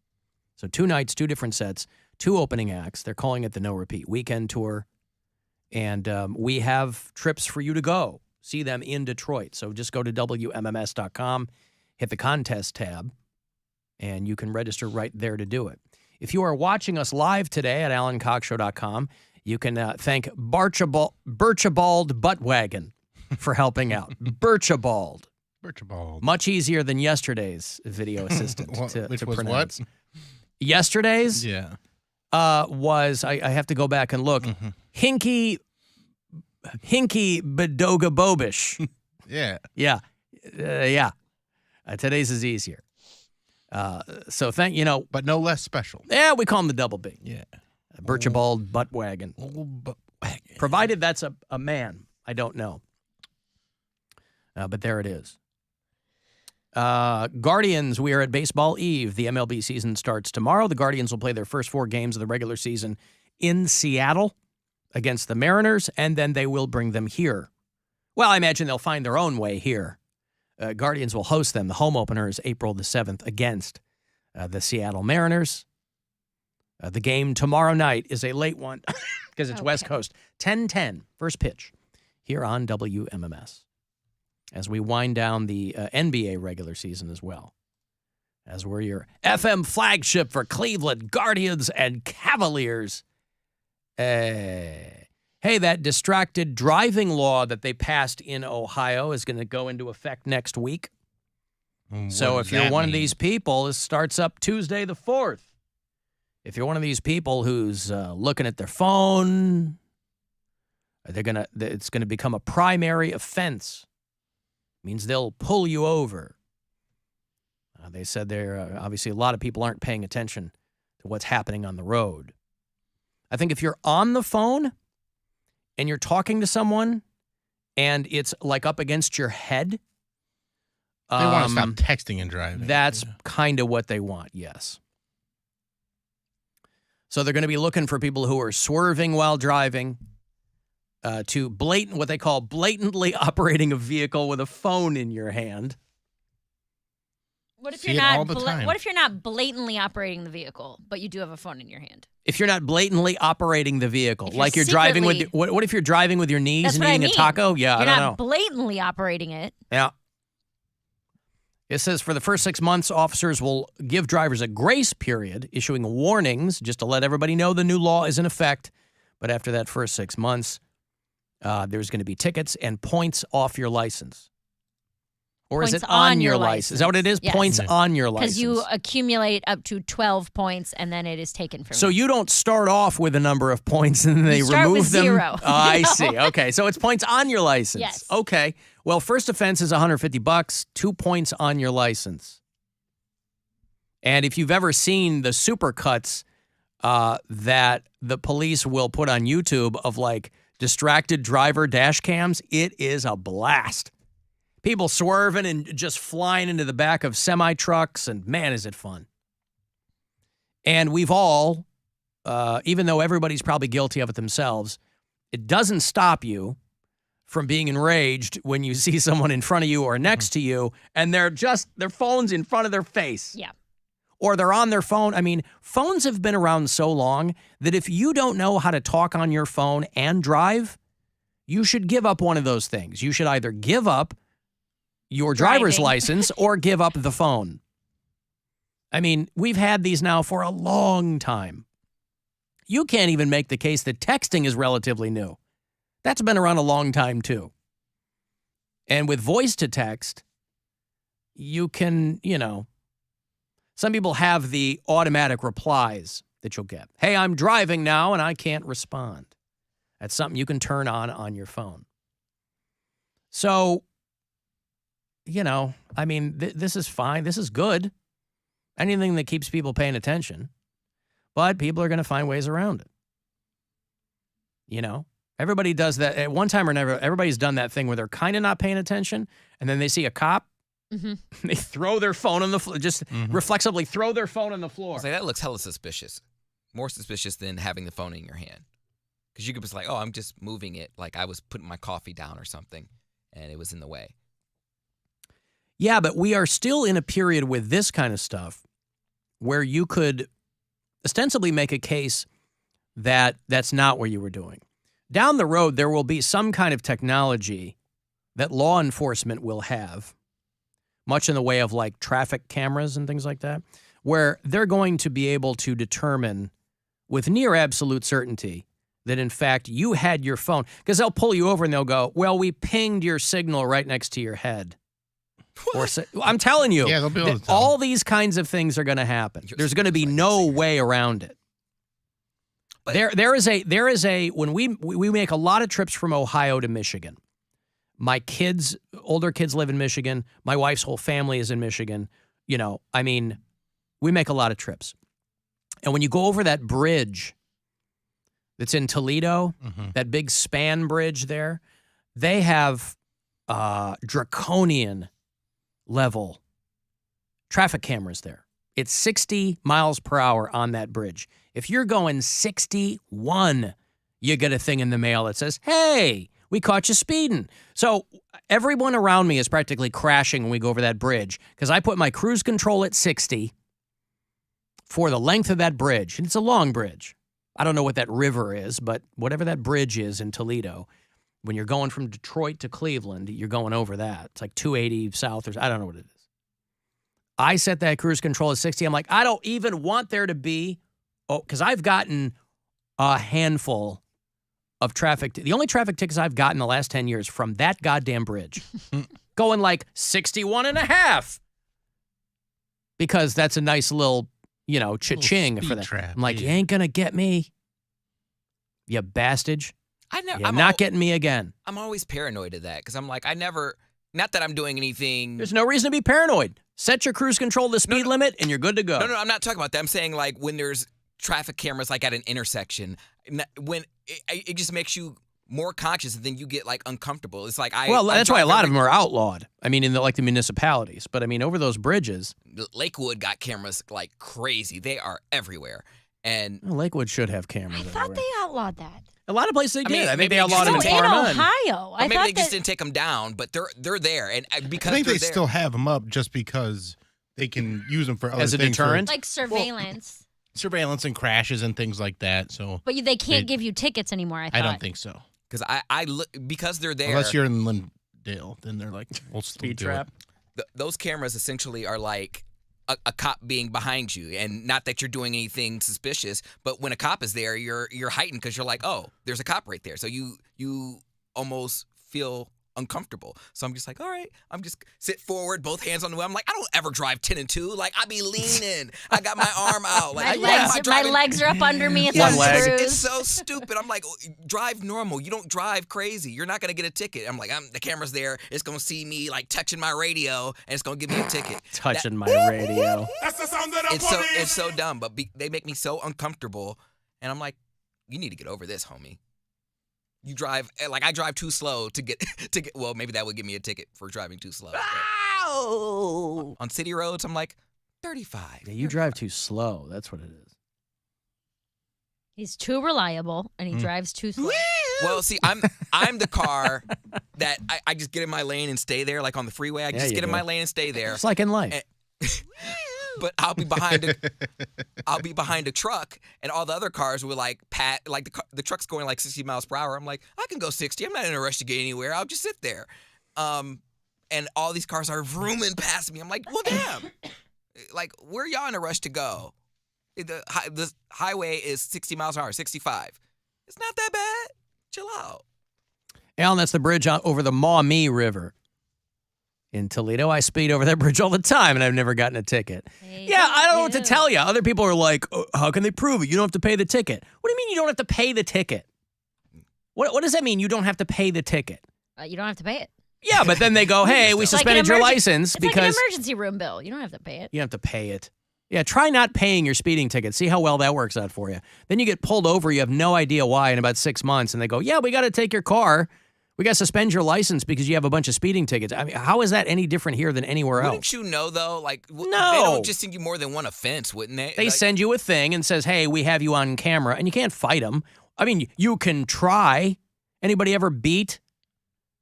So 2 nights, 2 different sets, 2 opening acts. They're calling it the No Repeat Weekend Tour. And we have trips for you to go see them in Detroit. So just go to WMMS.com, hit the contest tab, and you can register right there to do it. If you are watching us live today at AlanCoxShow.com, you can thank Birchabald Buttwagon for helping out. Birchabald. Much easier than yesterday's video assistant to was pronounce. What? Yesterday's? Yeah. Was, I have to go back and look, Hinky Badoga Bobish. Yeah. Yeah. Today's is easier. So but no less special. Yeah, we call him the Double B. Yeah. Birchabald Buttwagon. Provided that's a man. I don't know. But there it is. Guardians, we are at Baseball Eve. The MLB season starts tomorrow. The Guardians will play their first 4 games of the regular season in Seattle against the Mariners, and then they will bring them here. Well, I imagine they'll find their own way here. Guardians will host them. The home opener is April the 7th against the Seattle Mariners. The game tomorrow night is a late one because it's West Coast. 10:10, first pitch here on WMMS. As we wind down the NBA regular season as well. As we're your FM flagship for Cleveland Guardians and Cavaliers. Hey, that distracted driving law that they passed in Ohio is going to go into effect next week. So if you're one of these people, this starts up Tuesday the 4th. If you're one of these people who's looking at their phone, it's going to become a primary offense. Means they'll pull you over. They said there obviously a lot of people aren't paying attention to what's happening on the road. I think if you're on the phone and you're talking to someone and it's like up against your head, they want to stop texting and driving. That's kind of what they want, yes. So they're going to be looking for people who are swerving while driving, to what they call blatantly operating a vehicle with a phone in your hand. What if you're not blatantly operating the vehicle, but you do have a phone in your hand? If you're not blatantly operating the vehicle, like you're driving with what if you're driving with your knees and eating a taco? Yeah, you're I don't not know. Blatantly operating it. Yeah. It says for the first 6 months, officers will give drivers a grace period, issuing warnings just to let everybody know the new law is in effect. But after that first 6 months, there's going to be tickets and points off your license. Or is it on your license? Is that what it is? Yes. Points on your license. Because you accumulate up to 12 points and then it is taken from So you. you don't start off with a number of points and then they You start remove with them? 0. Oh, I see. Okay. So it's points on your license. Yes. Okay. Well, first offense is $150, 2 points on your license. And if you've ever seen the supercuts that the police will put on YouTube of like distracted driver dash cams, it is a blast. People swerving and just flying into the back of semi-trucks, and man, is it fun. And we've all, even though everybody's probably guilty of it themselves, it doesn't stop you from being enraged when you see someone in front of you or next to you, and their phone's in front of their face. Yeah. Or they're on their phone. I mean, phones have been around so long that if you don't know how to talk on your phone and drive, you should give up one of those things. You should either give up your driver's license or give up the phone. I mean, we've had these now for a long time. You can't even make the case that texting is relatively new. That's been around a long time too. And with voice to text, you can, some people have the automatic replies that you'll get. Hey, I'm driving now and I can't respond. That's something you can turn on your phone. So, I mean, this is fine. This is good. Anything that keeps people paying attention. But people are going to find ways around it. Everybody does that at one time or never. Everybody's done that thing where they're kind of not paying attention, and then they see a cop. Mm-hmm. They throw their phone on the floor, just reflexively throw their phone on the floor. It's like, that looks hella suspicious. More suspicious than having the phone in your hand. Because you could be like, oh, I'm just moving it like I was putting my coffee down or something, and it was in the way. Yeah, but we are still in a period with this kind of stuff where you could ostensibly make a case that that's not what you were doing. Down the road, there will be some kind of technology that law enforcement will have, much in the way of like traffic cameras and things like that, where they're going to be able to determine with near absolute certainty that, in fact, you had your phone. Because they'll pull you over and they'll go, well, we pinged your signal right next to your head. Or I'm telling you, Yeah, they'll be able to tell. all these kinds of things are going to happen. There's going to be no way around it. There is a when we make a lot of trips from Ohio to Michigan. My kids, older kids live in Michigan. My wife's whole family is in Michigan. I mean, we make a lot of trips. And when you go over that bridge that's in Toledo, that big span bridge there, they have draconian level traffic cameras there. It's 60 miles per hour on that bridge. If you're going 61, you get a thing in the mail that says, hey, we caught you speeding. So everyone around me is practically crashing when we go over that bridge because I put my cruise control at 60 for the length of that bridge. And it's a long bridge. I don't know what that river is, but whatever that bridge is in Toledo, when you're going from Detroit to Cleveland, you're going over that. It's like 280 south, or I don't know what it is. I set that cruise control at 60. I'm like, I don't even want there to be, because I've gotten a handful of traffic. The only traffic tickets I've gotten in the last 10 years from that goddamn bridge, going like 61 and a half, because that's a nice little, cha-ching for that. Trap, I'm like, you ain't going to get me, you bastard. You're not getting me again. I'm always paranoid of that because I'm like, not that I'm doing anything. There's no reason to be paranoid. Set your cruise control to the speed limit and you're good to go. No, I'm not talking about that. I'm saying like when there's traffic cameras like at an intersection, when it just makes you more conscious and then you get like uncomfortable. It's like that's why a lot of them are outlawed. I mean, in the municipalities. But I mean, over those bridges. Lakewood got cameras like crazy. They are everywhere. And Lakewood should have cameras. I thought they outlawed that. A lot of places they did. I think they maybe outlawed them in Parma. In Ohio. Maybe they just didn't take them down, but they're there. And because I think they're they there, still have them up just because they can use them for other as a things, deterrent, like surveillance. Surveillance and crashes and things like that. So, but they can't give you tickets anymore. I don't think so. Because because they're there. Unless you're in Lindale, then they're like speed trap. Those cameras essentially are like a cop being behind you, and not that you're doing anything suspicious, but when a cop is there, you're heightened because you're like, oh, there's a cop right there. So you almost feel uncomfortable. So I'm just like, all right, I'm just sit forward, both hands on the wheel. I'm like, I don't ever drive 10 and 2. Like, I be leaning. I got my arm out. Like, my legs are up under me. It's One leg. It's so stupid. I'm like, drive normal. You don't drive crazy. You're not going to get a ticket. I'm like, the camera's there. It's going to see me like touching my radio and it's going to give me a ticket. Touching my radio. That's the sound of the police. It's so dumb, but they make me so uncomfortable. And I'm like, you need to get over this, homie. You drive, like I drive too slow to get, well, maybe that would give me a ticket for driving too slow. Ow! On city roads, I'm like, 35. Yeah, you drive too slow. That's what it is. He's too reliable and he drives too slow. Well, see, I'm the car that I just get in my lane and stay there, like on the freeway. I just get in my lane and stay there. It's like in life. But I'll be behind a truck, and all the other cars will like the truck's going like 60 miles per hour. I'm like, I can go 60. I'm not in a rush to get anywhere. I'll just sit there. And all these cars are vrooming past me. I'm like, well, damn. Like, where y'all in a rush to go? The highway is 60 miles an hour, 65. It's not that bad. Chill out. Alan, that's the bridge over the Maumee River in Toledo. I speed over that bridge all the time, and I've never gotten a ticket. Yeah, I don't know what to tell you. Other people are like, oh, how can they prove it? You don't have to pay the ticket. What do you mean you don't have to pay the ticket? What does that mean, you don't have to pay the ticket? You don't have to pay it. Yeah, but then they go, hey, we suspended your license because... It's like an emergency room bill. You don't have to pay it. You don't have to pay it. Yeah, try not paying your speeding ticket. See how well that works out for you. Then you get pulled over. You have no idea why in about 6 months, and they go, yeah, we got to take your car. We got to suspend your license because you have a bunch of speeding tickets. I mean, how is that any different here than anywhere else? Wouldn't you know, though? Like, no. They don't just send you more than one offense, wouldn't they? They send you a thing and says, hey, we have you on camera, and you can't fight them. I mean, you can try. Anybody ever beat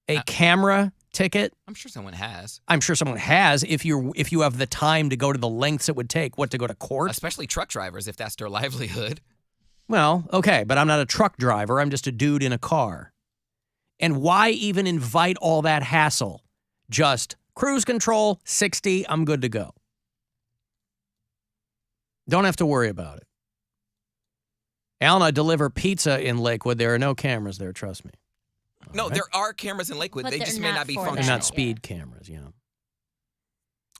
a camera ticket? I'm sure someone has. I'm sure someone has if you have the time to go to the lengths it would take. What, to go to court? Especially truck drivers, if that's their livelihood. Well, okay, but I'm not a truck driver. I'm just a dude in a car. And why even invite all that hassle? Just cruise control, 60, I'm good to go. Don't have to worry about it. Alan, I deliver pizza in Lakewood. There are no cameras there, trust me. No, there are cameras in Lakewood. But they just may not be functional. They're not speed cameras, yeah.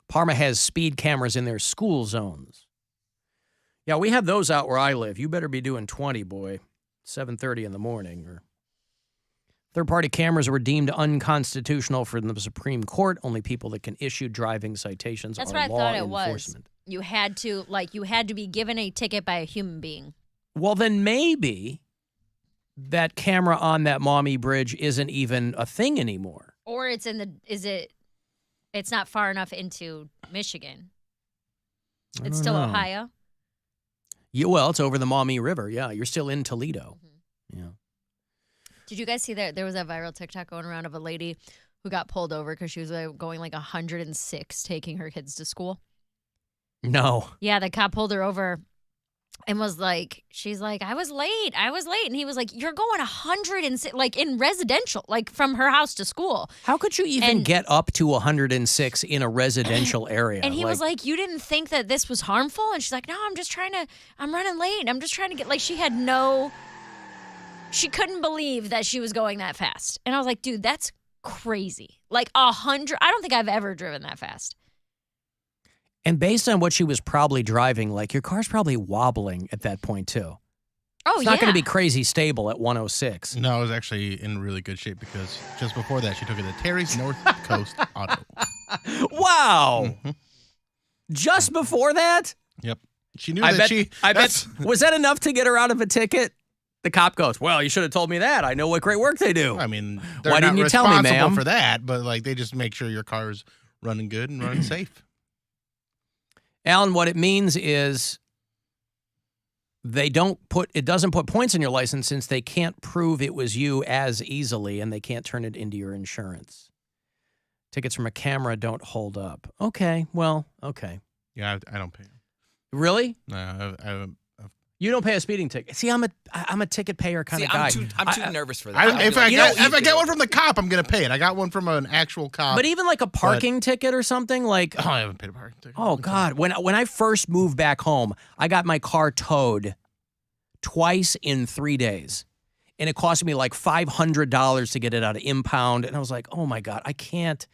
Parma has speed cameras in their school zones. Yeah, we have those out where I live. You better be doing 20, boy. 7:30 in the morning. Or third-party cameras were deemed unconstitutional from the Supreme Court. Only people that can issue driving citations That's are what I law thought it enforcement. was. You had to be given a ticket by a human being. Well, then maybe that camera on that Maumee Bridge isn't even a thing anymore. Or it's it's not far enough into Michigan. It's still know. Ohio. Yeah, well, it's over the Maumee River. Yeah, you're still in Toledo. Yeah. Did you guys see that there was a viral TikTok going around of a lady who got pulled over because she was going like 106 taking her kids to school? No. Yeah, the cop pulled her over and was like, she's like, I was late. And he was like, you're going 106, like in residential, like from her house to school. How could you even get up to 106 in a residential area? And he was like, you didn't think that this was harmful? And she's like, no, I'm running late. I'm just trying to get, like, she couldn't believe that she was going that fast. And I was like, dude, that's crazy. Like 100, I don't think I've ever driven that fast. And based on what she was probably driving, like, your car's probably wobbling at that point, too. Oh, It's not going to be crazy stable at 106. No, it was actually in really good shape because just before that, she took it to Terry's North Coast Auto. Wow. Mm-hmm. Just before that? Yep. She knew I that bet. Was that enough to get her out of a ticket? The cop goes, well, you should have told me that. I know what great work they do. I mean, they're why not didn't you tell me, ma'am? responsible for that, but like they just make sure your car is running good and running safe. Alan, what it means is it doesn't put points in your license since they can't prove it was you as easily and they can't turn it into your insurance. Tickets from a camera don't hold up. Okay, well, okay. Yeah, I don't pay them. Really? No, you don't pay a speeding ticket. See, I'm a ticket payer kind of guy. I'm too nervous for that. If I get one from the cop, I'm gonna pay it. I got one from an actual cop. But even like a parking ticket or something, like I haven't paid a parking ticket. Oh God, when I first moved back home, I got my car towed twice in 3 days. and it cost me like $500 to get it out of impound. And I was like, oh my God, I cannot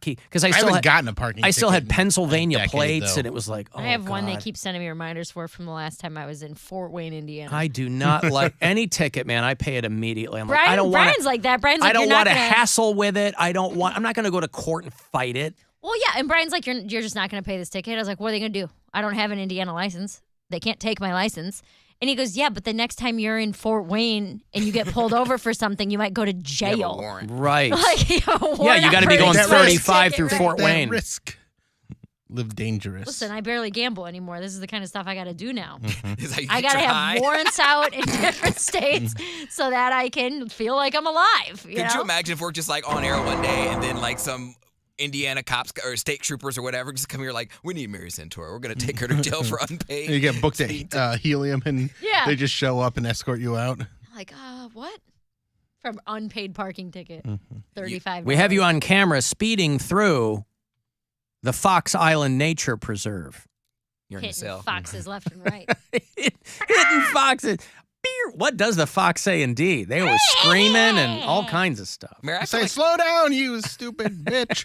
keep, because I still haven't gotten a parking I still ticket had Pennsylvania in a decade, plates, though. and it was like, oh I have one they God. keep sending me reminders for from the last time I was in Fort Wayne, Indiana. I do not like any ticket, man. I pay it immediately. I'm like, I don't Brian's want like that. Brian's like, I don't you're not want to gonna... hassle with it. I'm not going to go to court and fight it. Well, yeah, and Brian's like, you're just not going to pay this ticket. I was like, what are they going to do? I don't have an Indiana license. They can't take my license. And he goes, yeah, but the next time you're in Fort Wayne and you get pulled over for something, you might go to jail. Right. Like, you have a warrant Yeah, you got to be for going a 35 ticket, through right? Fort Wayne. Risk. Live dangerous. Listen, I barely gamble anymore. This is the kind of stuff I got to do now. Mm-hmm. I got to have warrants out in different states so that I can feel like I'm alive. Could know? you imagine if we're just like on air one day and then like some Indiana cops or state troopers or whatever just come here like, we need Mary Santora. We're going to take her to jail for unpaid. You get booked at Helium and Yeah. they just show up and escort you out. Like, what? From unpaid parking ticket, Mm-hmm. $35. We have you on camera speeding through the Fox Island Nature Preserve. You're in the hitting cell. foxes left and right. Hitting foxes. Beer. What does the fox say indeed? They were screaming and all kinds of stuff. Say, slow down, you stupid bitch.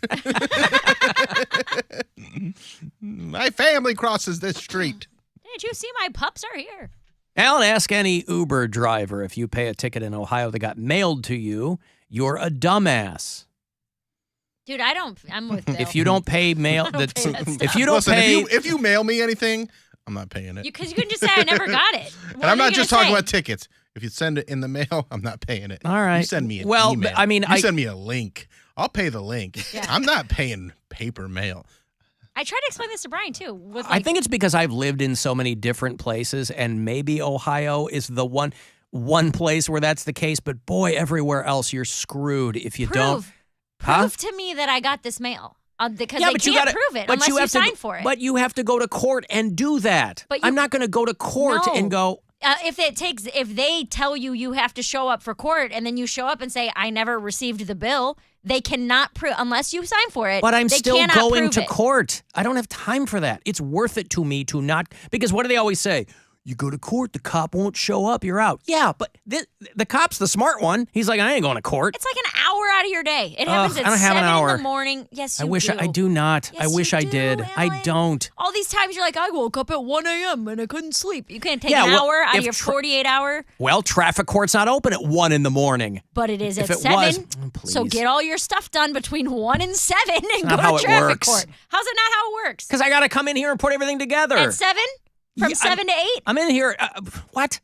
My family crosses this street. Did you see my pups are here? Alan, ask any Uber driver if you pay a ticket in Ohio that got mailed to you, you're a dumbass. Dude, I'm with Bill. If you don't pay mail, I don't pay that stuff. if you don't Listen, pay, if you mail me anything, I'm not paying it. Because you couldn't just say I never got it. And I'm not just talking about tickets. If you send it in the mail, I'm not paying it. All right. You send me an Well, email. I mean, you send me a link. I'll pay the link. Yeah. I'm not paying paper mail. I tried to explain this to Brian too. With I think it's because I've lived in so many different places, and maybe Ohio is the one place where that's the case. But boy, everywhere else you're screwed if you don't. Prove to me that I got this mail. Because Yeah, they but you can't gotta- prove it but unless you you have to sign go- for it. But you have to go to court and do that. But I'm not going to go to court No. and go. If they tell you you have to show up for court and then you show up and say I never received the bill, they cannot prove unless you sign for it. But I'm they still cannot going prove to it. court. I don't have time for that. It's worth it to me to not, because what do they always say? You go to court, the cop won't show up, you're out. Yeah, but the cop's the smart one. He's like, I ain't going to court. It's like an hour out of your day. It happens I at don't have 7 an hour. in the morning. Yes, you I wish do. I do not. I Yes, wish you I do, did. I Ellen. don't. All these times you're like, I woke up at 1 a.m. and I couldn't sleep. You can't take Yeah, an well, hour out of if your 48 hour, Well, traffic court's not open at 1 in the morning. but it is If at it 7. was- So please. get all your stuff done between 1 and 7 and not go how to it traffic works. court. How's it not how it works? Because I got to come in here and put everything together. At 7? From Yeah, 7 to 8? I'm in here. What?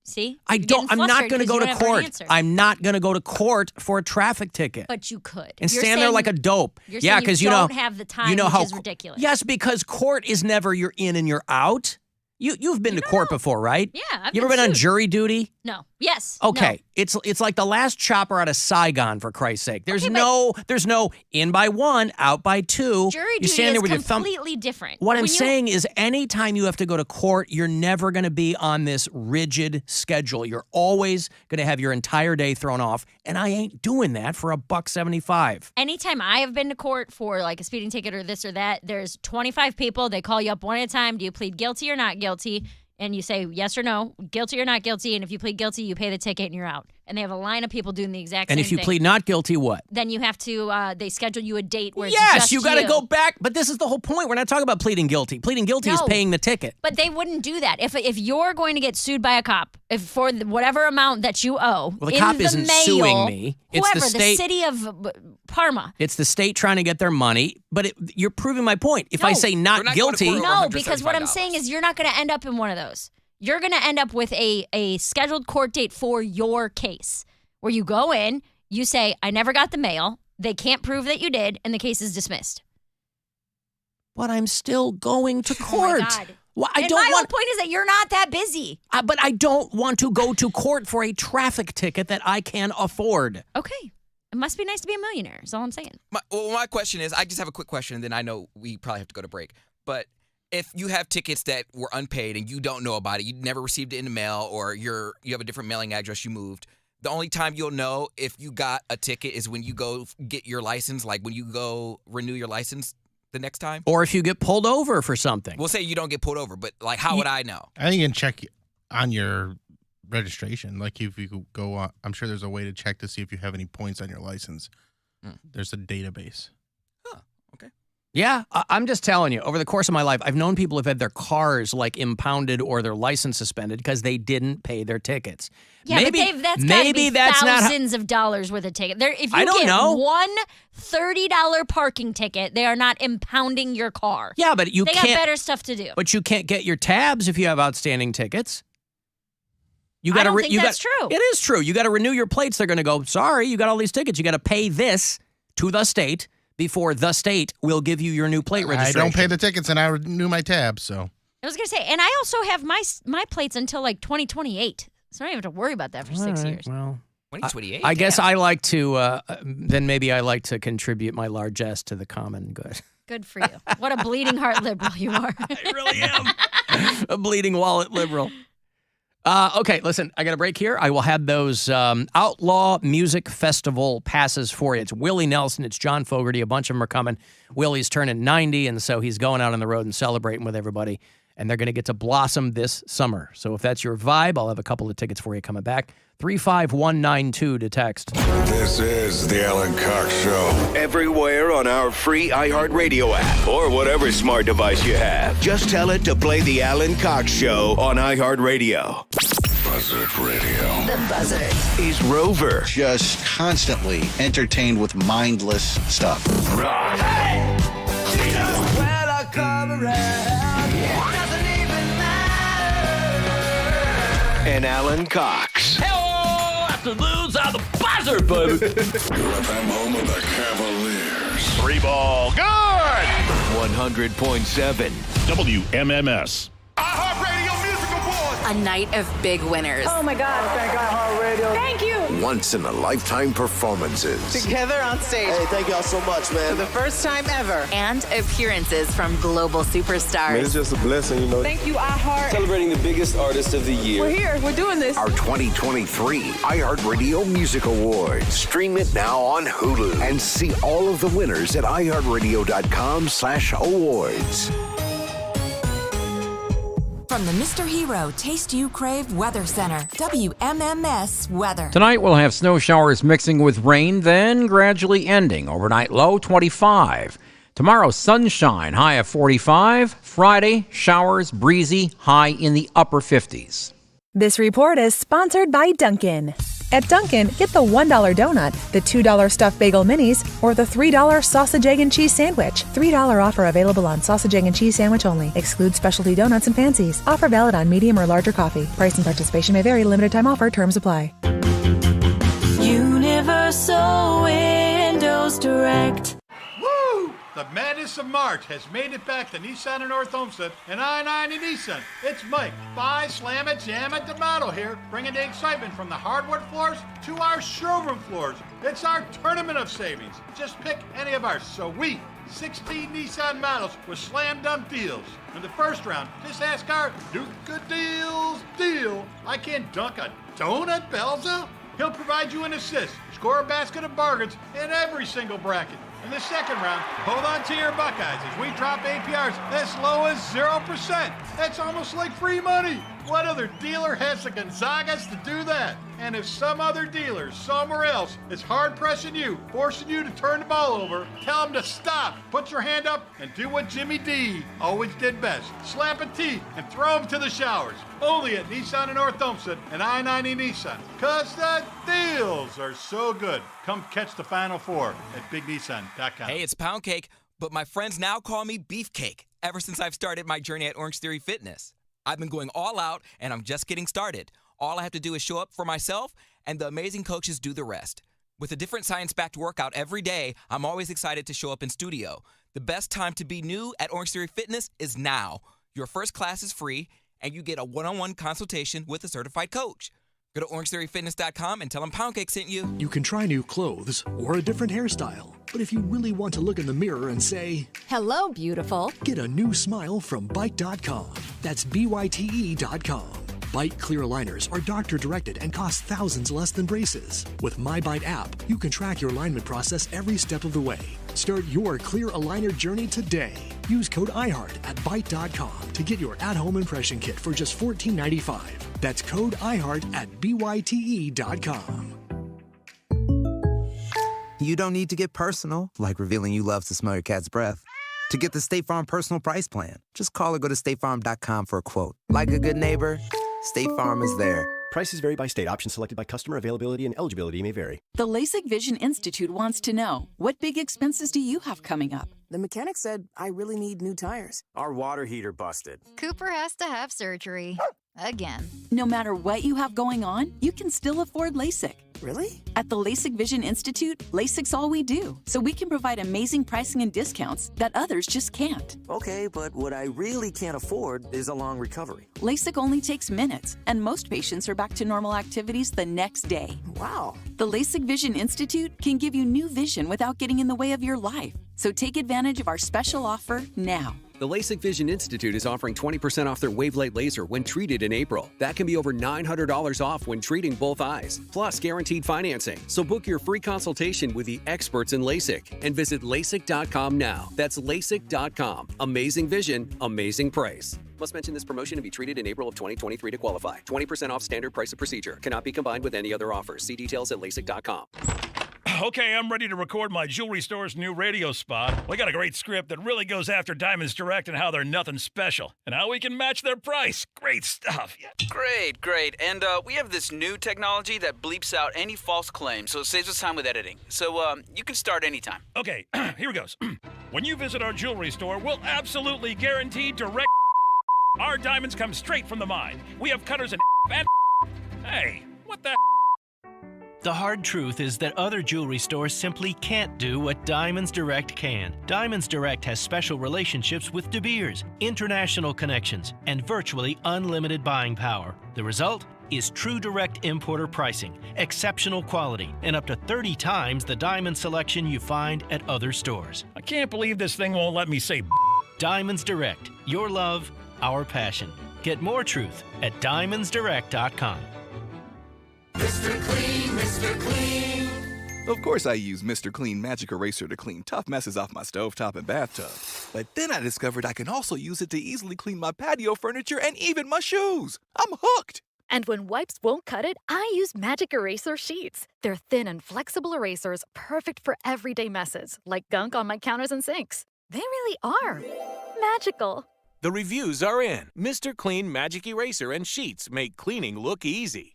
See? I You're don't. getting I'm not flustered going to 'cause go you to don't have an court. answer. I'm not going to go to court for a traffic ticket. But you could. And You're stand there saying like a dope. You're Yeah, saying because you you know don't have the time, you know which how is ridiculous. Yes, because court is never you're in and you're out. You've been to court before, right? Yeah, I've You ever been been on sued. jury duty? No. Yes. Okay, it's like the last chopper out of Saigon, for Christ's sake. There's Okay, there's no in by 1, out by 2. Jury you duty stand there is with your thumb. completely different. What I'm When you- saying is, anytime you have to go to court, you're never going to be on this rigid schedule. You're always going to have your entire day thrown off, and I ain't doing that for $1.75. Anytime I have been to court for like a speeding ticket or this or that, there's 25 people. They call you up one at a time. Do you plead guilty or not guilty? And you say yes or no, guilty or not guilty. And if you plead guilty, you pay the ticket and you're out. And they have a line of people doing the exact And same if you thing. plead not guilty, what? Then you have to, they schedule you a date where it's Yes, just you got to go back. But this is the whole point. We're not talking about pleading guilty. Pleading guilty is No. paying the ticket. But they wouldn't do that. If you're going to get sued by a cop for whatever amount that you owe, Well, the in cop the isn't mail, suing me. It's the whoever, state- city of Parma. It's the state trying to get their money, but you're proving my point. If I say not guilty, No, because what I'm saying is you're not going to end up in one of those. You're going to end up with a scheduled court date for your case where you go in, you say, I never got the mail. They can't prove that you did, and the case is dismissed. but I'm still going to Oh court. my God. Well, And my whole point is that you're not that busy. But I don't want to go to court for a traffic ticket that I can afford. Okay. It must be nice to be a millionaire, is all I'm saying. My question is, I just have a quick question, and then I know we probably have to go to break. But if you have tickets that were unpaid and you don't know about it, you never received it in the mail, or you have a different mailing address, you moved, the only time you'll know if you got a ticket is when you go get your license, like when you go renew your license the next time? Or if you get pulled over for something. We'll say you don't get pulled over, but like how would I know? I think you can check on your registration. Like if you go on, I'm sure there's a way to check to see if you have any points on your license. There's a database. Yeah, I'm just telling you, over the course of my life, I've known people who've had their cars like impounded or their license suspended because they didn't pay their tickets. Yeah, maybe, but Dave, that's maybe gotta be that's thousands of dollars worth of ticket. If you I don't get know. one $30 parking ticket, they are not impounding your car. Yeah, but you they can't. got better stuff to do. But you can't get your tabs if you have outstanding tickets. You I got don't think that's true. It is true. You got to renew your plates. They're going to go, sorry, you got all these tickets. You got to pay this to the state before the state will give you your new plate registration. I don't pay the tickets and I renew my tabs, so. I was going to say, and I also have my plates until like 2028. So I don't even have to worry about that for 6 years. Well, 2028. I guess I like to, then maybe I like to contribute my largesse to the common good. Good for you. What a bleeding heart liberal you are. I really am. A bleeding wallet liberal. Okay, listen, I got a break here. I will have those Outlaw Music Festival passes for you. It's Willie Nelson, it's John Fogerty, a bunch of them are coming. Willie's turning 90, and so he's going out on the road and celebrating with everybody, and they're going to get to blossom this summer. So if that's your vibe, I'll have a couple of tickets for you coming back. 35192 to text. This is the Alan Cox Show. Everywhere on our free iHeartRadio app or whatever smart device you have. Just tell it to play the Alan Cox Show on iHeartRadio. Buzzard Radio. The Buzzard. Is Rover. Just constantly entertained with mindless stuff. Well, I come around. Doesn't even matter. And Alan Cox. Hello, afternoons on the Buzzard, baby. Your FM home of the Cavaliers. 3 ball, good. 100.7 WMMS. iHeartRadio Music Awards. A night of big winners. Oh my God. Thank iHeartRadio. Thank you. Once in a lifetime performances. Together on stage. Hey, thank y'all so much, man. For the first time ever. And appearances from global superstars. It's just a blessing, you know. Thank you, iHeart. Celebrating the biggest artist of the year. We're here. We're doing this. Our 2023 iHeartRadio Music Awards. Stream it now on Hulu and see all of the winners at iHeartRadio.com/awards. From the Mr. Hero Taste You Crave Weather Center, WMMS Weather. Tonight we'll have snow showers mixing with rain, then gradually ending. Overnight low 25. Tomorrow, sunshine, high of 45. Friday, showers, breezy, high in the upper 50s. This report is sponsored by Dunkin'. At Dunkin', get the $1 donut, the $2 stuffed bagel minis, or the $3 sausage, egg, and cheese sandwich. $3 offer available on sausage, egg, and cheese sandwich only. Excludes specialty donuts and fancies. Offer valid on medium or larger coffee. Price and participation may vary. Limited time offer. Terms apply. Universal Windows Direct. Woo! The madness of March has made it back to Nissan in North Olmsted and I-90 Nissan. It's Mike. Buy, slam it, jam it, D'Amato here, bringing the excitement from the hardwood floors to our showroom floors. It's our tournament of savings. Just pick any of our sweet 16 Nissan models with slam dunk deals. In the first round, just ask our Duke Good Deals deal. I can't dunk a donut, Belza? He'll provide you an assist, score a basket of bargains in every single bracket. In the second round, hold on to your Buckeyes as we drop APRs as low as 0%. That's almost like free money. What other dealer has the Gonzagas to do that? And if some other dealer somewhere else is hard pressing you, forcing you to turn the ball over, tell them to stop, put your hand up, and do what Jimmy D always did best. Slap a T and throw him to the showers. Only at Nissan in North Olmsted and I-90 Nissan. Cause the deals are so good. Come catch the Final Four at BigNissan.com. Hey, it's Pound Cake, but my friends now call me Beefcake ever since I've started my journey at Orange Theory Fitness. I've been going all out, and I'm just getting started. All I have to do is show up for myself, and the amazing coaches do the rest. With a different science-backed workout every day, I'm always excited to show up in studio. The best time to be new at Orange Theory Fitness is now. Your first class is free, and you get a one-on-one consultation with a certified coach. Go to OrangeTheoryFitness.com and tell them Pound Cake sent you. You can try new clothes or a different hairstyle. But if you really want to look in the mirror and say, hello, beautiful, get a new smile from Byte.com. That's BYTE.com. Byte clear aligners are doctor-directed and cost thousands less than braces. With My Byte app, you can track your alignment process every step of the way. Start your clear aligner journey today. Use code IHEART at Byte.com to get your at-home impression kit for just $14.95. That's code IHEART at BYTE.com. You don't need to get personal, like revealing you love to smell your cat's breath. To get the State Farm Personal Price Plan, just call or go to statefarm.com for a quote. Like a good neighbor, State Farm is there. Prices vary by state. Options selected by customer. Availability and eligibility may vary. The LASIK Vision Institute wants to know, what big expenses do you have coming up? The mechanic said I really need new tires. Our water heater busted. Cooper has to have surgery. Again. No matter what you have going on, you can still afford LASIK. Really? At the LASIK Vision Institute, LASIK's all we do, so we can provide amazing pricing and discounts that others just can't. Okay, but what I really can't afford is a long recovery. LASIK only takes minutes, and most patients are back to normal activities the next day. Wow. The LASIK Vision Institute can give you new vision without getting in the way of your life. So take advantage of our special offer now. The LASIK Vision Institute is offering 20% off their Wavelight laser when treated in April. That can be over $900 off when treating both eyes, plus guaranteed financing. So book your free consultation with the experts in LASIK and visit LASIK.com now. That's LASIK.com. Amazing vision, amazing price. Must mention this promotion to be treated in April of 2023 to qualify. 20% off standard price of procedure. Cannot be combined with any other offers. See details at LASIK.com. Okay, I'm ready to record my jewelry store's new radio spot. We got a great script that really goes after Diamonds Direct and how they're nothing special and how we can match their price. Great stuff. Yeah. Great. And we have this new technology that bleeps out any false claims, so it saves us time with editing. So you can start anytime. Okay, here it goes. When you visit our jewelry store, we'll absolutely guarantee direct. Our diamonds come straight from the mine. We have cutters and Hey, what the? The hard truth is that other jewelry stores simply can't do what Diamonds Direct can. Diamonds Direct has special relationships with De Beers, international connections, and virtually unlimited buying power. The result is true direct importer pricing, exceptional quality, and up to 30 times the diamond selection you find at other stores. I can't believe this thing won't let me say Diamonds Direct. Your love, our passion. Get more truth at diamondsdirect.com. Mr. Clean, Mr. Clean. Of course I use Mr. Clean Magic Eraser to clean tough messes off my stovetop and bathtub. But then I discovered I can also use it to easily clean my patio furniture and even my shoes. I'm hooked. And when wipes won't cut it, I use Magic Eraser Sheets. They're thin and flexible erasers, perfect for everyday messes, like gunk on my counters and sinks. They really are magical. The reviews are in. Mr. Clean Magic Eraser and Sheets make cleaning look easy.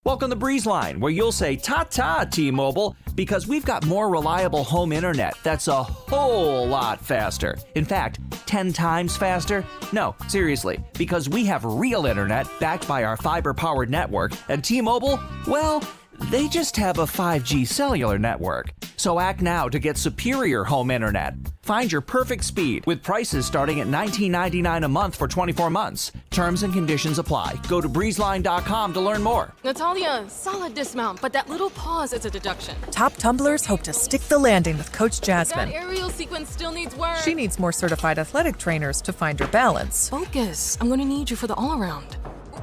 Welcome to BreezeLine, where you'll say ta-ta, T-Mobile, because we've got more reliable home internet that's a whole lot faster. In fact, 10 times faster? No, seriously, because we have real internet backed by our fiber-powered network, and T-Mobile, well, they just have a 5G cellular network. So act now to get superior home internet. Find your perfect speed with prices starting at $19.99 a month for 24 months. Terms and conditions apply. Go to breezeline.com to learn more. Natalia, solid dismount, but that little pause is a deduction. Top tumblers hope to stick the landing with Coach Jasmine. That aerial sequence still needs work. She needs more certified athletic trainers to find her balance. Focus. I'm going to need you for the all-around.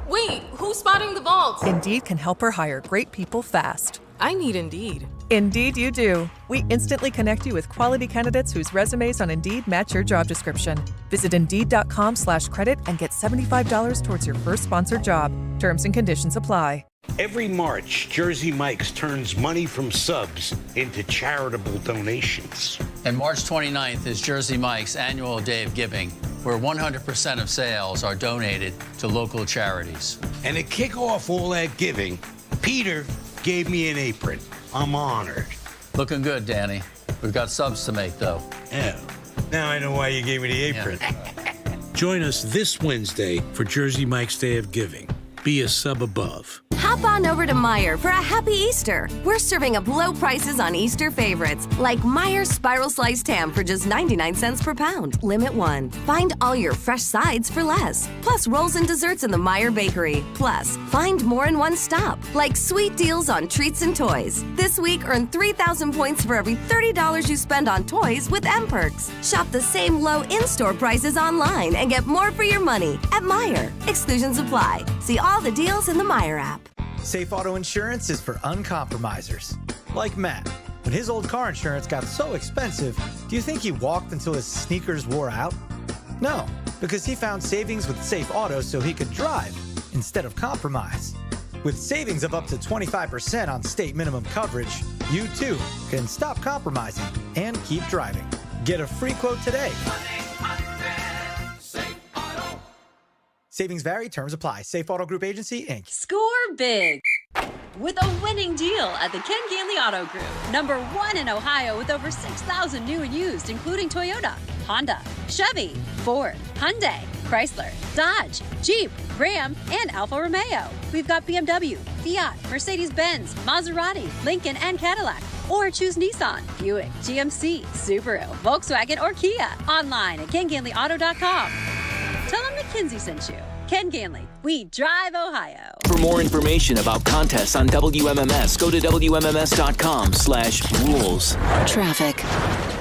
Wait, who's spotting the vault? Indeed can help her hire great people fast. I need Indeed. Indeed you do. We instantly connect you with quality candidates whose resumes on Indeed match your job description. Visit Indeed.com/credit and get $75 towards your first sponsored job. Terms and conditions apply. Every March, Jersey Mike's turns money from subs into charitable donations. And March 29th is Jersey Mike's annual Day of Giving, where 100% of sales are donated to local charities. And to kick off all that giving, Peter gave me an apron. I'm honored. Looking good, Danny. We've got subs to make, though. Yeah. Now I know why you gave me the apron. Yeah. Join us this Wednesday for Jersey Mike's Day of Giving. Be a sub above. Hop on over to Meijer for a happy Easter. We're serving up low prices on Easter favorites, like Meijer's Spiral Sliced Ham for just 99 cents per pound. Limit 1. Find all your fresh sides for less. Plus rolls and desserts in the Meijer Bakery. Plus, find more in one stop, like sweet deals on treats and toys. This week, earn 3,000 points for every $30 you spend on toys with M-Perks. Shop the same low in-store prices online and get more for your money at Meijer. Exclusions apply. See all the deals in the Meijer app. Safe Auto Insurance is for uncompromisers. Like Matt. When his old car insurance got so expensive, do you think he walked until his sneakers wore out? No, because he found savings with Safe Auto so he could drive instead of compromise. With savings of up to 25% on state minimum coverage, you too can stop compromising and keep driving. Get a free quote today. Savings vary, terms apply. Safe Auto Group Agency, Inc. Score big with a winning deal at the Ken Ganley Auto Group. Number 1 in Ohio with over 6,000 new and used, including Toyota, Honda, Chevy, Ford, Hyundai, Chrysler, Dodge, Jeep, Ram, and Alfa Romeo. We've got BMW, Fiat, Mercedes-Benz, Maserati, Lincoln, and Cadillac. Or choose Nissan, Buick, GMC, Subaru, Volkswagen, or Kia. Online at KenGanleyAuto.com. Tell them McKinsey sent you. Ken Ganley, we drive Ohio. For more information about contests on WMMS, go to WMMS.com/rules. Traffic.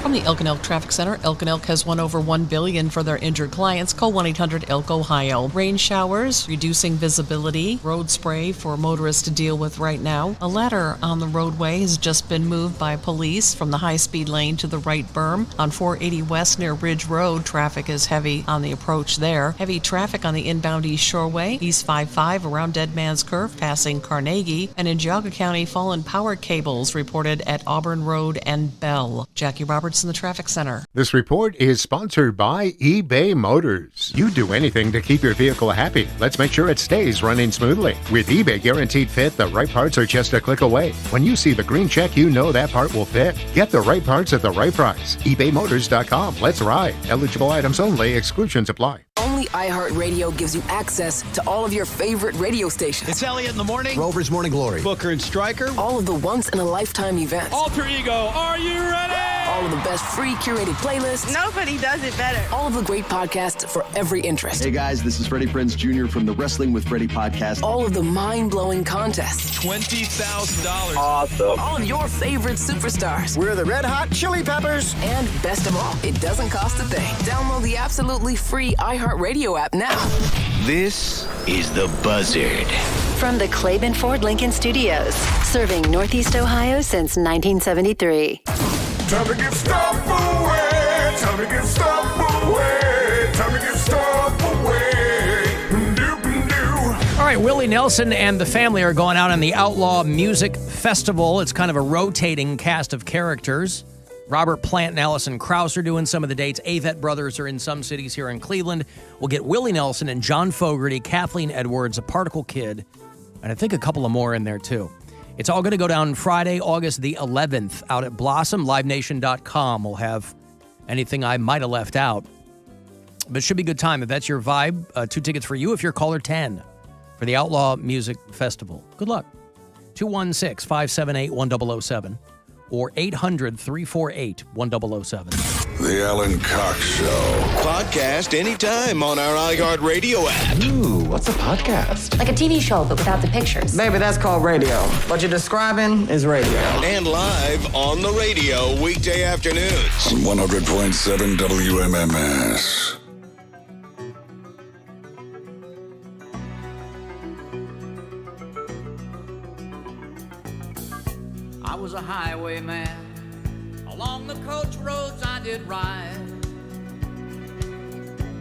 From the Elk and Elk Traffic Center, Elk and Elk has won over $1 billion for their injured clients. Call 1-800-ELK-OHIO. Rain showers, reducing visibility, road spray for motorists to deal with right now. A ladder on the roadway has just been moved by police from the high-speed lane to the right berm. On 480 West near Ridge Road, traffic is heavy on the approach there. Heavy traffic on the inbound East Shoreway, East 55 around Dead Man's Curve, passing Carnegie. And in Geauga County, fallen power cables reported at Auburn Road and Bell. Jackie Roberts in the Traffic Center. This report is sponsored by eBay Motors. You do anything to keep your vehicle happy. Let's make sure it stays running smoothly. With eBay Guaranteed Fit, the right parts are just a click away. When you see the green check, you know that part will fit. Get the right parts at the right price. ebaymotors.com. Let's ride. Eligible items only. Exclusions apply. Only iHeartRadio gives you access to all of your favorite radio stations. It's Elliot in the morning. Rover's Morning Glory. Booker and Stryker. All of the once-in-a-lifetime events. Alter Ego, are you ready? All of the best free curated playlists. Nobody does it better. All of the great podcasts for every interest. Hey guys, this is Freddie Prinze Jr. from the Wrestling with Freddie podcast. All of the mind-blowing contests. $20,000. Awesome. All of your favorite superstars. We're the Red Hot Chili Peppers. And best of all, it doesn't cost a thing. Download the absolutely free iHeartRadio app now. This is The Buzzard. From the Claiborne Ford Lincoln Studios, serving Northeast Ohio since 1973. Time to give stuff away. Time to give stuff away. Time to give stuff away. All right, Willie Nelson and the family are going out on the Outlaw Music Festival. It's kind of a rotating cast of characters. Robert Plant and Allison Krauss are doing some of the dates. Avett Brothers are in some cities here in Cleveland. We'll get Willie Nelson and John Fogerty, Kathleen Edwards, a Particle Kid, and I think a couple of more in there too. It's all going to go down Friday, August the 11th, out at Blossom. LiveNation.com will have anything I might have left out. But it should be a good time. If that's your vibe, 2 tickets for you if you're caller 10 for the Outlaw Music Festival. Good luck. 216-578-1007 or 800-348-1007. The Alan Cox Show. Podcast anytime on our iHeartRadio app. Ooh, what's a podcast? Like a TV show, but without the pictures. Baby, that's called radio. What you're describing is radio. And live on the radio weekday afternoons. On 100.7 WMMS. I was a highwayman. Along the coach roads I did ride,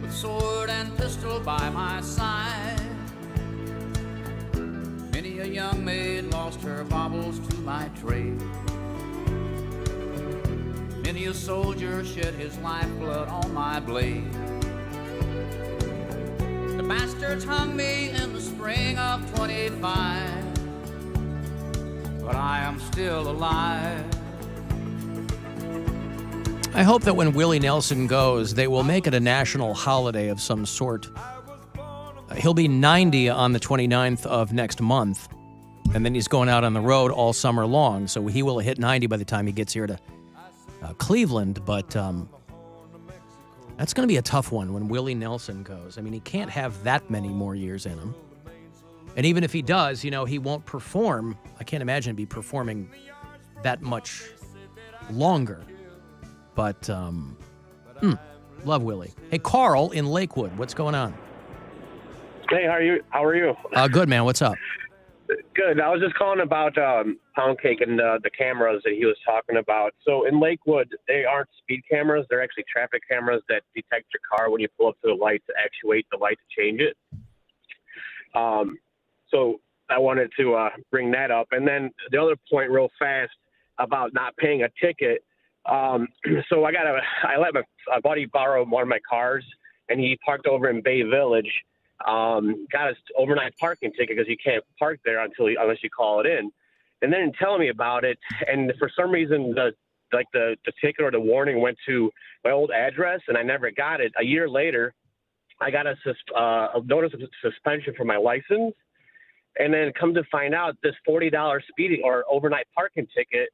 with sword and pistol by my side. Many a young maid lost her baubles to my trade. Many a soldier shed his lifeblood on my blade. The bastards hung me in the spring of 25, but I am still alive. I hope that when Willie Nelson goes, they will make it a national holiday of some sort. He'll be 90 on the 29th of next month, and then he's going out on the road all summer long, so he will hit 90 by the time he gets here to Cleveland, but that's going to be a tough one when Willie Nelson goes. I mean, he can't have that many more years in him. And even if he does, you know, he won't perform. I can't imagine he'd be performing that much longer. But, love Willie. Hey, Carl in Lakewood, what's going on? Hey, how are you? Good, man. What's up? Good. I was just calling about Pound Cake and the cameras that he was talking about. So in Lakewood, they aren't speed cameras. They're actually traffic cameras that detect your car when you pull up to the light to actuate the light to change it. So I wanted to bring that up. And then the other point real fast about not paying a ticket. So I let my buddy borrow one of my cars, and he parked over in Bay Village. Got his overnight parking ticket because you can't park there unless you call it in. And then telling me about it, and for some reason the ticket or the warning went to my old address, and I never got it. A year later, I got a notice of suspension for my license, and then come to find out, this $40 speeding or overnight parking ticket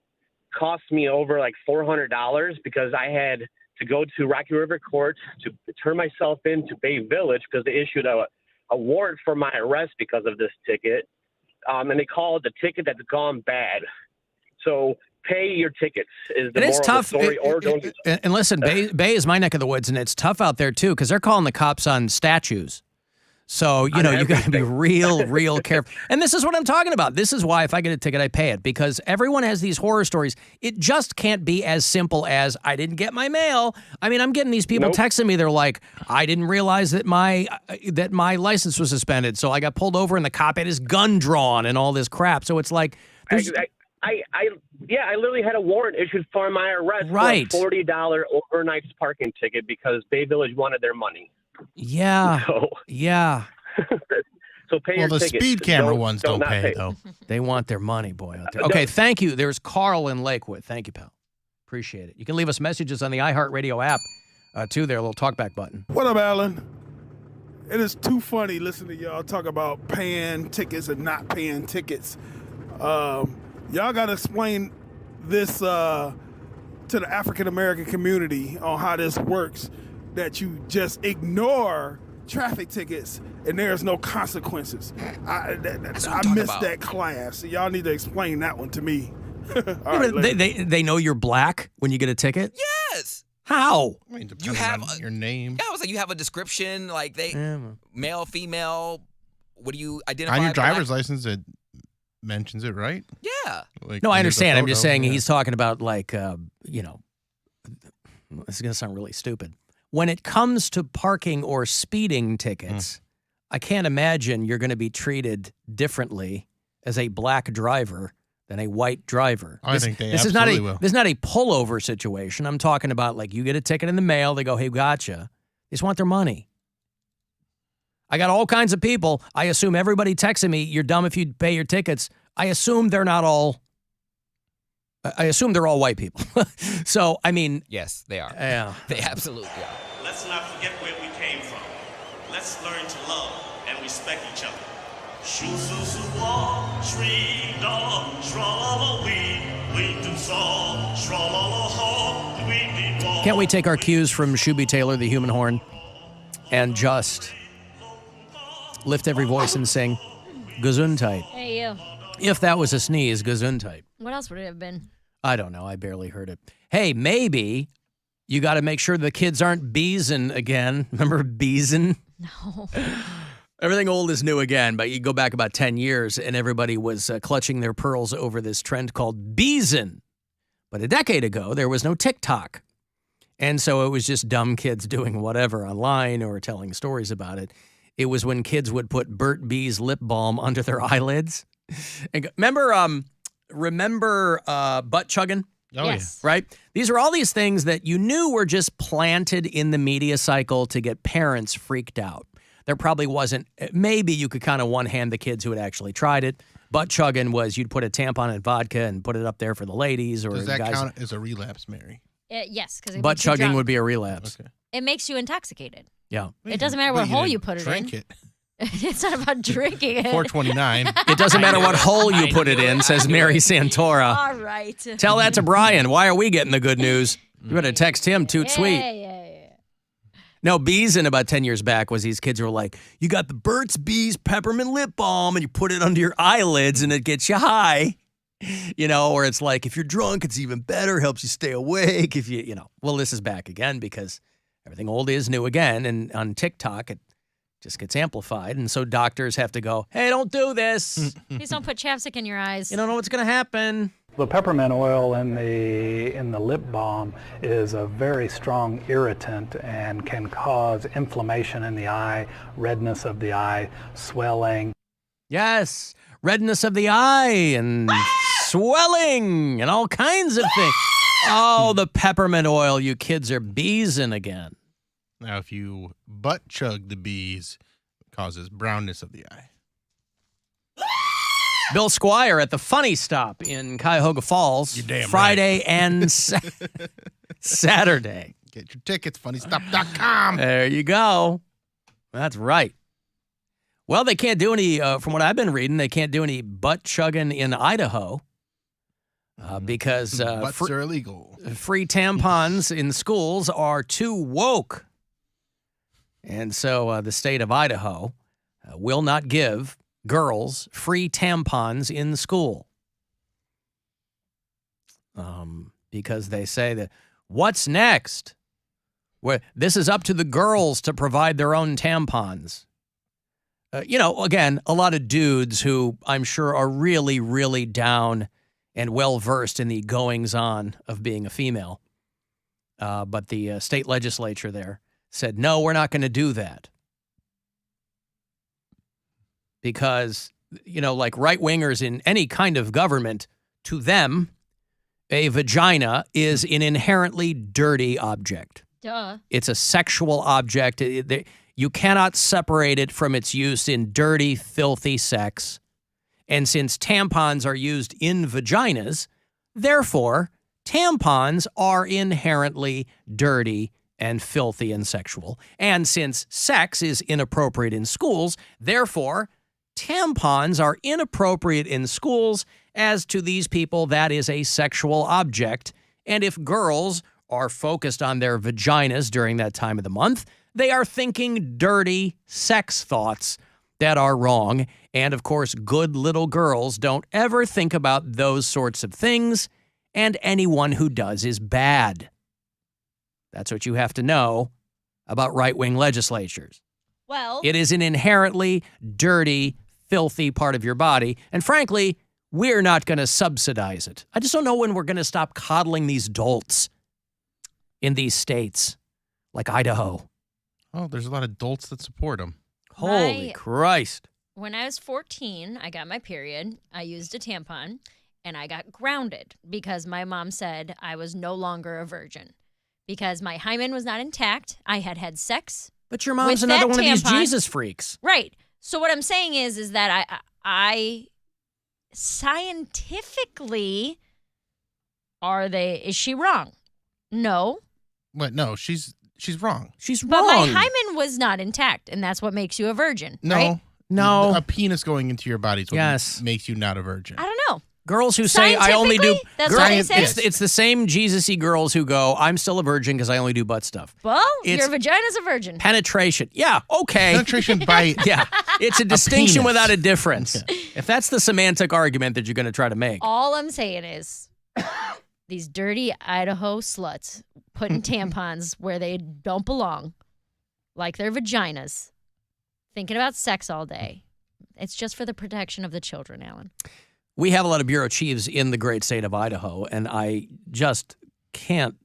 cost me over like $400 because I had to go to Rocky River Court to turn myself in to Bay Village because they issued a warrant for my arrest because of this ticket. And they call it the ticket that's gone bad. So pay your tickets is the moral of the story. And listen, Bay is my neck of the woods, and it's tough out there, too, because they're calling the cops on statues. So, you got to be real careful. And this is what I'm talking about. This is why if I get a ticket, I pay it, because everyone has these horror stories. It just can't be as simple as, I didn't get my mail. I mean, I'm getting these people texting me. They're like, I didn't realize that my license was suspended, so I got pulled over and the cop had his gun drawn and all this crap. So it's like... I literally had a warrant issued for my arrest for a $40 overnight parking ticket because Bay Village wanted their money. Yeah. So pay your the tickets. speed camera ones don't pay, though. They want their money, boy, out there. Okay, thank you. There's Carl in Lakewood. Thank you, pal. Appreciate it. You can leave us messages on the iHeartRadio app, too, there, a little talkback button. What up, Alan? It is too funny listening to y'all talk about paying tickets and not paying tickets. Y'all got to explain this to the African-American community on how this works, that you just ignore traffic tickets and there's no consequences. I missed that class. Y'all need to explain that one to me. All right, they know you're black when you get a ticket? Yes. How? I mean, you have your name. Yeah, I was like, you have a description, like male, female. What do you identify? On your driver's license, it mentions it, right? Yeah. No, I understand. I'm just saying he's talking about like, this is going to sound really stupid. When it comes to parking or speeding tickets, I can't imagine you're going to be treated differently as a black driver than a white driver. I think they absolutely will. This is not a pullover situation. I'm talking about like you get a ticket in the mail, they go, hey, gotcha. They just want their money. I got all kinds of people. I assume everybody texting me, you're dumb if you pay your tickets. I assume they're all white people. So, I mean. Yes, they are. Yeah. They absolutely are. Let's not forget where we came from. Let's learn to love and respect each other. Can't we take our cues from Shuby Taylor, the human horn, and just lift every voice and sing Gesundheit? Hey, you. If that was a sneeze, Gesundheit. What else would it have been? I don't know. I barely heard it. Hey, maybe you got to make sure the kids aren't beezing again. Remember beezing? No. Everything old is new again, but you go back about 10 years and everybody was clutching their pearls over this trend called beezing. But a decade ago, there was no TikTok. And so it was just dumb kids doing whatever online or telling stories about it. It was when kids would put Burt B's lip balm under their eyelids. And remember butt chugging? Oh, yes. Yeah. Right? These are all these things that you knew were just planted in the media cycle to get parents freaked out. There probably wasn't, maybe you could kind of one-hand the kids who had actually tried it. Butt chugging was you'd put a tampon in vodka and put it up there for the ladies or Does that guys. count as a relapse, Mary? Yes. Because Butt chugging would be a relapse. Okay. It makes you intoxicated. Yeah. It doesn't matter what hole you put it in. Drink it. It's not about drinking it. 429. It doesn't matter what hole you put it in, says Mary Santora. All right. Tell that to Brian. Why are we getting the good news? You better text him, toot sweet. Yeah. No, Beezin about 10 years back was these kids were like, you got the Burt's Bees peppermint lip balm and you put it under your eyelids and it gets you high. Or it's like, if you're drunk, it's even better, helps you stay awake. If well, this is back again because everything old is new again. And on TikTok, it just gets amplified. And so doctors have to go, hey, don't do this. Please don't put chapstick in your eyes. You don't know what's going to happen. The peppermint oil in the lip balm is a very strong irritant and can cause inflammation in the eye, redness of the eye, swelling. Yes, redness of the eye and swelling and all kinds of things. Oh, the peppermint oil, you kids are beesing again. Now, if you butt chug the bees, it causes brownness of the eye. Bill Squire at the Funny Stop in Cuyahoga Falls, You're damn Friday right. and Saturday. Get your tickets, funnystop.com. There you go. That's right. Well, they can't do any, from what I've been reading, they can't do any butt chugging in Idaho because Butts are illegal. Free tampons in schools are too woke. And so the state of Idaho will not give girls free tampons in school. Because they say that, what's next? This is up to the girls to provide their own tampons. Again, a lot of dudes who I'm sure are really, really down and well-versed in the goings-on of being a female. But the state legislature there said, no, we're not going to do that. Because, like right-wingers in any kind of government, to them, a vagina is an inherently dirty object. Duh. It's a sexual object. You cannot separate it from its use in dirty, filthy sex. And since tampons are used in vaginas, therefore, tampons are inherently dirty and filthy and sexual. And since sex is inappropriate in schools, therefore, tampons are inappropriate in schools. As to these people, that is a sexual object. And if girls are focused on their vaginas during that time of the month, they are thinking dirty sex thoughts that are wrong. And of course, good little girls don't ever think about those sorts of things, and anyone who does is bad. That's what you have to know about right-wing legislatures. Well, it is an inherently dirty, filthy part of your body, and frankly, we're not going to subsidize it. I just don't know when we're going to stop coddling these dolts in these states like Idaho. Oh, there's a lot of dolts that support them. Holy Christ. When I was 14, I got my period. I used a tampon, and I got grounded because my mom said I was no longer a virgin because my hymen was not intact. I had had sex. But your mom's another one of these Jesus freaks. Right. So what I'm saying is that I scientifically, is she wrong? No. What? No, she's wrong. She's But wrong. my hymen was not intact, and that's what makes you a virgin, right? No. A penis going into your body is what makes you not a virgin. I don't know. Girls who say, I only do... That's what they say? It's the same Jesus-y girls who go, I'm still a virgin because I only do butt stuff. Well, your vagina's a virgin. Penetration. Yeah, okay. Penetration by yeah, it's a distinction penis. without a difference. If that's the semantic argument that you're going to try to make. All I'm saying is these dirty Idaho sluts putting tampons where they don't belong, like their vaginas, thinking about sex all day. It's just for the protection of the children, Alan. We have a lot of bureau chiefs in the great state of Idaho, and I just can't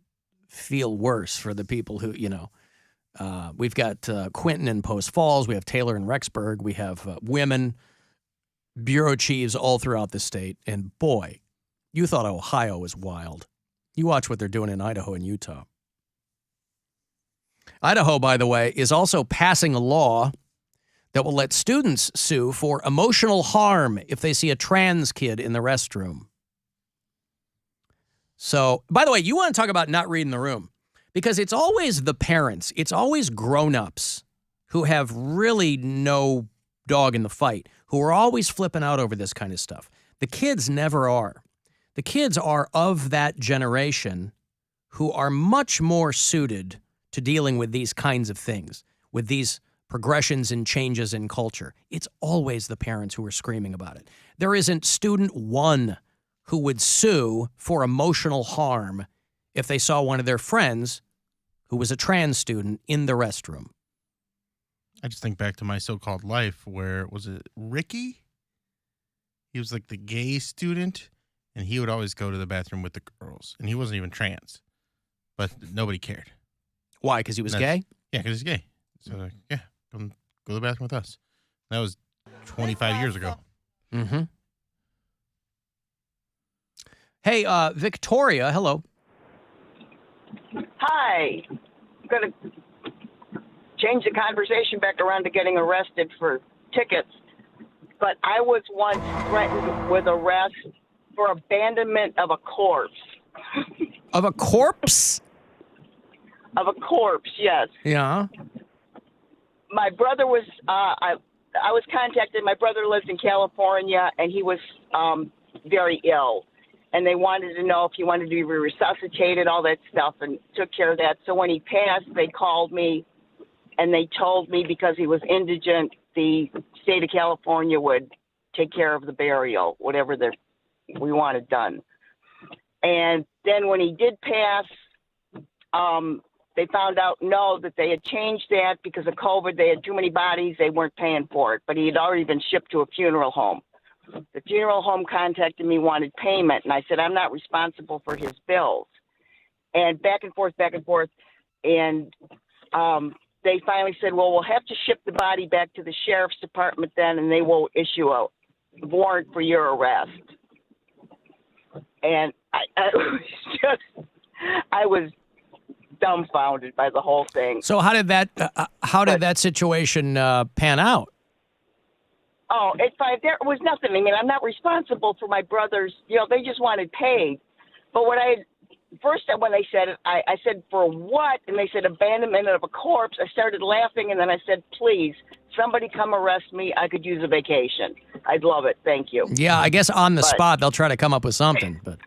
feel worse for the people who, we've got Quinton in Post Falls, we have Taylor in Rexburg, we have women bureau chiefs all throughout the state, and boy, you thought Ohio was wild. You watch what they're doing in Idaho and Utah. Idaho, by the way, is also passing a law that will let students sue for emotional harm if they see a trans kid in the restroom. So, by the way, you want to talk about not reading the room, because it's always the parents, it's always grown-ups who have really no dog in the fight, who are always flipping out over this kind of stuff. The kids never are. The kids are of that generation who are much more suited to dealing with these kinds of things, with these progressions and changes in culture. It's always the parents who are screaming about it. There isn't student one who would sue for emotional harm if they saw one of their friends who was a trans student in the restroom. I just think back to my so-called life where, was it Ricky? He was like the gay student, and he would always go to the bathroom with the girls, and he wasn't even trans, but nobody cared. Why? Because he was gay? Yeah, because he's gay. So, like, yeah, come go to the bathroom with us. That was 25 years ago. Mm-hmm. Hey, Victoria, hello. Hi. I'm going to change the conversation back around to getting arrested for tickets. But I was once threatened with arrest for abandonment of a corpse. Of a corpse? Of a corpse, yes. Yeah. My brother was, I was contacted. My brother lives in California, and he was very ill. And they wanted to know if he wanted to be resuscitated, all that stuff, and took care of that. So when he passed, they called me, and they told me because he was indigent, the state of California would take care of the burial, whatever we wanted done. And then when he did pass, they found out, that they had changed that because of COVID. They had too many bodies. They weren't paying for it. But he had already been shipped to a funeral home. The funeral home contacted me, wanted payment. And I said, I'm not responsible for his bills. And back and forth. And they finally said, well, we'll have to ship the body back to the sheriff's department then, and they will issue a warrant for your arrest. And I was dumbfounded by the whole thing. So how did that situation pan out? Oh, there was nothing. I mean, I'm not responsible for my brothers. They just wanted paid. But when they said it, I said, for what? And they said abandonment of a corpse. I started laughing, and then I said, please, somebody come arrest me. I could use a vacation. I'd love it. Thank you. Yeah, I guess on the spot they'll try to come up with something. But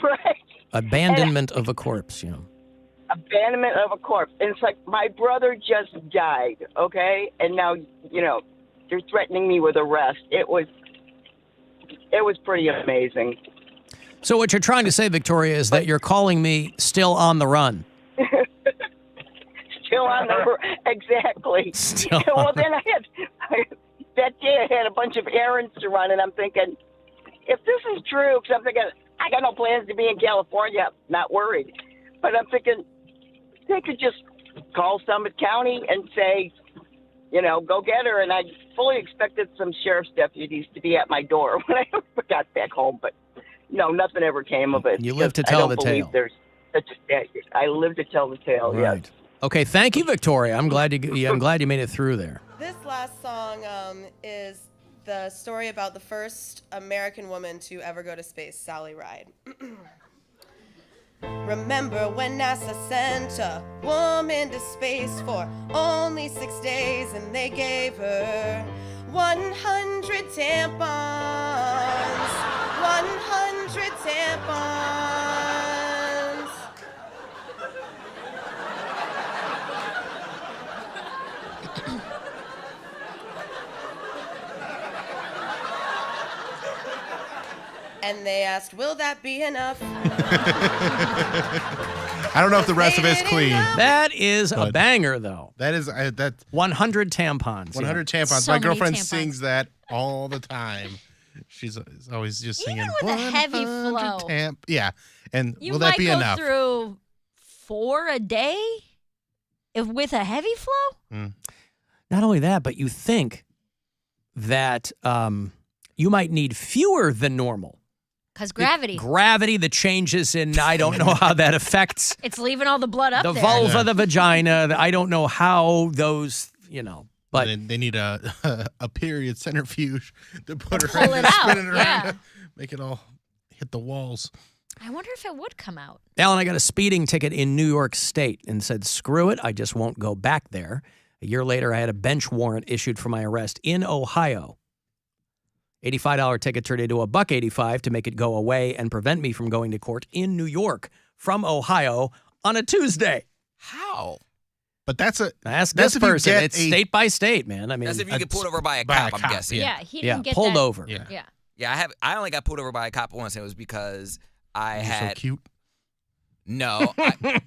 right. Abandonment of a corpse, Abandonment of a corpse. And it's like, my brother just died, okay? And now, you're threatening me with arrest. It was pretty amazing. So what you're trying to say, Victoria, is that you're calling me still on the run. Still on the run. Exactly. Well, then that day I had a bunch of errands to run, and I'm thinking, if this is true, because I'm thinking, I got no plans to be in California, not worried. But I'm thinking, they could just call Summit County and say, go get her. And I fully expected some sheriff's deputies to be at my door when I got back home, but no, nothing ever came of it. You live to tell the tale. There's such I live to tell the tale. Right. Yes. Okay. Thank you, Victoria. I'm glad you made it through there. This last song is the story about the first American woman to ever go to space, Sally Ride. Remember when NASA sent a woman to space for only 6 days, and they gave her 100 tampons. 100 tampons. And they asked, will that be enough? I don't know if the rest of it's clean. That is a banger, though. That is that 100 tampons. 100 tampons. So My many girlfriend tampons. sings that all the time. She's always just singing. Even with a heavy flow. Yeah. And You will that might be go enough? through 4 a day with a heavy flow? Not only that, but you think that you might need fewer than normal. Because gravity. Gravity, the changes in, I don't know how that affects It's leaving all the blood up the there. vulva, the vagina. I don't know how those, but they need a period centrifuge to put her pull in it and spin out, it around, yeah. make it all hit the walls. I wonder if it would come out. Alan, I got a speeding ticket in New York State and said, screw it, I just won't go back there. A year later, I had a bench warrant issued for my arrest in Ohio. $85 ticket turned into $185 to make it go away and prevent me from going to court in New York from Ohio on a Tuesday. How? But that's this if you person. get It's a- state by state, man. I mean, That's if you get pulled over by a cop, I'm guessing. Yeah, he didn't get pulled that. over. Yeah. Yeah, I only got pulled over by a cop once, and it was because I You're had. so cute. No.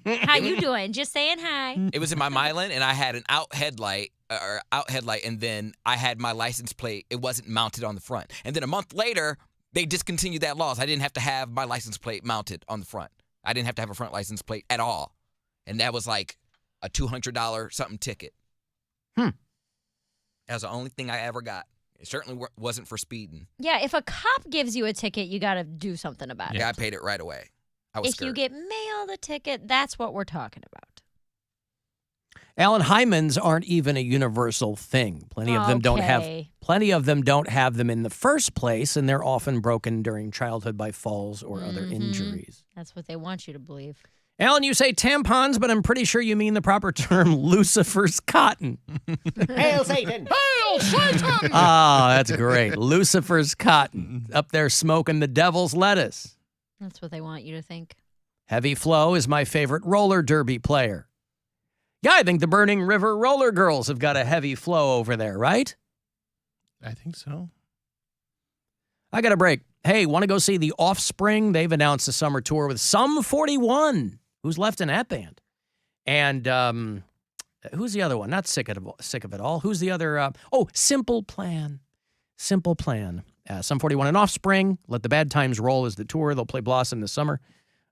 How you doing? Just saying hi. It was in my Milan, and I had an out headlight, and then I had my license plate. It wasn't mounted on the front. And then a month later, They discontinued that law. So I didn't have to have my license plate mounted on the front. I didn't have to have a front license plate at all. And that was like a $200 something ticket. That was the only thing I ever got. It certainly wasn't for speeding. Yeah, if a cop gives you a ticket, you got to do something about it. Yeah, I paid it right away. I was If scared. you get mailed a ticket, that's what we're talking about. Alan, Hymens aren't even a universal thing. Plenty of them don't have them in the first place, and they're often broken during childhood by falls or other injuries. That's what they want you to believe. Alan, you say tampons, but I'm pretty sure you mean the proper term Lucifer's cotton. Hail Satan! Hail Satan! Ah, that's great. Lucifer's cotton. Up there smoking the devil's lettuce. That's what they want you to think. Heavy Flow is my favorite roller derby player. Yeah, I think the Burning River Roller Girls have got a Heavy Flow over there, right? I think so. I got a break. Hey, want to go see The Offspring? They've announced a summer tour with Sum 41. Who's left in that band? And who's the other one? Not Sick of It All. Who's the other? Simple Plan. Simple Plan. Sum 41 and Offspring. Let the Bad Times Roll is the tour. They'll play Blossom this summer.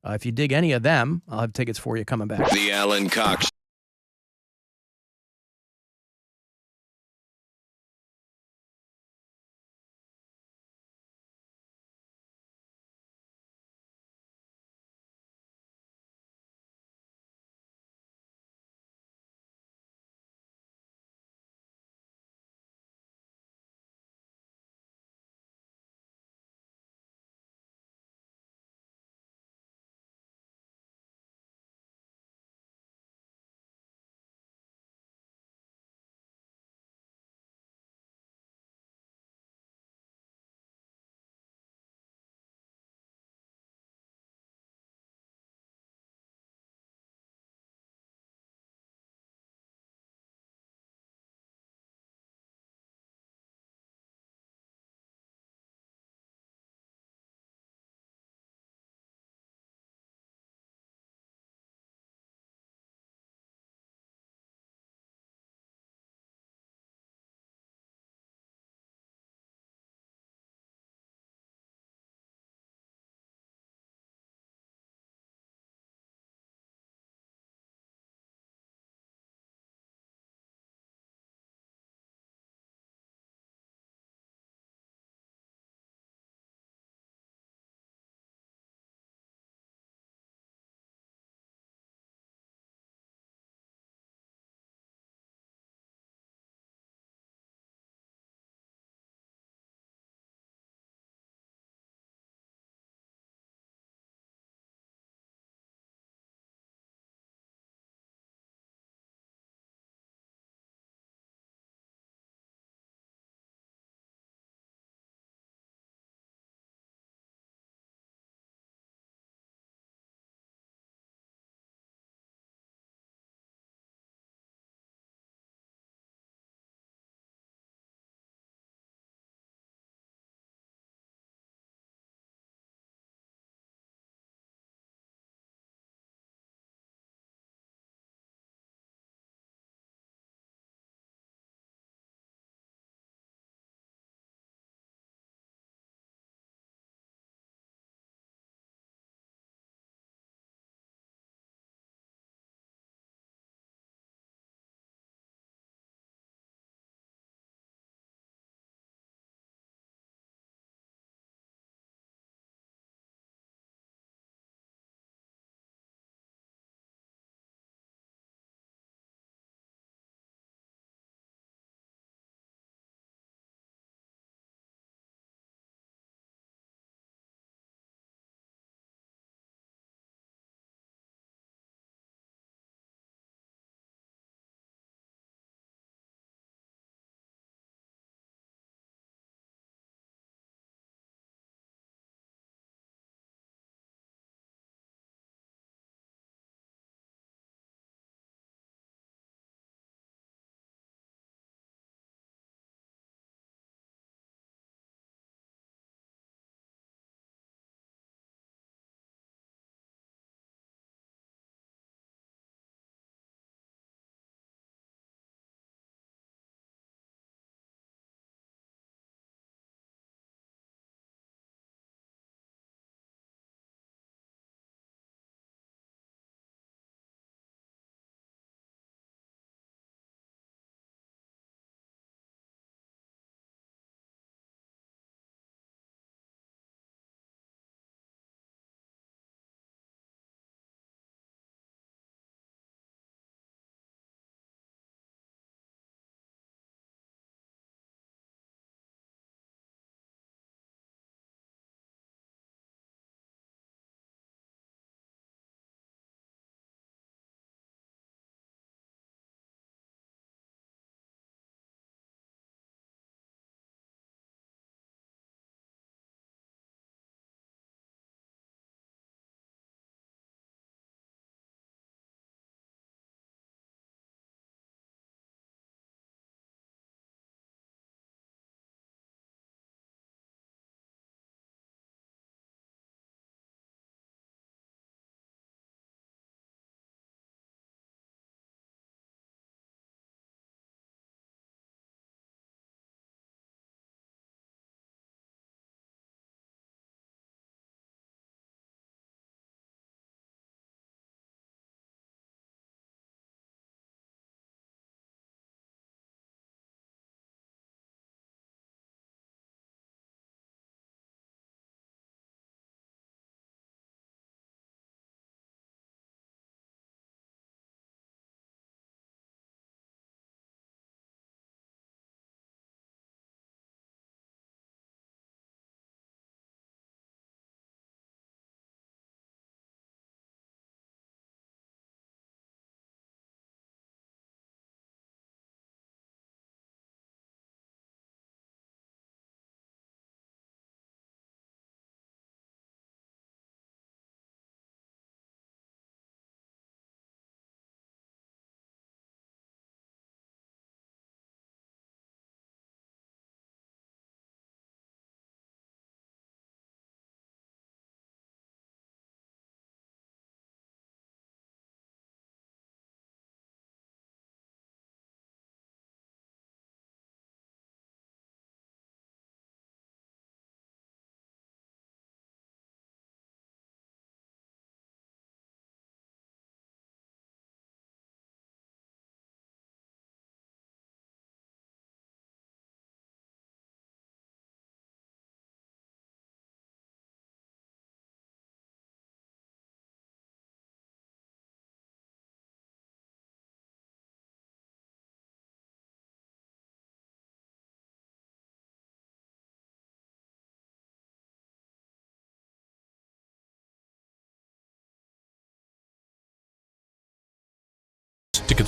If you dig any of them, I'll have tickets for you coming back. The Alan Cox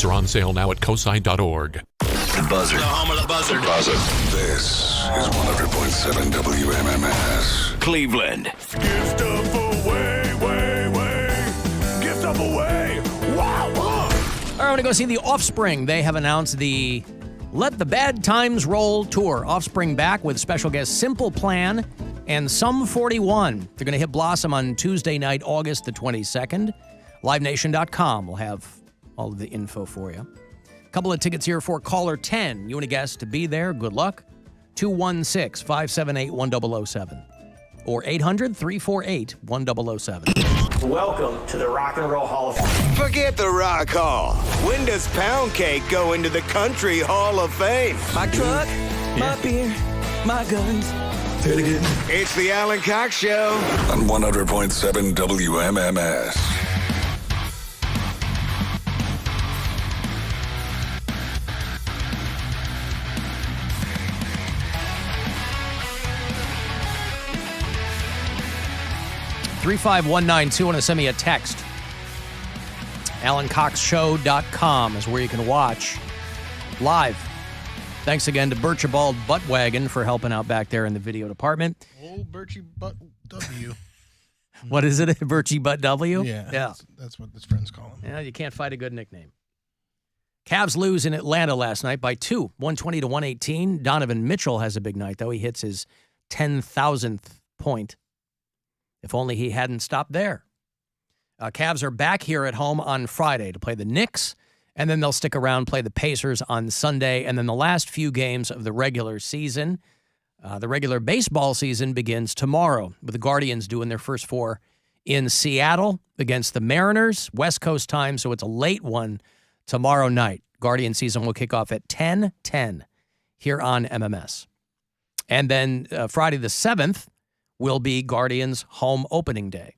Tickets are on sale now at cosi.org. The Buzzer. The home of the buzzer. Buzzer. This is 100.7 WMMS. Cleveland. Give stuff away, Give stuff away. Wow. All right, I want to go see the Offspring. They have announced the Let the Bad Times Roll tour. Offspring back with special guests Simple Plan and Sum 41. They're going to hit Blossom on Tuesday night, August the 22nd. LiveNation.com will have all of the info for you. A couple of tickets here for caller 10. You want to guess to be there? Good luck. 216-578-1007 or 800-348-1007. Welcome to the Rock and Roll Hall of Fame. Forget the Rock Hall. When does Pound Cake go into the Country Hall of Fame? My truck, my beer, my guns. Say it again. It's the Alan Cox Show on 100.7 WMMS. $35192. Want to send me a text. AlanCoxShow.com is where you can watch live. Thanks again to Birchibald Buttwagon for helping out back there in the video department. Old Birchie Butt W. What is it? Birchie Butt W? Yeah. That's what his friends call him. Yeah, you can't fight a good nickname. Cavs lose in Atlanta last night by 2, 120-118. Donovan Mitchell has a big night, though. He hits his 10,000th point. If only he hadn't stopped there. Cavs are back here at home on Friday to play the Knicks, and then they'll stick around, play the Pacers on Sunday, and then the last few games of the regular season. The regular baseball season begins tomorrow with the Guardians doing their first 4 in Seattle against the Mariners, West Coast time, so it's a late one tomorrow night. Guardian season will kick off at 10:10 here on MMS. And then Friday the 7th will be Guardians' home opening day,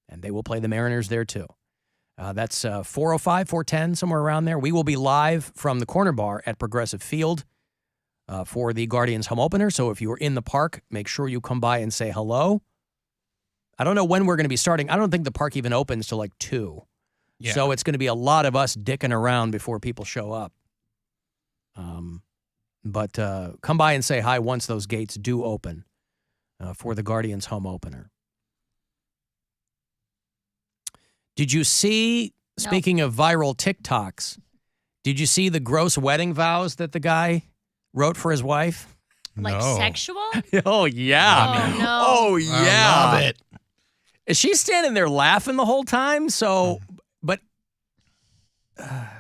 and they will play the Mariners there too. That's 4:05, 4:10, somewhere around there. We will be live from the Corner Bar at Progressive Field for the Guardians' home opener, so if you are in the park, make sure you come by and say hello. I don't know when we're going to be starting. I don't think the park even opens till like 2. Yeah. So it's going to be a lot of us dicking around before people show up. But come by and say hi once those gates do open. For the Guardians' home opener. Did you see, speaking of viral TikToks, did you see the gross wedding vows that the guy wrote for his wife? Like sexual? Oh, yeah. Oh, no. Oh, yeah. I love it. Is she standing there laughing the whole time? So, but...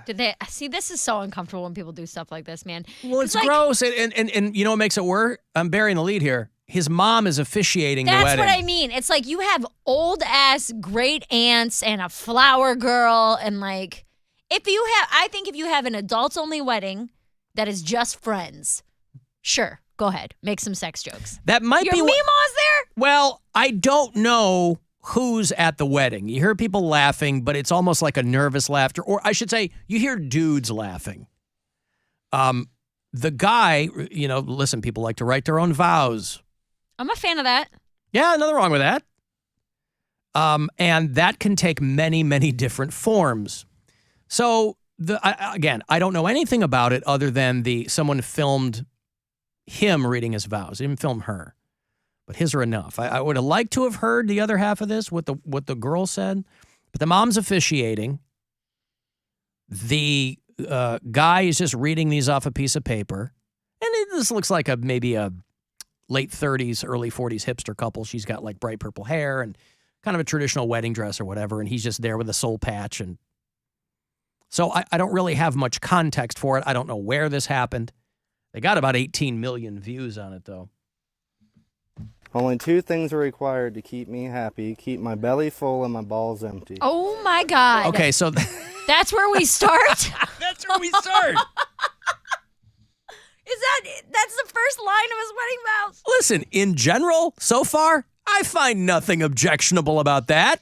Did they see? This is so uncomfortable when people do stuff like this, man. Well, it's like, gross. And you know what makes it worse? I'm burying the lead here. His mom is officiating the wedding. That's what I mean. It's like you have old-ass great aunts and a flower girl, and like, I think if you have an adults-only wedding that is just friends, sure, go ahead, make some sex jokes. That might be your Meemaw's there? Well, I don't know who's at the wedding. You hear people laughing, but it's almost like a nervous laughter, or I should say, you hear dudes laughing. The guy, listen, people like to write their own vows. I'm a fan of that. Yeah, nothing wrong with that. And that can take many, many different forms. So, I don't know anything about it other than someone filmed him reading his vows. He didn't film her. But his are enough. I would have liked to have heard the other half of this, what the girl said. But the mom's officiating. The guy is just reading these off a piece of paper. And this looks like maybe a late 30s, early 40s hipster couple. She's got like bright purple hair and kind of a traditional wedding dress or whatever. And he's just there with a soul patch. And so I don't really have much context for it. I don't know where this happened. They got about 18 million views on it, though. Only 2 things are required to keep me happy. Keep my belly full and my balls empty. Oh, my God. Okay, so... That's where we start? That's where we start. That's the first line of his wedding vows? Listen, in general, so far, I find nothing objectionable about that.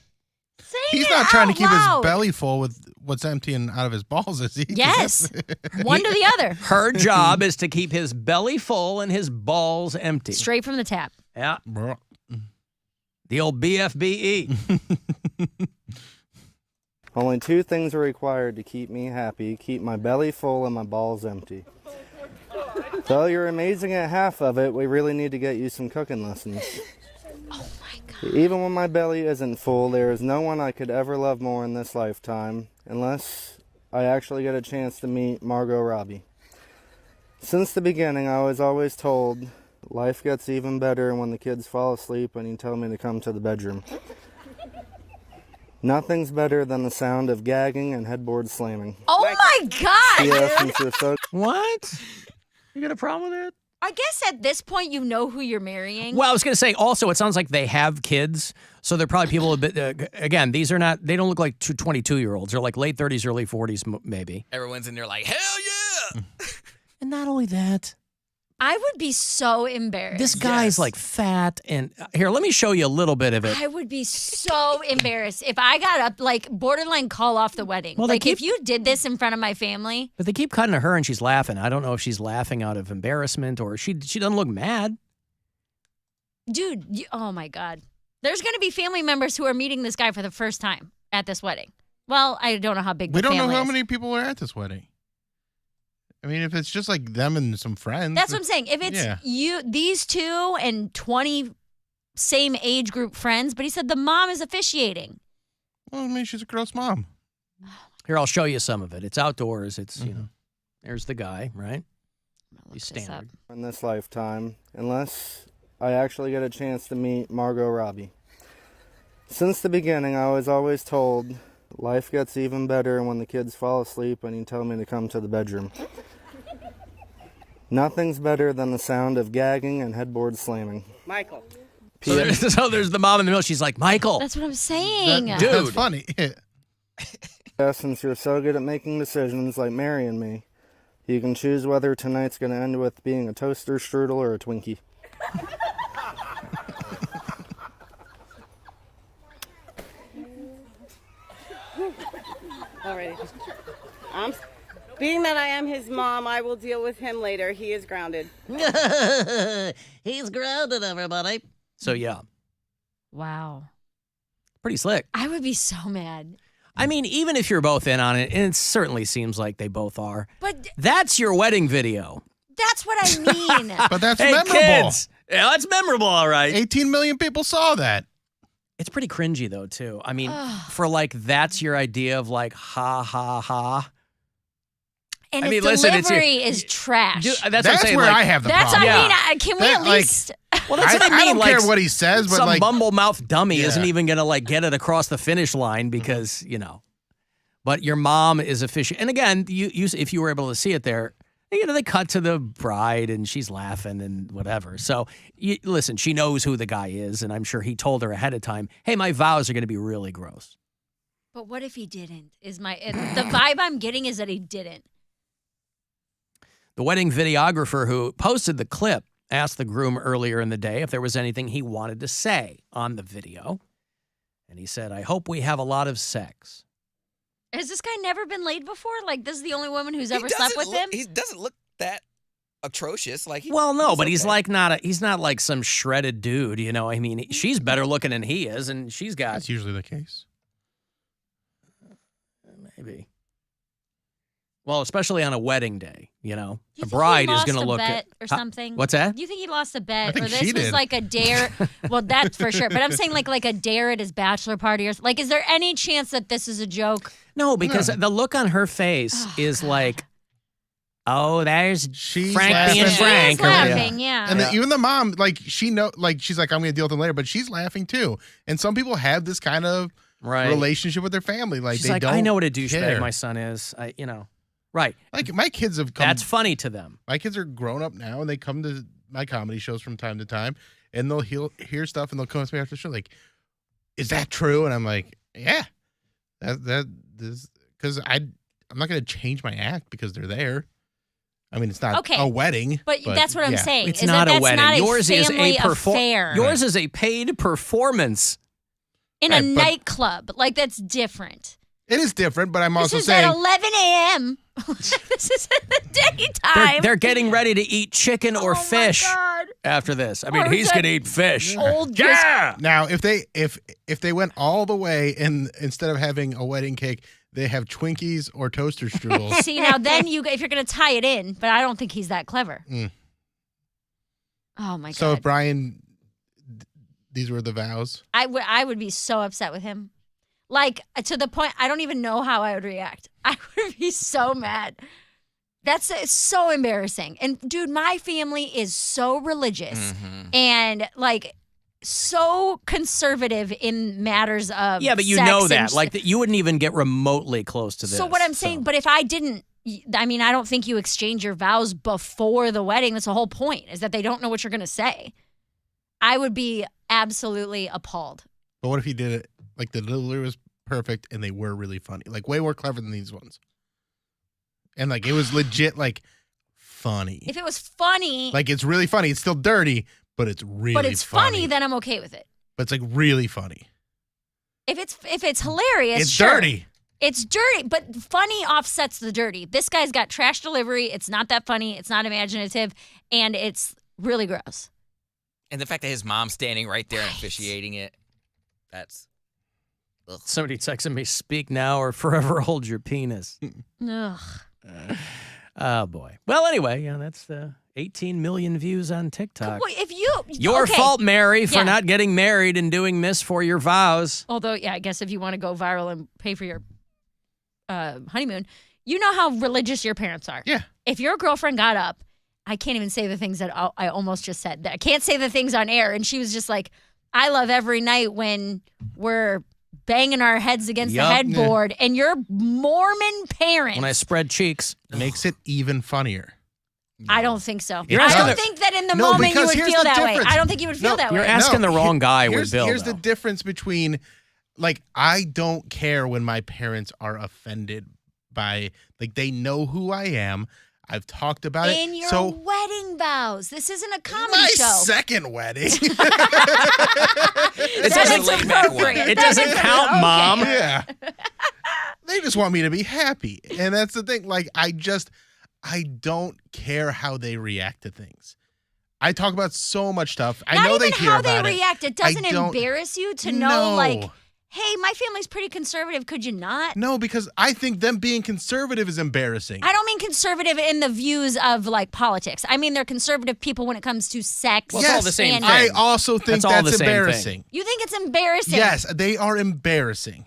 He's not trying to keep his belly full with what's emptying out of his balls, is he? Yes. One to the other. Her job is to keep his belly full and his balls empty. Straight from the tap. Yeah. The old BFBE. Only 2 things are required to keep me happy. Keep my belly full and my balls empty. Though you're amazing at half of it, we really need to get you some cooking lessons. Oh my God. Even when my belly isn't full, there is no one I could ever love more in this lifetime, unless I actually get a chance to meet Margot Robbie. Since the beginning, I was always told, life gets even better when the kids fall asleep and you tell me to come to the bedroom. Nothing's better than the sound of gagging and headboard slamming. Oh my God! Yes, dude. since you're so... What? You got a problem with that? I guess at this point you know who you're marrying. Well, I was going to say, also, it sounds like they have kids, so they're probably people a bit, again, these are not, they don't look like 22-year-olds. They're like late 30s, early 40s, maybe. Everyone's in there like, hell yeah! And not only that, I would be so embarrassed. this guy's like fat, and here, let me show you a little bit of it. I would be so embarrassed if I got up, like, borderline call off the wedding. Well, they like, keep- if you did this in front of my family. But they keep cutting to her, and she's laughing. I don't know if she's laughing out of embarrassment or she doesn't look mad. Dude, oh my God. There's going to be family members who are meeting this guy for the first time at this wedding. Well, I don't know how big the We don't know family how is. many people are at this wedding. I mean, if it's just like them and some friends. That's what I'm saying. If it's these two and 20 same age group friends, but he said the mom is officiating. Well, I mean, she's a gross mom. Here, I'll show you some of it. It's outdoors. It's, you know, there's the guy, right? He's standard. in this lifetime, unless I actually get a chance to meet Margot Robbie. Since the beginning, I was always told, life gets even better when the kids fall asleep and you tell me to come to the bedroom. Nothing's better than the sound of gagging and headboard slamming. Michael. So there's the mom in the middle. She's like, Michael. That's what I'm saying. Dude. That's funny. Since you're so good at making decisions like marrying me, you can choose whether tonight's going to end with being a toaster, strudel, or a Twinkie. Alrighty. Being that I am his mom, I will deal with him later. He is grounded. He's grounded, everybody. So, yeah. Wow. Pretty slick. I would be so mad. I mean, even if you're both in on it, and it certainly seems like they both are, But that's your wedding video. that's what I mean. But that's Hey, memorable. kids. Yeah, that's memorable, all right. 18 million people saw that. It's pretty cringy, though, too. I mean, for like, that's your idea of like, ha, ha, ha. And I his mean, listen, it's delivery is trash. Dude, that's what I'm saying. where like, I have the That's problem. I mean, can we That, at like, least? Well, that's what I mean. I don't like, care what he says, but some like bumble mouth dummy Yeah. isn't even gonna like get it across the finish line because you know. But your mom is official, and again, you if you were able to see it there, you know they cut to the bride and she's laughing and whatever. So listen, she knows who the guy is, and I'm sure he told her ahead of time, "Hey, my vows are gonna be really gross." But what if he didn't? Is the vibe I'm getting is that he didn't. The wedding videographer who posted the clip asked the groom earlier in the day if there was anything he wanted to say on the video. And he said, I hope we have a lot of sex. Has this guy never been laid before? Like, this is the only woman who's ever slept with him? He doesn't look that atrocious. Like, Well, no, but he's like he's not like some shredded dude, you know. I mean, she's better looking than he is, and she's got that's usually the case. maybe. Well, especially on a wedding day, you know. Do you A think bride he is lost going to a look bet at or something. What's that? Do you think he lost a bet, I think or this she was did. like a dare? Well, that's for sure. But I'm saying like a dare at his bachelor party, or like, is there any chance that this is a joke? No, because the look on her face is like, oh, there's She's Frank laughing. being She is Frank. or- laughing, yeah. And even the mom, like she's like, I'm going to deal with him later, but she's laughing too. And some people have this kind of relationship with their family. Like She's they like, don't I know what a douchebag care. my son is. Right. Like my kids have come. That's funny to them. My kids are grown up now, and they come to my comedy shows from time to time, and they'll hear stuff, and they'll come up to me after the show, like, "Is that true?" And I'm like, "Yeah, that is because I'm not going to change my act because they're there. I mean, it's not a wedding, But that's what I'm saying. It's is not that a wedding. Not Yours is family a affair. Yours is a paid performance in a nightclub. Like, that's different. It is different, but I'm This also is saying at 11 a.m. This is in the daytime. They're getting ready to eat chicken or fish after this. I mean, Or he's that going to eat fish. old Yeah. Now, if they went all the way and instead of having a wedding cake, they have Twinkies or toaster strudels. See, now then if you're going to tie it in, but I don't think he's that clever. Oh, my God. So if Brian, these were the vows. I would be so upset with him. Like, to the point, I don't even know how I would react. I would be so mad. That's so embarrassing. And, dude, my family is so religious and, like, so conservative in matters of Yeah, but you sex know and that. Like, that you wouldn't even get remotely close to this. So what I'm saying, but if I didn't, I mean, I don't think you exchange your vows before the wedding. That's the whole point, is that they don't know what you're going to say. I would be absolutely appalled. But what if he did it, like the delivery was perfect and they were really funny? Like way more clever than these ones. And like it was legit like funny. If it was funny. Like it's really funny. It's still dirty, but it's really But it's funny, then I'm okay with it. But it's like really funny. If it's hilarious, It's sure. dirty. It's dirty, but funny offsets the dirty. This guy's got trash delivery. It's not that funny. It's not imaginative. And it's really gross. And the fact that his mom's standing right there and officiating it, that's... Ugh. Somebody texted me, speak now or forever hold your penis. Ugh. Oh, boy. Well, anyway, that's 18 million views on TikTok. Well, if you... Your okay. fault, Mary, for Yeah. not getting married and doing this for your vows. Although, yeah, I guess if you want to go viral and pay for your honeymoon, you know how religious your parents are. Yeah. If your girlfriend got up, I can't even say the things that I almost just said. I can't say the things on air. And she was just like, I love every night when we're banging our heads against the headboard and your Mormon parents. When I spread cheeks. Makes it even funnier. I don't think so. You're I asking don't the- think that in the No, moment you because would here's feel the that way. difference. I don't think you would feel that You're way. asking the wrong guy with here's, Bill. Here's though. the difference between, like, I don't care when my parents are offended by, like, they know who I am. I've talked about it. In your So wedding vows. This isn't a comedy my show. second wedding. It doesn't, it doesn't count, Mom. Yeah. They just want me to be happy. And that's the thing. Like, I don't care how they react to things. I talk about so much stuff. I Not know even they hear how about they react. It doesn't I don't- embarrass you to know, No. like, hey, my family's pretty conservative. Could you not? No, because I think them being conservative is embarrassing. I don't mean conservative in the views of, like, politics. I mean they're conservative people when it comes to sex. Well, it's all the same and- thing. I also think That's all the that's same thing. embarrassing. You think it's embarrassing? Yes, they are embarrassing.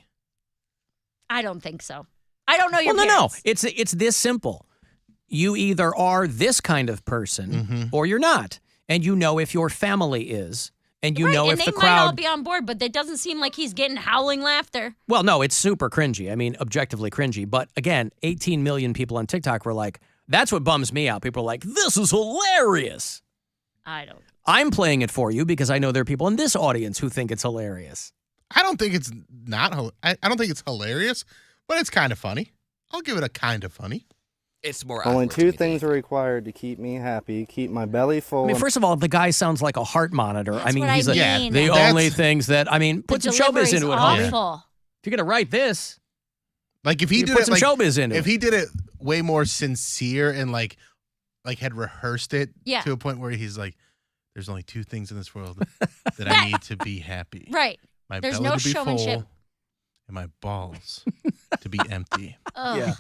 I don't think so. I don't know your Well, no. parents. It's this simple. You either are this kind of person or you're not. And you know if your family is. And you right, know and if they the might all crowd... be on board, but it doesn't seem like he's getting howling laughter. Well, no, it's super cringy. I mean, objectively cringy. But again, 18 million people on TikTok were like, that's what bums me out. People are like, this is hilarious. I don't. I'm playing it for you because I know there are people in this audience who think it's hilarious. I don't think it's I don't think it's hilarious, but it's kind of funny. I'll give it a kind of funny. It's more Only awkward to two me. things are required to keep me happy: keep my belly full. I mean, first of all, the guy sounds like a heart monitor. That's I mean, what I he's like, mean. the That's- only things that, I mean, put The some showbiz delivery's into it, homie. awful. If you're going to write this, Like if he you did put it some like, showbiz into if it. he did it way more sincere and like had rehearsed it Yeah. to a point where he's like, there's only two things in this world that I need to be happy. Right. My There's belly no to be showmanship. full and my balls to be empty. Oh. Yeah.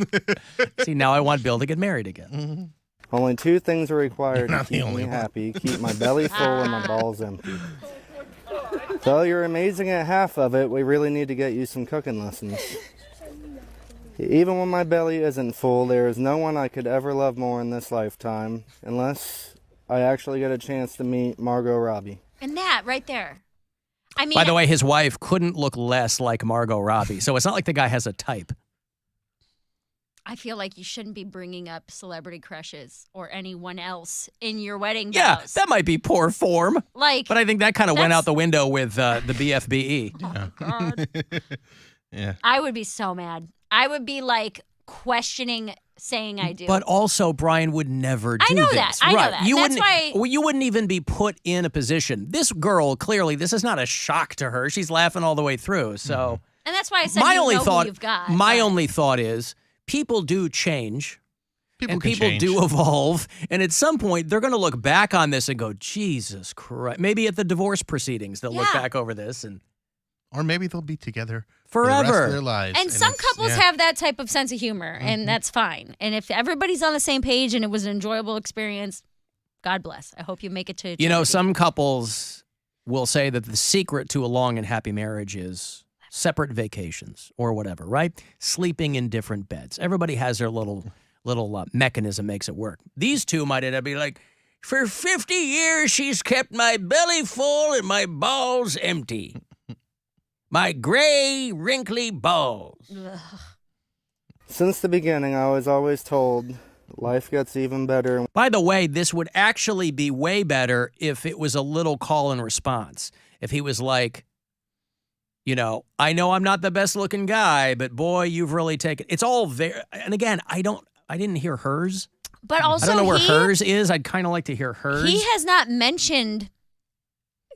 See, now I want Bill to get married again. Mm-hmm. Only two things are required to Not the keep only me one. happy: keep my belly full and my balls empty. So you're amazing at half of it. We really need to get you some cooking lessons. Even when my belly isn't full, there is no one I could ever love more in this lifetime, unless I actually get a chance to meet Margot Robbie. And that right there. I mean, By the way, his wife couldn't look less like Margot Robbie. So it's not like the guy has a type. I feel like you shouldn't be bringing up celebrity crushes or anyone else in your wedding Yeah, vows. that might be poor form. Like, But I think that kind of went that's- out the window with the BFBE. oh, God. Yeah. I would be so mad. I would be like questioning saying I do. But also, Brian would never do I know this. that. I know Right. that. You That's wouldn't, why- you wouldn't even be put in a position. This girl, clearly, this is not a shock to her. She's laughing all the way through. So and that's why I said my you only know thought, who you've got. my but only thought is people do change. People and can people change. do evolve. And at some point, they're going to look back on this and go, Jesus Christ. Maybe at the divorce proceedings, they'll look back over this. Or maybe they'll be together for the rest forever. of their lives. And some couples yeah. have that type of sense of humor, and that's fine. And if everybody's on the same page and it was an enjoyable experience, God bless. I hope you make it to eternity. You know, some couples will say that the secret to a long and happy marriage is separate vacations or whatever, right? Sleeping in different beds. Everybody has their little mechanism makes it work. These two might end up being like, for 50 years, she's kept my belly full and my balls empty. My gray, wrinkly balls. Since the beginning, I was always told life gets even better. By the way, this would actually be way better if it was a little call and response. If he was like, you know I'm not the best looking guy, but boy, you've really taken. It's all very. And again, I didn't hear hers. But also, I don't know where hers is. I'd kind of like to hear hers. He has not mentioned.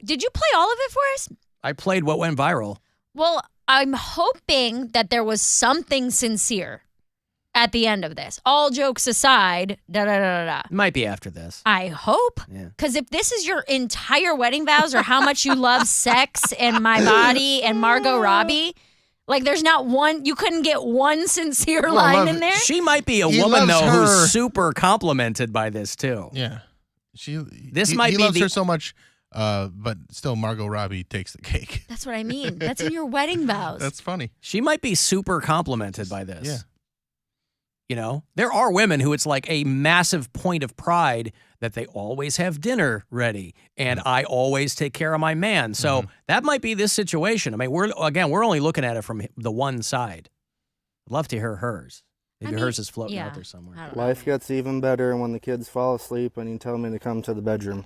Did you play all of it for us? I played what went viral. Well, I'm hoping that there was something sincere at the end of this. All jokes aside, It might be after this. I hope. Because if this is your entire wedding vows or how much you love sex and my body and Margot Robbie, like there's not one, you couldn't get one sincere line in there. She might be a He woman, loves though, her. who's super complimented by this, too. Yeah. This he might be loves the- her so much, but still Margot Robbie takes the cake. That's what I mean. That's in your wedding vows. That's funny. She might be super complimented by this. Yeah. You know, there are women who it's like a massive point of pride that they always have dinner ready and I always take care of my man. So that might be this situation. I mean, we're only looking at it from the one side. I'd love to hear hers. Maybe hers is floating out there somewhere. Life gets even better when the kids fall asleep and you tell me to come to the bedroom.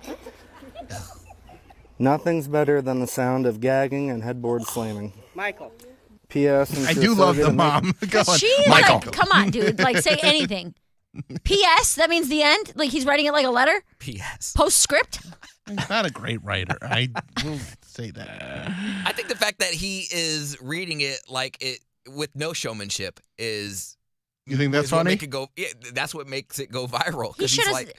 Nothing's better than the sound of gagging and headboard slamming. Michael. P.S. since I you're do so love good the at mom. Go on. She Michael. like, come on, dude. Like, say anything. P.S. That means the end. Like he's writing it like a letter. P.S. Postscript. He's not a great writer. I will say that. I think the fact that he is reading it like it with no showmanship is. You think that's is what funny? make it go, yeah, that's what makes it go viral. He 'cause should he's have. like,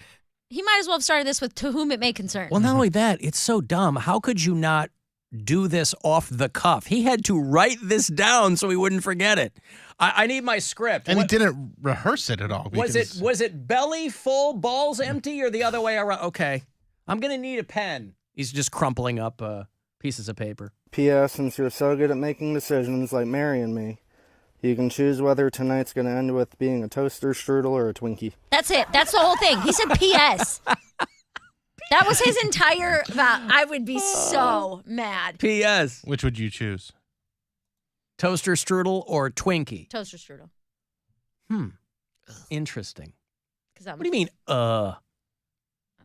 He might as well have started this with "To whom it may concern." Well, not only that, it's so dumb. How could you not do this off the cuff? He had to write this down so he wouldn't forget it. I need my script. And he didn't rehearse it at all. Was it belly full, balls empty, or the other way around? Okay, I'm gonna need a pen. He's just crumpling up pieces of paper. P.S. since you're so good at making decisions like marrying me, you can choose whether tonight's going to end with being a toaster strudel or a Twinkie. That's it. That's the whole thing. He said P.S. That was his entire vow. I would be so mad. P.S. Which would you choose? Toaster strudel or Twinkie? Toaster strudel. Interesting. What do you mean, I'm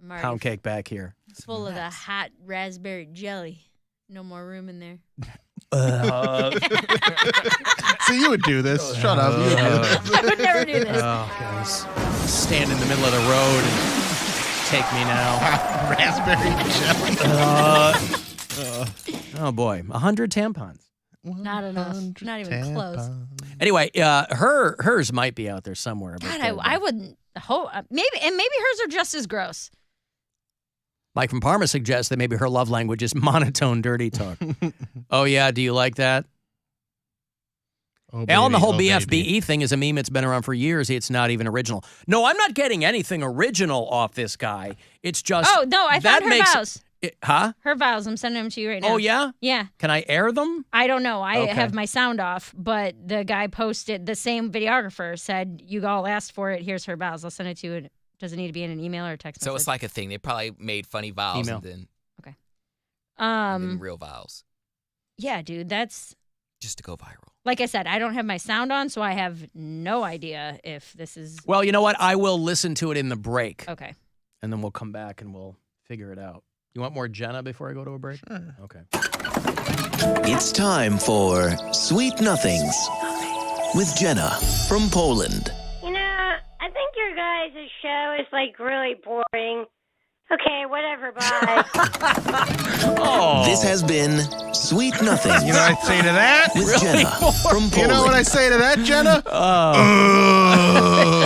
already pound cake back here? full of the hot raspberry jelly. No more room in there. So you would do this. Shut up. You would do this. I would never do this. Oh, guys. Stand in the middle of the road and take me now. Raspberry jelly. Oh, boy. 100 tampons. Not enough. Not even close. Anyway, hers might be out there somewhere. but, God, I wouldn't hope. Maybe hers are just as gross. Mike from Parma suggests that maybe her love language is monotone dirty talk. Oh, yeah. Do you like that? Oh, Alan, the baby, whole oh, BFBE baby. thing is a meme. It's been around for years. It's not even original. No, I'm not getting anything original off this guy. It's just. Oh, no, I found her vows. Huh? Her vows. I'm sending them to you right now. Oh, yeah? Yeah. Can I air them? I don't know. I Okay. have my sound off, but the guy posted, the same videographer said, you all asked for it. Here's her vows. I'll send it to you. Does it need to be in an email or a text so message? it's like a thing. They probably made funny vows Email. and then real vows Yeah, dude, that's, just to go viral. like I said, I don't have my sound on, so I have no idea if this is. Well, you know what? I will listen to it in the break. Okay. And then we'll come back and we'll figure it out. You want more Jenna before I go to a break? Sure. Okay. It's time for Sweet Nothings with Jenna from Poland. You know, I think your guys' show is like really boring. Okay, whatever, bye. This has been Sweet nothings. You know what I say to that? With Jenna from You know what I say to that, Jenna?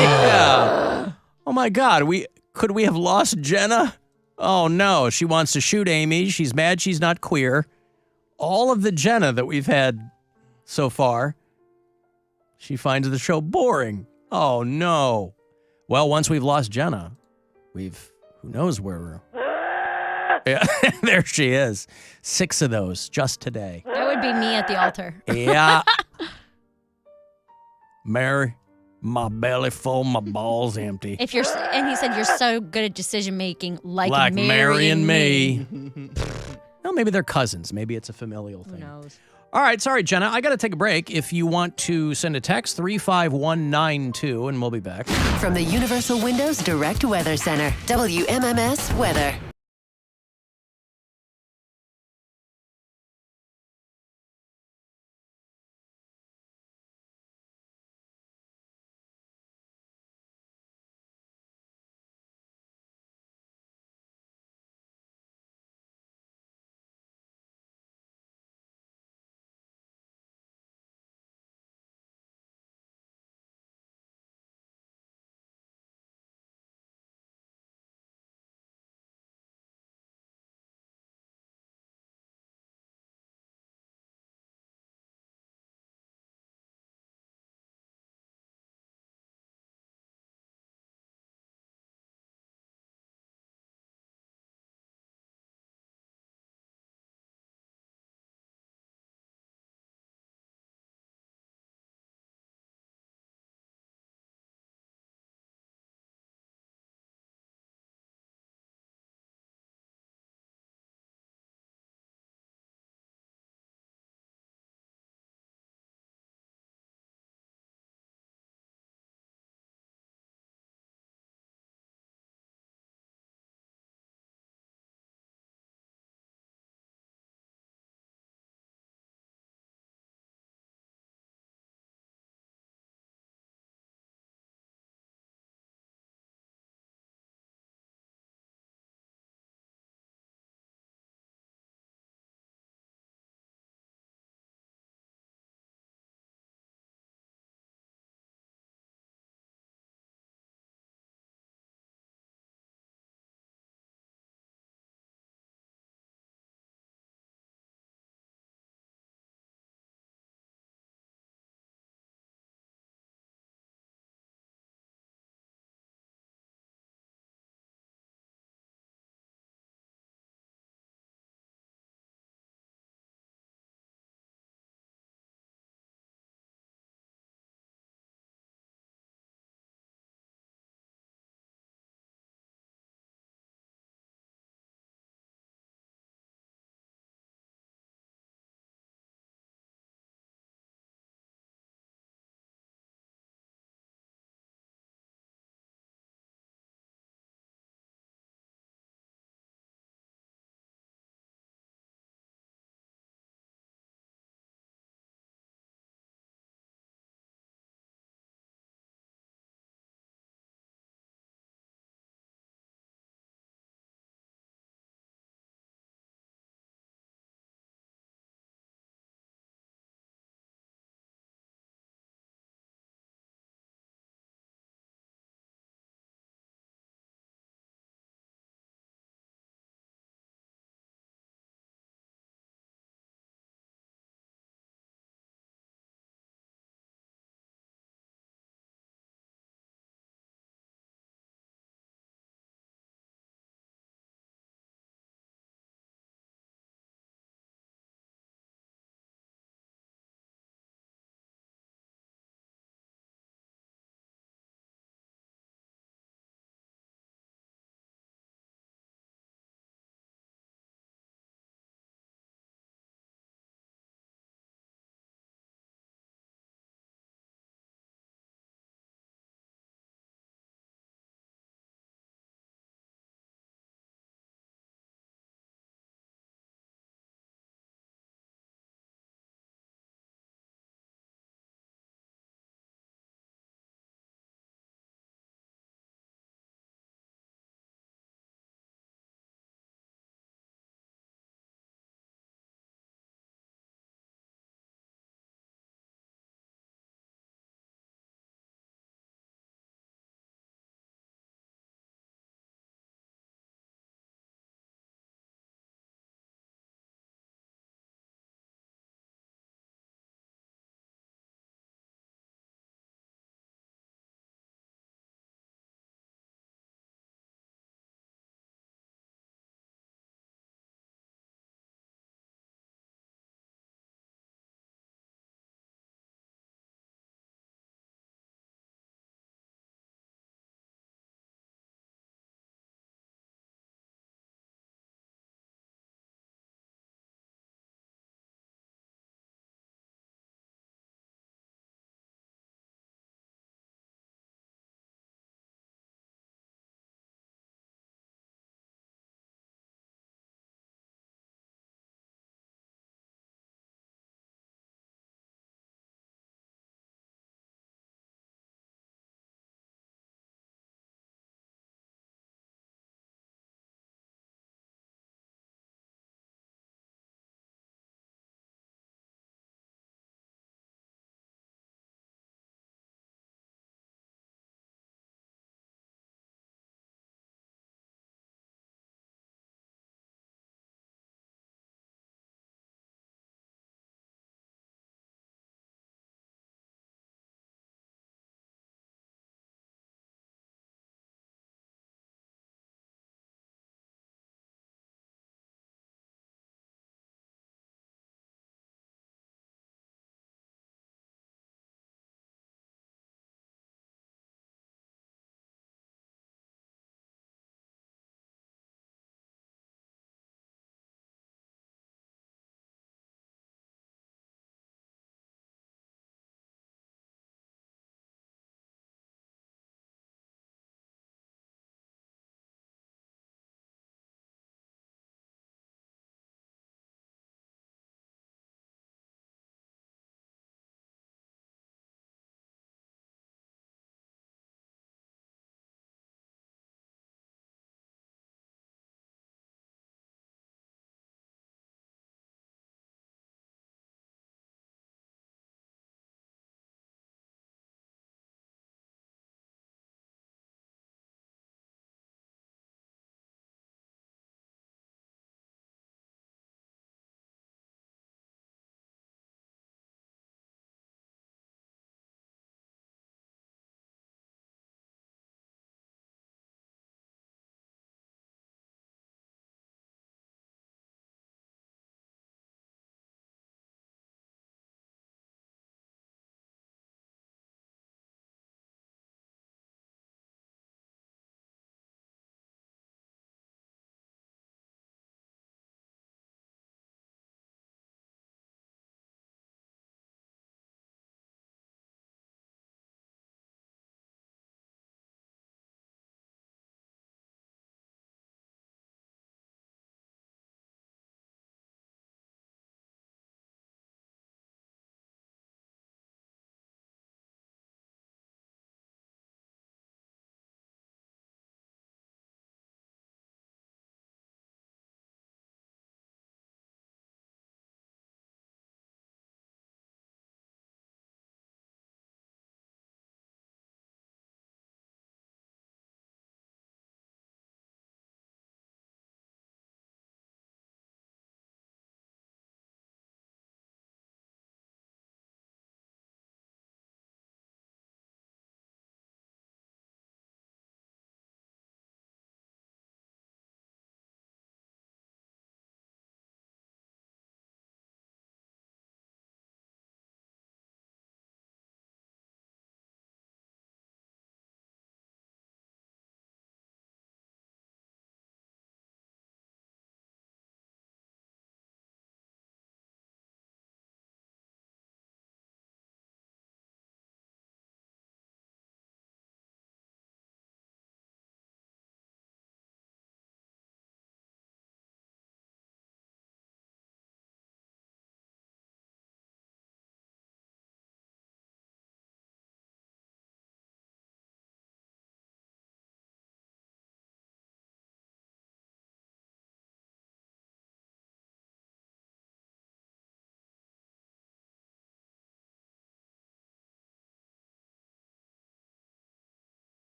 Yeah. Oh my God, could we have lost Jenna? Oh no, she wants to shoot Amy. She's mad she's not queer. All of the Jenna that we've had so far, she finds the show boring. Oh no. Well, once we've lost Jenna, who knows where we're. Yeah, there she is. 6 of those just today. That would be me at the altar. Yeah. Mary, my belly full, my balls empty. And he said you're so good at decision making, like marrying marrying me. Well, maybe they're cousins. Maybe it's a familial thing. Who knows? All right, sorry, Jenna. I got to take a break. If you want to send a text, 35192, and we'll be back. From the Universal Windows Direct Weather Center, WMMS Weather.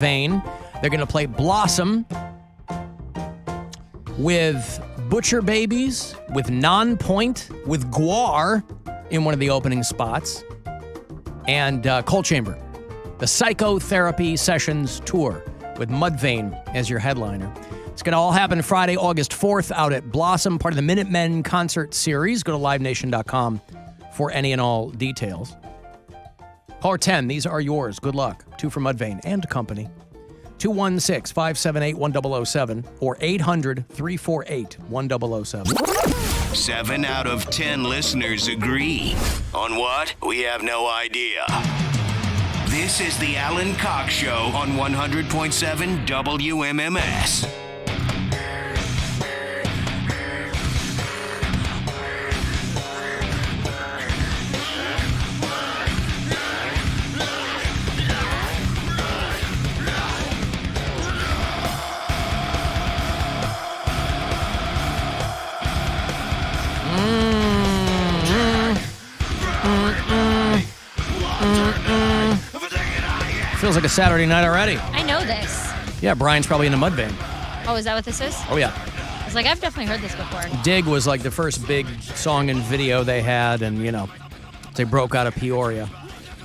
Mudvayne. They're going to play Blossom with Butcher Babies, with Non-Point, with Guar in one of the opening spots, and Coal Chamber. The Psychotherapy Sessions Tour with Mudvayne as your headliner. It's going to all happen Friday, August 4th out at Blossom, part of the Minutemen Concert Series. Go to livenation.com for any and all details. Caller 10, these are yours. Good luck. 2 for Mudvayne and company. 216-578-1007 or 800-348-1007. 7 out of 10 listeners agree. On what? We have no idea. This is the Alan Cox Show on 100.7 WMMS. Feels like a Saturday night already. I know this. Yeah, Brian's probably in a Mudvayne. Oh, is that what this is? Oh, yeah. It's like, I've definitely heard this before. Dig was like the first big song and video they had, and, they broke out of Peoria.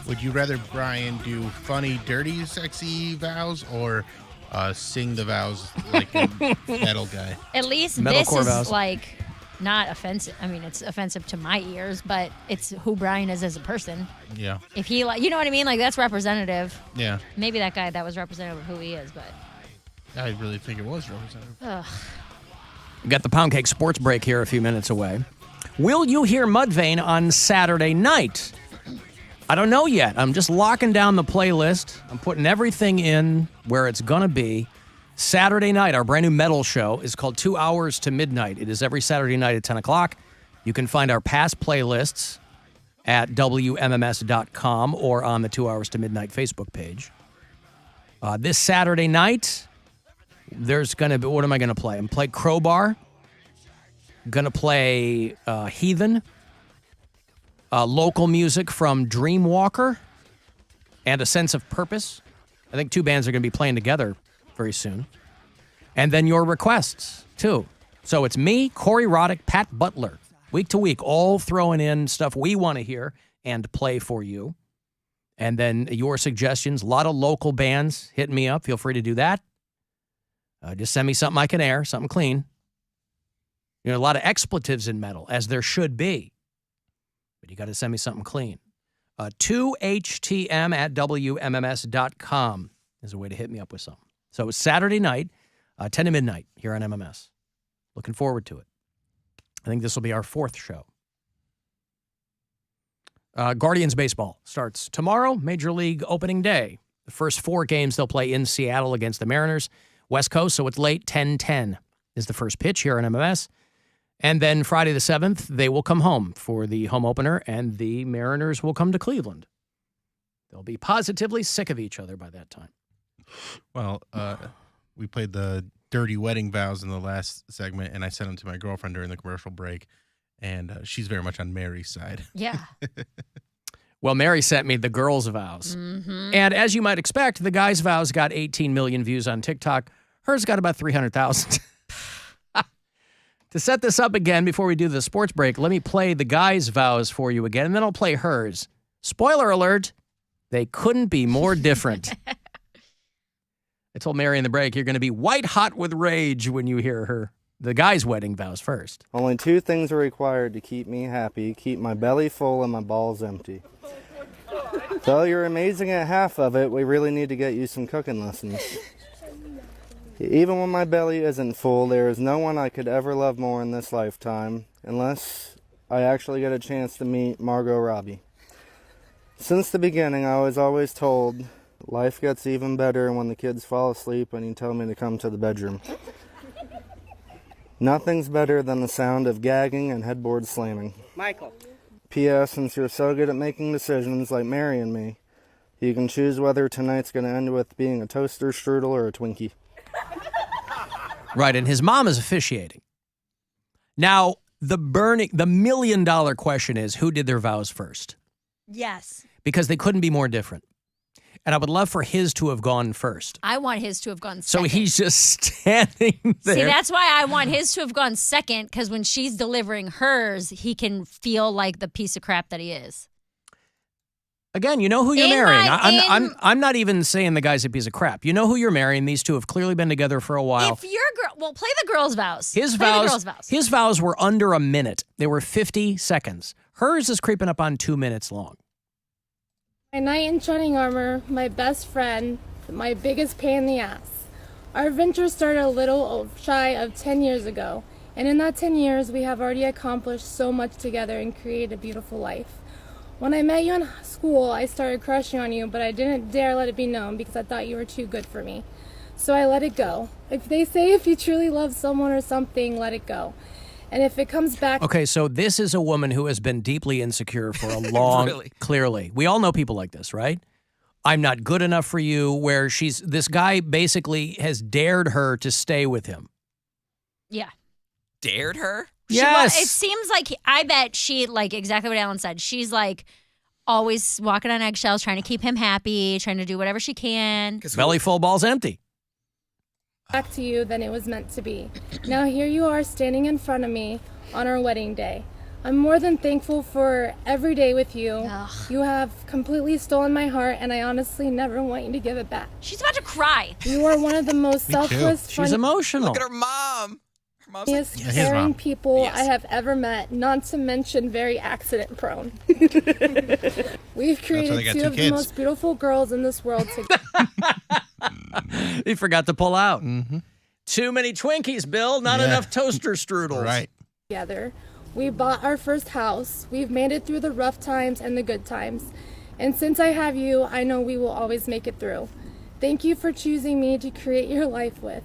Would you rather Brian do funny, dirty, sexy vows or sing the vows like a metal guy? At least this is like not offensive. I mean, it's offensive to my ears, but it's who Brian is as a person. Yeah. If he, you know what I mean? Like, that's representative. Yeah. Maybe that was representative of who he is, but. I really think it was representative. Ugh. We got the Pound Cake Sports Break here a few minutes away. Will you hear Mudvayne on Saturday night? I don't know yet. I'm just locking down the playlist. I'm putting everything in where it's going to be. Saturday night, our brand new metal show is called 2 Hours to Midnight. It is every Saturday night at 10 o'clock. You can find our past playlists at WMMS.com or on the 2 Hours to Midnight Facebook page. This Saturday night, there's going to be, what am I going to play? I'm going to play Crowbar. I'm going to play Heathen. Local music from Dreamwalker and A Sense of Purpose. I think 2 bands are going to be playing together very soon. And then your requests, too. So it's me, Corey Roddick, Pat Butler, week to week, all throwing in stuff we want to hear and play for you. And then your suggestions, a lot of local bands hitting me up. Feel free to do that. Just send me something I can air, something clean. A lot of expletives in metal, as there should be. But you got to send me something clean. 2HTM at WMMS.com is a way to hit me up with something. So it's Saturday night, 10 to midnight here on MMS. Looking forward to it. I think this will be our 4th show. Guardians baseball starts tomorrow, Major League opening day. The first 4 games they'll play in Seattle against the Mariners. West Coast, so it's late, 10:10 is the first pitch here on MMS. And then Friday the 7th, they will come home for the home opener, and the Mariners will come to Cleveland. They'll be positively sick of each other by that time. Well, we played the dirty wedding vows in the last segment, and I sent them to my girlfriend during the commercial break, and she's very much on Mary's side. Yeah. Well, Mary sent me the girls' vows. Mm-hmm. And as you might expect, the guys' vows got 18 million views on TikTok. Hers got about 300,000. To set this up again before we do the sports break, let me play the guys' vows for you again, and then I'll play hers. Spoiler alert, they couldn't be more different. I told Mary in the break, you're going to be white hot with rage when you hear the guys' wedding vows first. Only 2 things are required to keep me happy: keep my belly full and my balls empty. Though you're amazing at half of it, we really need to get you some cooking lessons. Even when my belly isn't full, there is no one I could ever love more in this lifetime, unless I actually get a chance to meet Margot Robbie. Since the beginning, I was always told, life gets even better when the kids fall asleep and you tell me to come to the bedroom. Nothing's better than the sound of gagging and headboard slamming. Michael. P.S. Since you're so good at making decisions like Mary and me, you can choose whether tonight's going to end with being a toaster strudel or a Twinkie. Right, and his mom is officiating. Now, the $1 million question is, who did their vows first? Yes. Because they couldn't be more different. And I would love for his to have gone first. I want his to have gone So second. he's just standing there. See, that's why I want his to have gone second, because when she's delivering hers, he can feel like the piece of crap that he is. Again, you know who you're In marrying. my- I'm not even saying the guy's a piece of crap. You know who you're marrying. These two have clearly been together for a while. If your girl, well, play the girl's vows. His Play the vows, girl's vows. his vows were under a minute. They were 50 seconds. Hers is creeping up on 2 minutes long. My knight in shining armor, my best friend, my biggest pain in the ass. Our adventure started a little shy of 10 years ago, and in that 10 years, we have already accomplished so much together and created a beautiful life. When I met you in school, I started crushing on you, but I didn't dare let it be known because I thought you were too good for me. So I let it go. If they say if you truly love someone or something, let it go. And if it comes back... Okay, so this is a woman who has been deeply insecure for a long... Really? Clearly. We all know people like this, right? I'm not good enough for you, where this guy basically has dared her to stay with him. Yeah. Dared her? Yes. It seems like, I bet she, like exactly what Alan said, she's like always walking on eggshells, trying to keep him happy, trying to do whatever she can. Belly full, balls empty. back to you than it was meant to be. Now here you are standing in front of me on our wedding day. I'm more than thankful for every day with you. Ugh. You have completely stolen my heart, and I honestly never want you to give it back. She's about to cry. You are one of the most Me too. selfless, She's emotional. Look at her mom. Her mom's funniest, like, caring people I have ever met, not to mention very accident prone. We've created they got two two of the kids. most beautiful girls in this world together. He forgot to pull out. Mm-hmm. Too many Twinkies, Bill. Not enough toaster strudels. Right. Together. We bought our first house. We've made it through the rough times and the good times. And since I have you, I know we will always make it through. Thank you for choosing me to create your life with.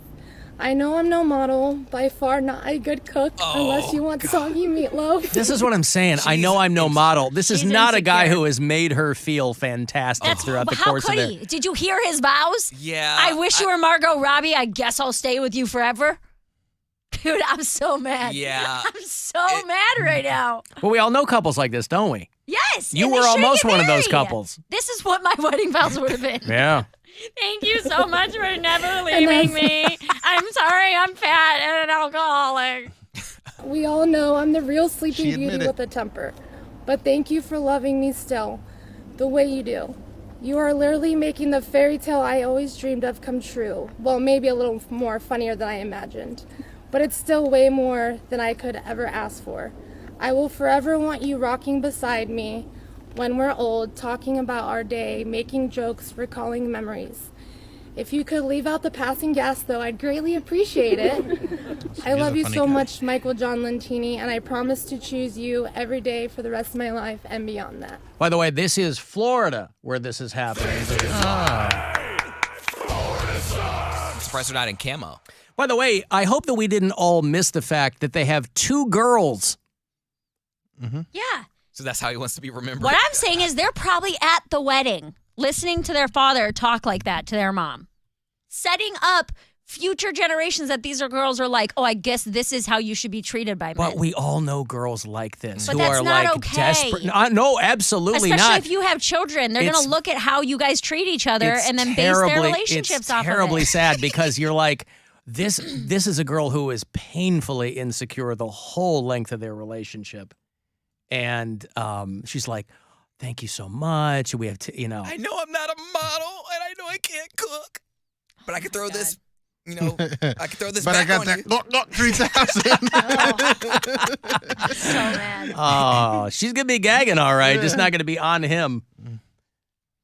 I know I'm no model, by far not a good cook, unless you want soggy meatloaf. This is what I'm saying. I know I'm no model. This is she's not a guy insecure. who has made her feel fantastic throughout the How course could of he? it. Did you hear his vows? Yeah. I wish you were Margot Robbie. I guess I'll stay with you forever. Dude, I'm so mad. Yeah. I'm so mad right now. Well, we all know couples like this, don't we? Yes. You and they were should almost get one of those married. couples. This is what my wedding vows would have been. Yeah. Thank you so much for never And leaving that's- me. I'm sorry I'm fat and an alcoholic. We all know I'm the real She sleeping beauty admitted. with a temper. But thank you for loving me still, the way you do. You are literally making the fairy tale I always dreamed of come true. Well, maybe a little more funnier than I imagined. But it's still way more than I could ever ask for. I will forever want you rocking beside me when we're old, talking about our day, making jokes, recalling memories. If you could leave out the passing gas, though, I'd greatly appreciate it. I is love a you funny so guy. much, Michael John Lentini, and I promise to choose you every day for the rest of my life and beyond that. By the way, this is Florida where this is happening. I'm surprised they're not in camo. By the way, I hope that we didn't all miss the fact that they have two girls. Yeah. So that's how he wants to be remembered. What I'm saying is they're probably at the wedding listening to their father talk like that to their mom, setting up future generations that these are girls are like, oh, I guess this is how you should be treated by men. But we all know girls like this But who that's are not like okay. desperate. No, absolutely Especially not. if you have children, they're going It's- to look at how you guys treat each other It's and then base their terribly- relationships it's off terribly of it. sad because you're like, this is a girl who is painfully insecure the whole length of their relationship. And she's like, thank you so much. We have to, I know I'm not a model, and I know I can't cook, but I can throw this. I can throw this But back I got on that you. look 3,000. So mad. oh, she's going to be gagging all right, just not going to be on him.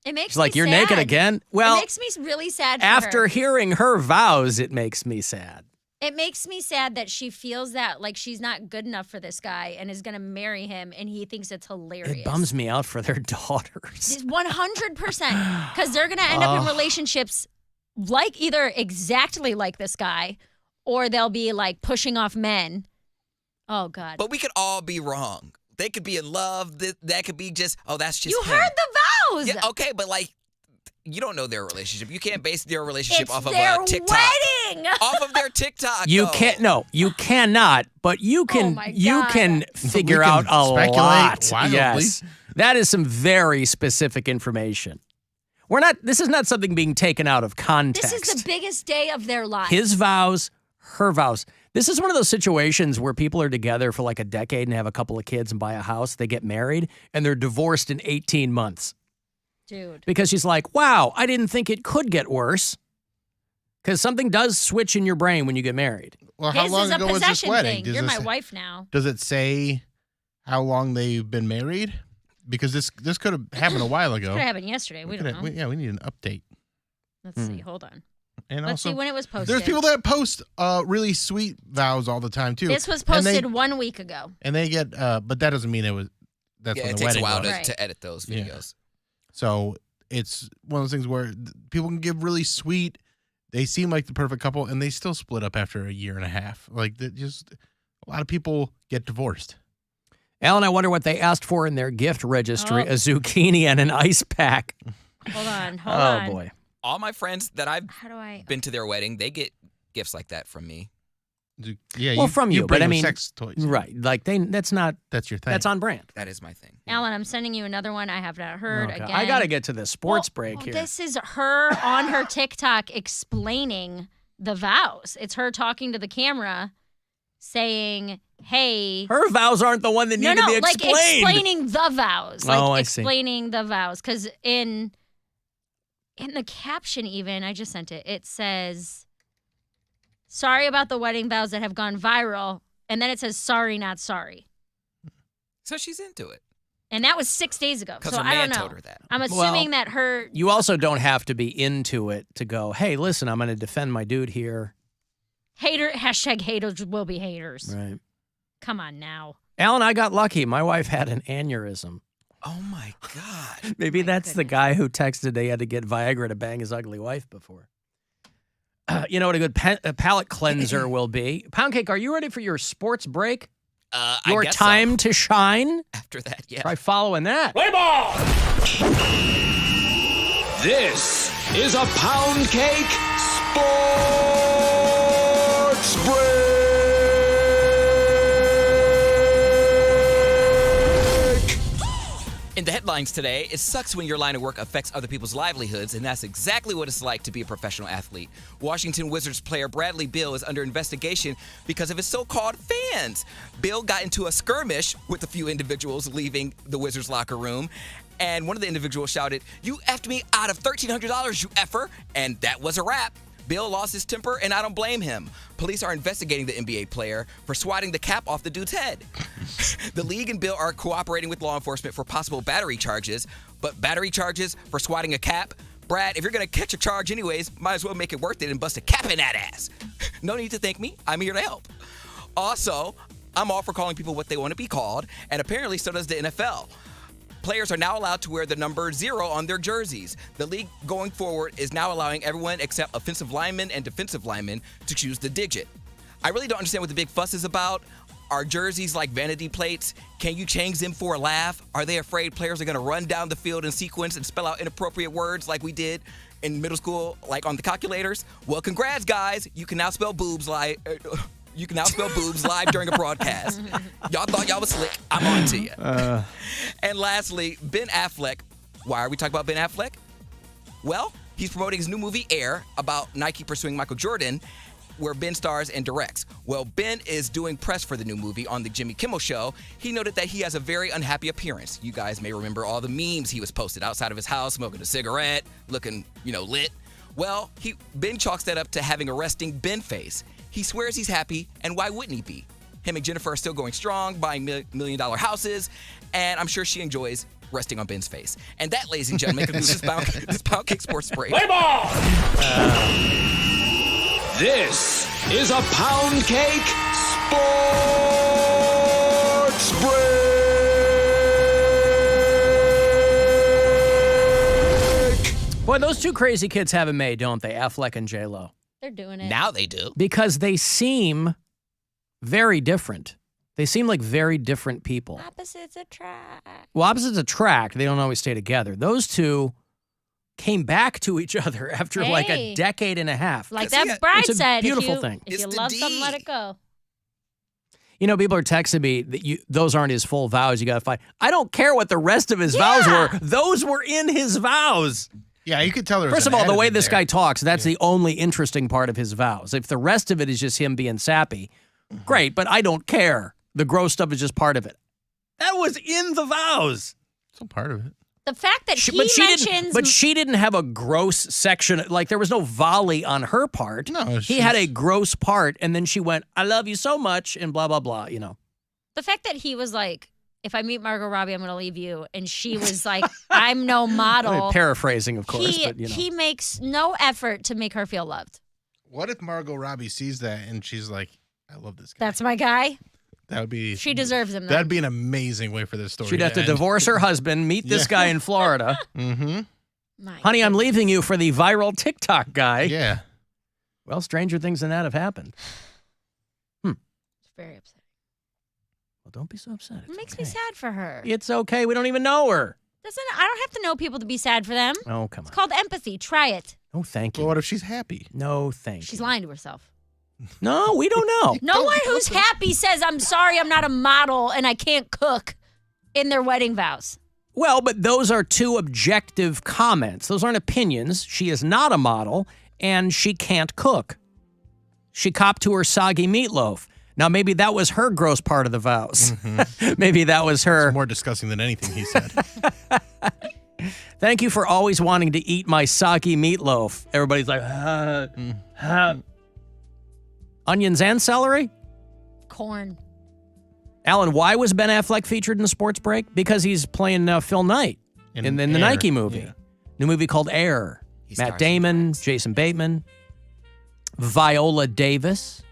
It makes She's like, me you're sad. naked again? Well, it makes me really sad for after her. hearing her vows, it makes me sad. It makes me sad that she feels that like she's not good enough for this guy and is going to marry him and he thinks it's hilarious. It bums me out for their daughters. 100%. Because they're going to end up in relationships like either exactly like this guy or they'll be like pushing off men. Oh, God. But we could all be wrong. They could be in love. That could be just, that's just You him. heard the vows. Yeah, okay, but like, you don't know their relationship. You can't base their relationship It's off of their TikTok. wedding. Off of their TikTok. You though. can't. No, you cannot. But you can. my you God. can figure we can out a speculate lot. wildly. Yes, that is some very specific information. This is not something being taken out of context. This is the biggest day of their life. His vows, her vows. This is one of those situations where people are together for like a decade and have a couple of kids and buy a house. They get married and they're divorced in 18 months. Dude. Because she's like, wow, I didn't think it could get worse. Because something does switch in your brain when you get married. Well, how long ago was this wedding? You're my wife now. Does it say how long they've been married? Because this could have happened a while ago. Could have happened yesterday. We don't know. We need an update. Let's see. Hold on. And Let's see when it was posted. There's people that post really sweet vows all the time too. This was posted 1 week ago. And they get, but that doesn't mean it was. That's when the wedding was. It takes a while to edit those videos. Yeah. So it's one of those things where people can give really sweet. They seem like the perfect couple, and they still split up after a year and a half. Like just a lot of people get divorced. Alan, I wonder what they asked for in their gift registry: a zucchini and an ice pack. Hold on. Oh boy. All my friends that I've been to their wedding, they get gifts like that from me. Yeah, well, from you, but I mean, sex toys, right? Like that's your thing. That's on brand. That is my thing. Alan, I'm sending you another one I have not heard again. I got to get to the sports break here. This is her on her TikTok explaining the vows. It's her talking to the camera, saying, "Hey." Her vows aren't the one that need to be explained. Like explaining the vows. Like I explaining the vows, because in the caption, even I just sent it. It says, "Sorry about the wedding vows that have gone viral," and then it says, "Sorry, not sorry." So she's into it. And that was 6 days ago. Because so her man I don't know. told her that. I'm assuming that her. You also don't have to be into it to go, hey, listen, I'm going to defend my dude here. Haters will be haters. Right. Come on now. Alan, I got lucky. My wife had an aneurysm. Oh, my God. Maybe that's the guy who texted they had to get Viagra to bang his ugly wife before. You know what a good palate cleanser will be? Pound Cake, are you ready for your sports break? Your time to shine? After that, yeah. Try following that. Play ball! This is a Pound Cake Sports Break! In the headlines today, it sucks when your line of work affects other people's livelihoods, and that's exactly what it's like to be a professional athlete. Washington Wizards player Bradley Beal is under investigation because of his so-called fans. Beal got into a skirmish with a few individuals leaving the Wizards locker room, and one of the individuals shouted, "You effed me out of $1,300, you effer," and that was a wrap. Beal lost his temper, and I don't blame him. Police are investigating the NBA player for swatting the cap off the dude's head. The league and Beal are cooperating with law enforcement for possible battery charges, but battery charges for swatting a cap? Brad, if you're going to catch a charge anyways, might as well make it worth it and bust a cap in that ass. No need to thank me. I'm here to help. Also, I'm all for calling people what they want to be called, and apparently so does the NFL. Players are now allowed to wear the number 0 on their jerseys. The league going forward is now allowing everyone except offensive linemen and defensive linemen to choose the digit. I really don't understand what the big fuss is about. Are jerseys like vanity plates? Can you change them for a laugh? Are they afraid players are going to run down the field in sequence and spell out inappropriate words like we did in middle school, like on the calculators? Well, congrats, guys. You can now spell boobs live during a broadcast. Y'all thought y'all was slick. I'm on to you. And lastly, Ben Affleck. Why are we talking about Ben Affleck? Well, he's promoting his new movie, Air, about Nike pursuing Michael Jordan, where Ben stars and directs. Well, Ben is doing press for the new movie on the Jimmy Kimmel Show. He noted that he has a very unhappy appearance. You guys may remember all the memes he was posted outside of his house, smoking a cigarette, looking, lit. Well, Ben chalks that up to having a resting Ben face. He swears he's happy, and why wouldn't he be? Him and Jennifer are still going strong, buying million-dollar houses, and I'm sure she enjoys resting on Ben's face. And that, ladies and gentlemen, concludes this Pound Cake Sports Break. Play ball! This is a Pound Cake Sports Break! Boy, those two crazy kids have it made, don't they? Affleck and J-Lo. They're doing it. Now they do. Because they seem very different. They seem like very different people. Opposites attract. Well, opposites attract. They don't always stay together. Those two came back to each other after like a decade and a half. Like that bride it's a said, beautiful thing. If you love something, let it go. You know, people are texting me that those aren't his full vows. You got to fight. I don't care what the rest of his vows were. Those were in his vows. Yeah, you could tell there was First an of all, the edit way in this there. guy talks, that's the only interesting part of his vows. If the rest of it is just him being sappy, great, but I don't care. The gross stuff is just part of it. That was in the vows. Still part of it. The fact that he mentions... But she didn't have a gross section. Like, there was no volley on her part. No, he had a gross part, and then she went, I love you so much, and blah, blah, blah, you know. The fact that he was like, if I meet Margot Robbie, I'm going to leave you. And she was like, I'm no model. Paraphrasing, of course, but, you know. He makes no effort to make her feel loved. What if Margot Robbie sees that and she's like, I love this guy? That's my guy. That would be... She deserves him, though. That'd be an amazing way for this story She'd have to end. divorce her husband, meet this guy in Florida. Mm-hmm. Honey, I'm leaving you for the viral TikTok guy. Yeah. Well, stranger things than that have happened. It's very upsetting. Well, don't be so upset. It makes me sad for her. It's okay. We don't even know her. I don't have to know people to be sad for them. Oh, come on. It's called empathy. Try it. Oh, thank you. Well, what if she's happy? No, thank you. She's lying to herself. No, we don't know. No one who's happy says, I'm sorry I'm not a model and I can't cook in their wedding vows. Well, but those are two objective comments. Those aren't opinions. She is not a model, and she can't cook. She copped to her soggy meatloaf. Now, maybe that was her gross part of the vows. Maybe that was her. It's more disgusting than anything he said. Thank you for always wanting to eat my soggy meatloaf. Everybody's like, onions and celery? Corn. Alan, why was Ben Affleck featured in the sports break? Because he's playing Phil Knight in the Air. Nike movie. Yeah. New movie called Air. Matt Damon, Jason Bateman, Viola Davis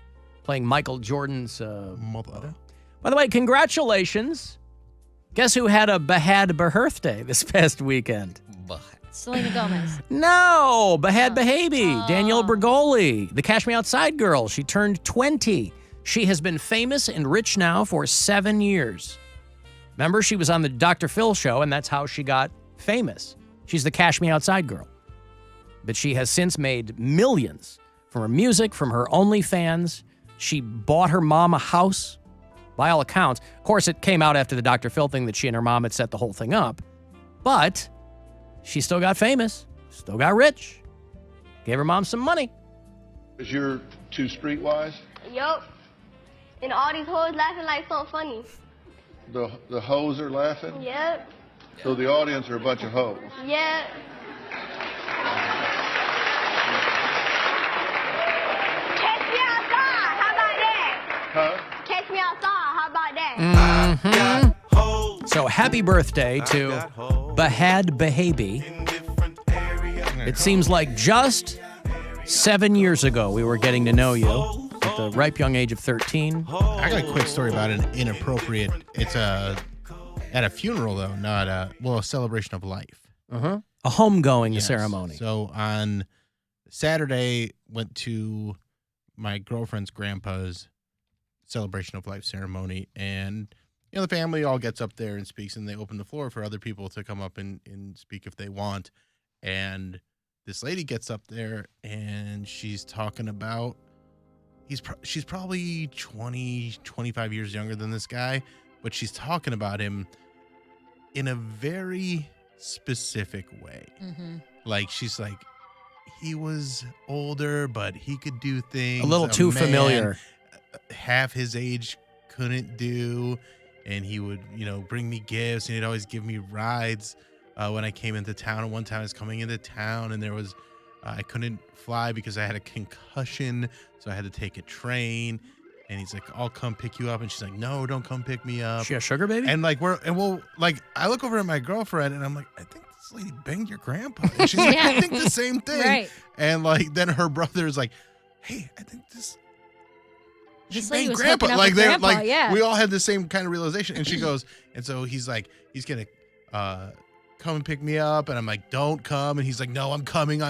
playing Michael Jordan's mother. By the way, congratulations. Guess who had a Bahad birthday this past weekend? Selena Gomez. No, Bahad Bahabi, Danielle Bergoli, the Cash Me Outside girl. She turned 20. She has been famous and rich now for 7 years. Remember, she was on the Dr. Phil show, and that's how she got famous. She's the Cash Me Outside girl. But she has since made millions from her music, from her OnlyFans. She bought her mom a house, by all accounts. Of course, it came out after the Dr. Phil thing that she and her mom had set the whole thing up. But she still got famous, still got rich, gave her mom some money. Is you're too streetwise? Yup. And all these hoes laughing like something funny. The hoes are laughing? Yep. So the audience are a bunch of hoes? Yep. Catch me outside. How about that? Huh? Catch me outside. How about that? So happy birthday to Bahad Bahabi. It seems like just 7 years ago we were getting to know you at the ripe young age of 13. I got a quick story about an inappropriate. It's at a funeral though, not a celebration of life. A homegoing ceremony. So on Saturday, went to my girlfriend's grandpa's celebration of life ceremony, and the family all gets up there and speaks, and they open the floor for other people to come up and speak if they want. And this lady gets up there and she's talking about she's probably 20, 25 years younger than this guy, but she's talking about him in a very specific way. Like, she's like, he was older, but he could do things A little too man familiar. half his age couldn't do. And he would, bring me gifts, and he'd always give me rides when I came into town. And one time I was coming into town, and there was, I couldn't fly because I had a concussion, so I had to take a train. And he's like, I'll come pick you up. And she's like, no, don't come pick me up. She a sugar baby? And I look over at my girlfriend, and I'm like, I think this lady banged your grandpa. And she's like, I think the same thing. Right. And then her brother is like, hey, I think this lady was grandpa. hooking up Like with they grandpa, like yeah. we all had the same kind of realization. And she goes, and so he's like, he's gonna come and pick me up, and I'm like, don't come. And he's like, no, I'm coming.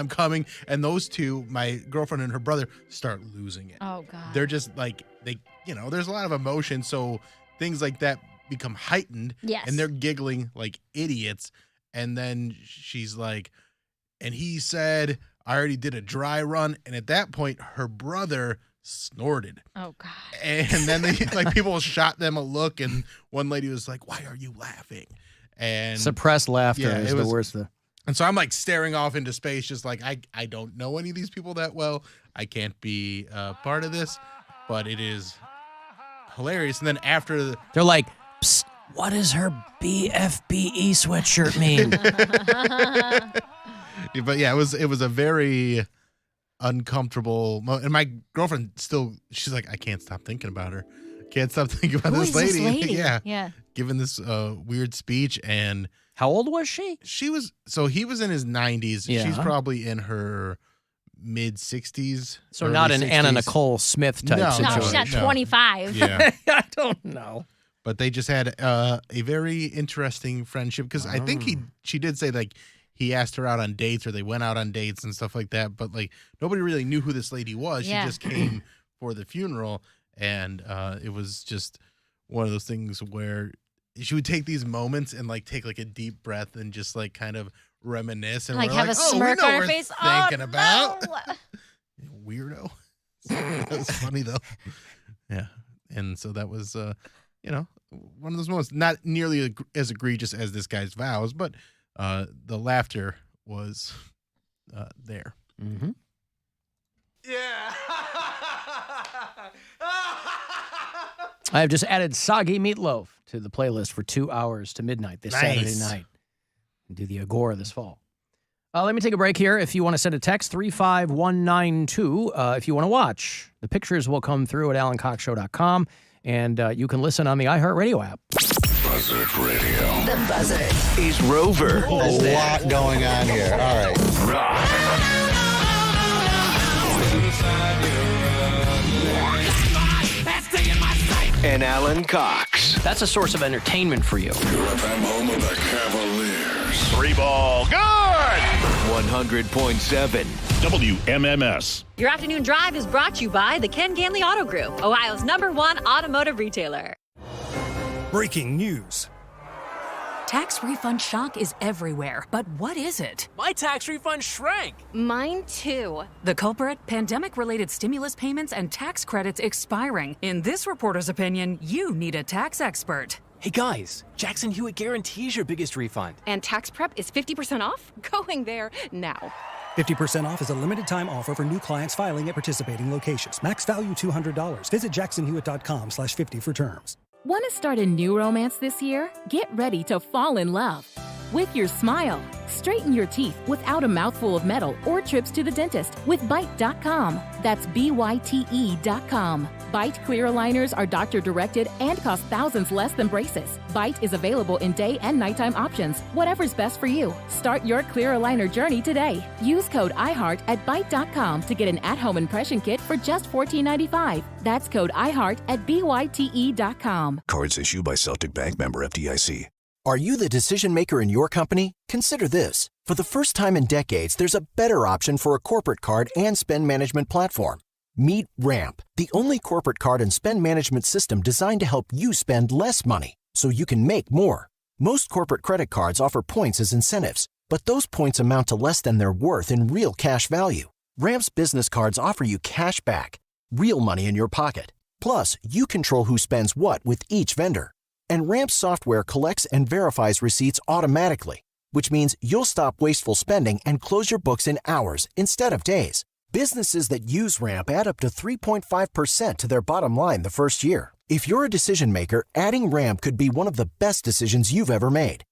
And those two, my girlfriend and her brother, start losing it. Oh God. They're just like, there's a lot of emotion, so things like that become heightened. Yes. And they're giggling like idiots. And then she's like, and he said, I already did a dry run. And at that point, her brother snorted. Oh God. And then people shot them a look, and one lady was like, why are you laughing? And Suppressed laughter yeah, is it the was worst. And so I'm like staring off into space, just like, I don't know any of these people that well. I can't be part of this, but it is hilarious. And then after they're like, psst, what does her BFBE sweatshirt mean? But yeah, it was a very uncomfortable moment. And my girlfriend she's like, I can't stop thinking about her. Can't stop thinking about Who this is lady. this lady? Yeah. Giving this weird speech. And how old was she? He was in his 90s. Yeah. She's probably in her mid 60s. So not an 60s. Anna Nicole Smith type No, situation. No, she's not 25. Yeah. I don't know. But they just had a very interesting friendship because I think she did say like he asked her out on dates or they went out on dates and stuff like that. But like nobody really knew who this lady was. Yeah. She just came for the funeral, and it was just one of those things where she would take these moments and like take like a deep breath and just like kind of reminisce and Like we're have like, a oh, we smirk know on her what face. we're thinking about. No. Weirdo. That was funny though. Yeah. And so that was one of those moments, not nearly as egregious as this guy's vows, but the laughter was there. Mm-hmm. Yeah. I have just added soggy meatloaf to the playlist for 2 hours to midnight this Saturday night. Do the Agora this fall. Let me take a break here. If you want to send a text, 35192. If you want to watch, the pictures will come through at AlanCockShow.com, and you can listen on the iHeartRadio app. Buzzard Radio. The Buzzard. Is Rover. A lot going on here. All right. And Alan Cox. That's a source of entertainment for you. UFM home of the Cavaliers. 3-ball. Good! 100.7. WMMS. Your afternoon drive is brought to you by the Ken Ganley Auto Group, Ohio's #1 automotive retailer. Breaking news. Tax refund shock is everywhere, but what is it? My tax refund shrank. Mine too. The culprit? Pandemic-related stimulus payments and tax credits expiring. In this reporter's opinion, you need a tax expert. Hey guys, Jackson Hewitt guarantees your biggest refund. And tax prep is 50% off? Going there now. 50% off is a limited-time offer for new clients filing at participating locations. Max value $200. Visit jacksonhewitt.com/50 for terms. Want to start a new romance this year? Get ready to fall in love with your smile. Straighten your teeth without a mouthful of metal or trips to the dentist with Byte.com. That's BYTE.com. Byte clear aligners are doctor-directed and cost thousands less than braces. Byte is available in day and nighttime options, whatever's best for you. Start your clear aligner journey today. Use code IHEART at Byte.com to get an at-home impression kit for just $14.95. That's code IHEART at BYTE.com. Cards issued by Celtic Bank, member FDIC. Are you the decision maker in your company? Consider this. For the first time in decades, there's a better option for a corporate card and spend management platform. Meet Ramp, the only corporate card and spend management system designed to help you spend less money so you can make more. Most corporate credit cards offer points as incentives, but those points amount to less than their worth in real cash value. Ramp's business cards offer you cash back, real money in your pocket. Plus, you control who spends what with each vendor. And Ramp's software collects and verifies receipts automatically, which means you'll stop wasteful spending and close your books in hours instead of days. Businesses that use Ramp add up to 3.5% to their bottom line the first year. If you're a decision maker, adding Ramp could be one of the best decisions you've ever made.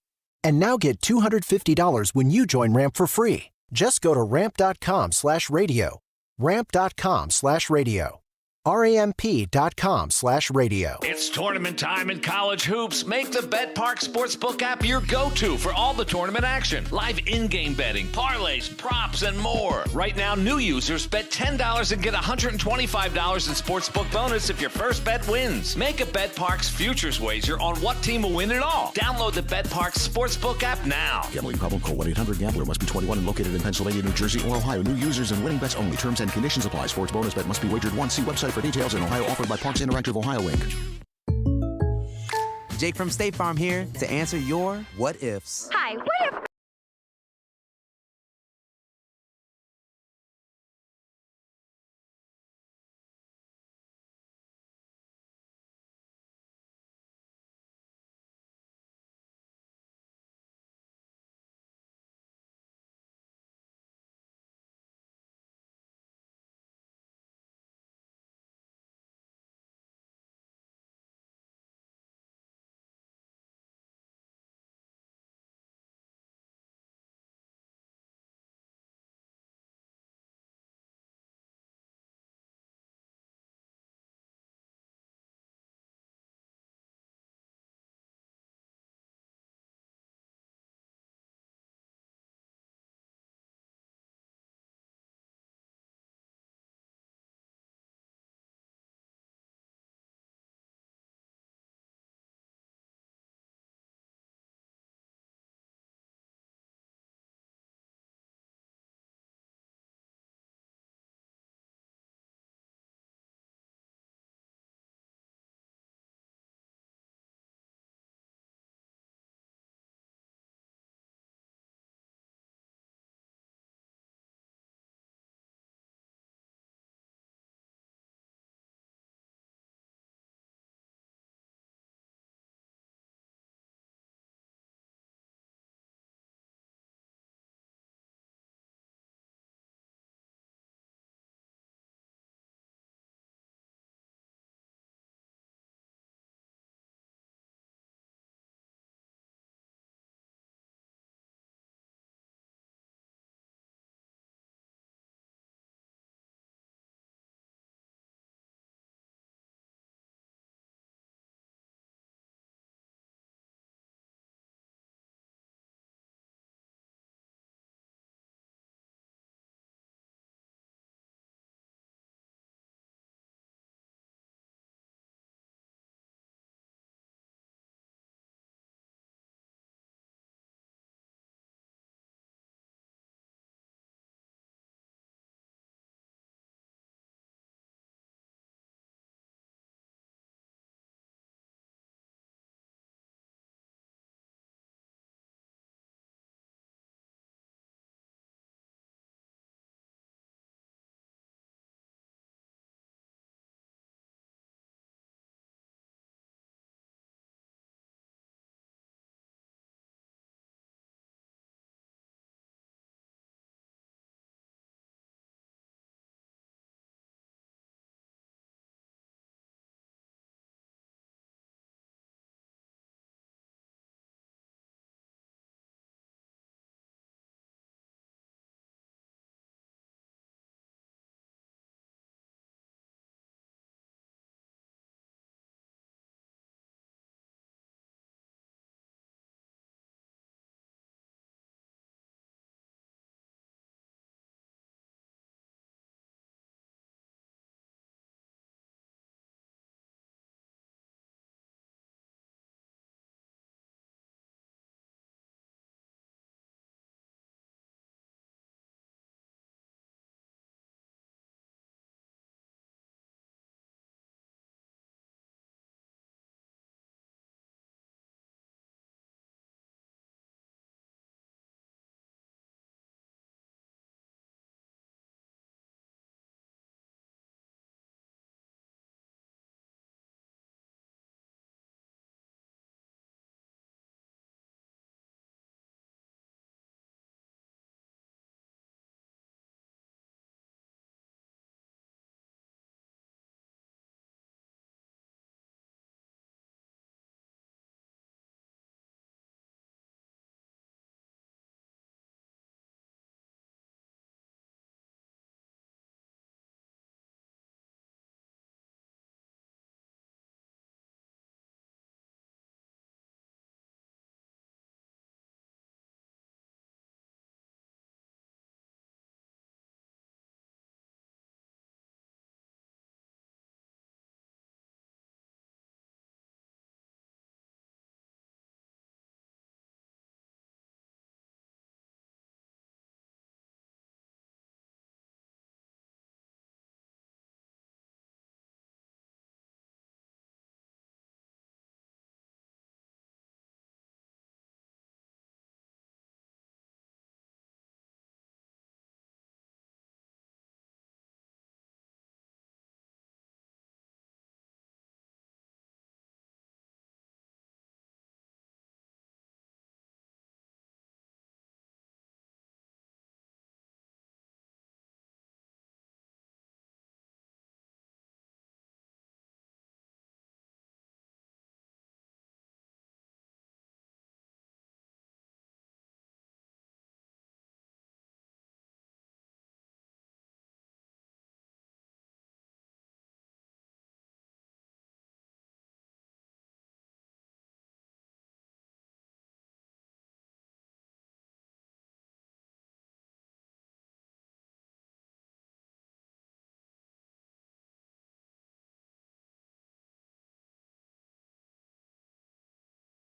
And now get $250 when you join Ramp for free. Just go to ramp.com/radio. Ramp.com/radio. RAMP.com/radio. It's tournament time in college hoops. Make the BetPark Sportsbook app your go-to for all the tournament action. Live in-game betting, parlays, props, and more. Right now, new users bet $10 and get $125 in sportsbook bonus if your first bet wins. Make a BetParks futures wager on what team will win it all. Download the BetPark Sportsbook app now. Gambling problem? Call 1-800-GAMBLER. Must be 21 and located in Pennsylvania, New Jersey, or Ohio. New users and winning bets only. Terms and conditions apply. Sports bonus bet must be wagered once. See website for details. In Ohio, offered by Parks Interactive Ohio Inc. Jake from State Farm here to answer your what ifs. Hi, what if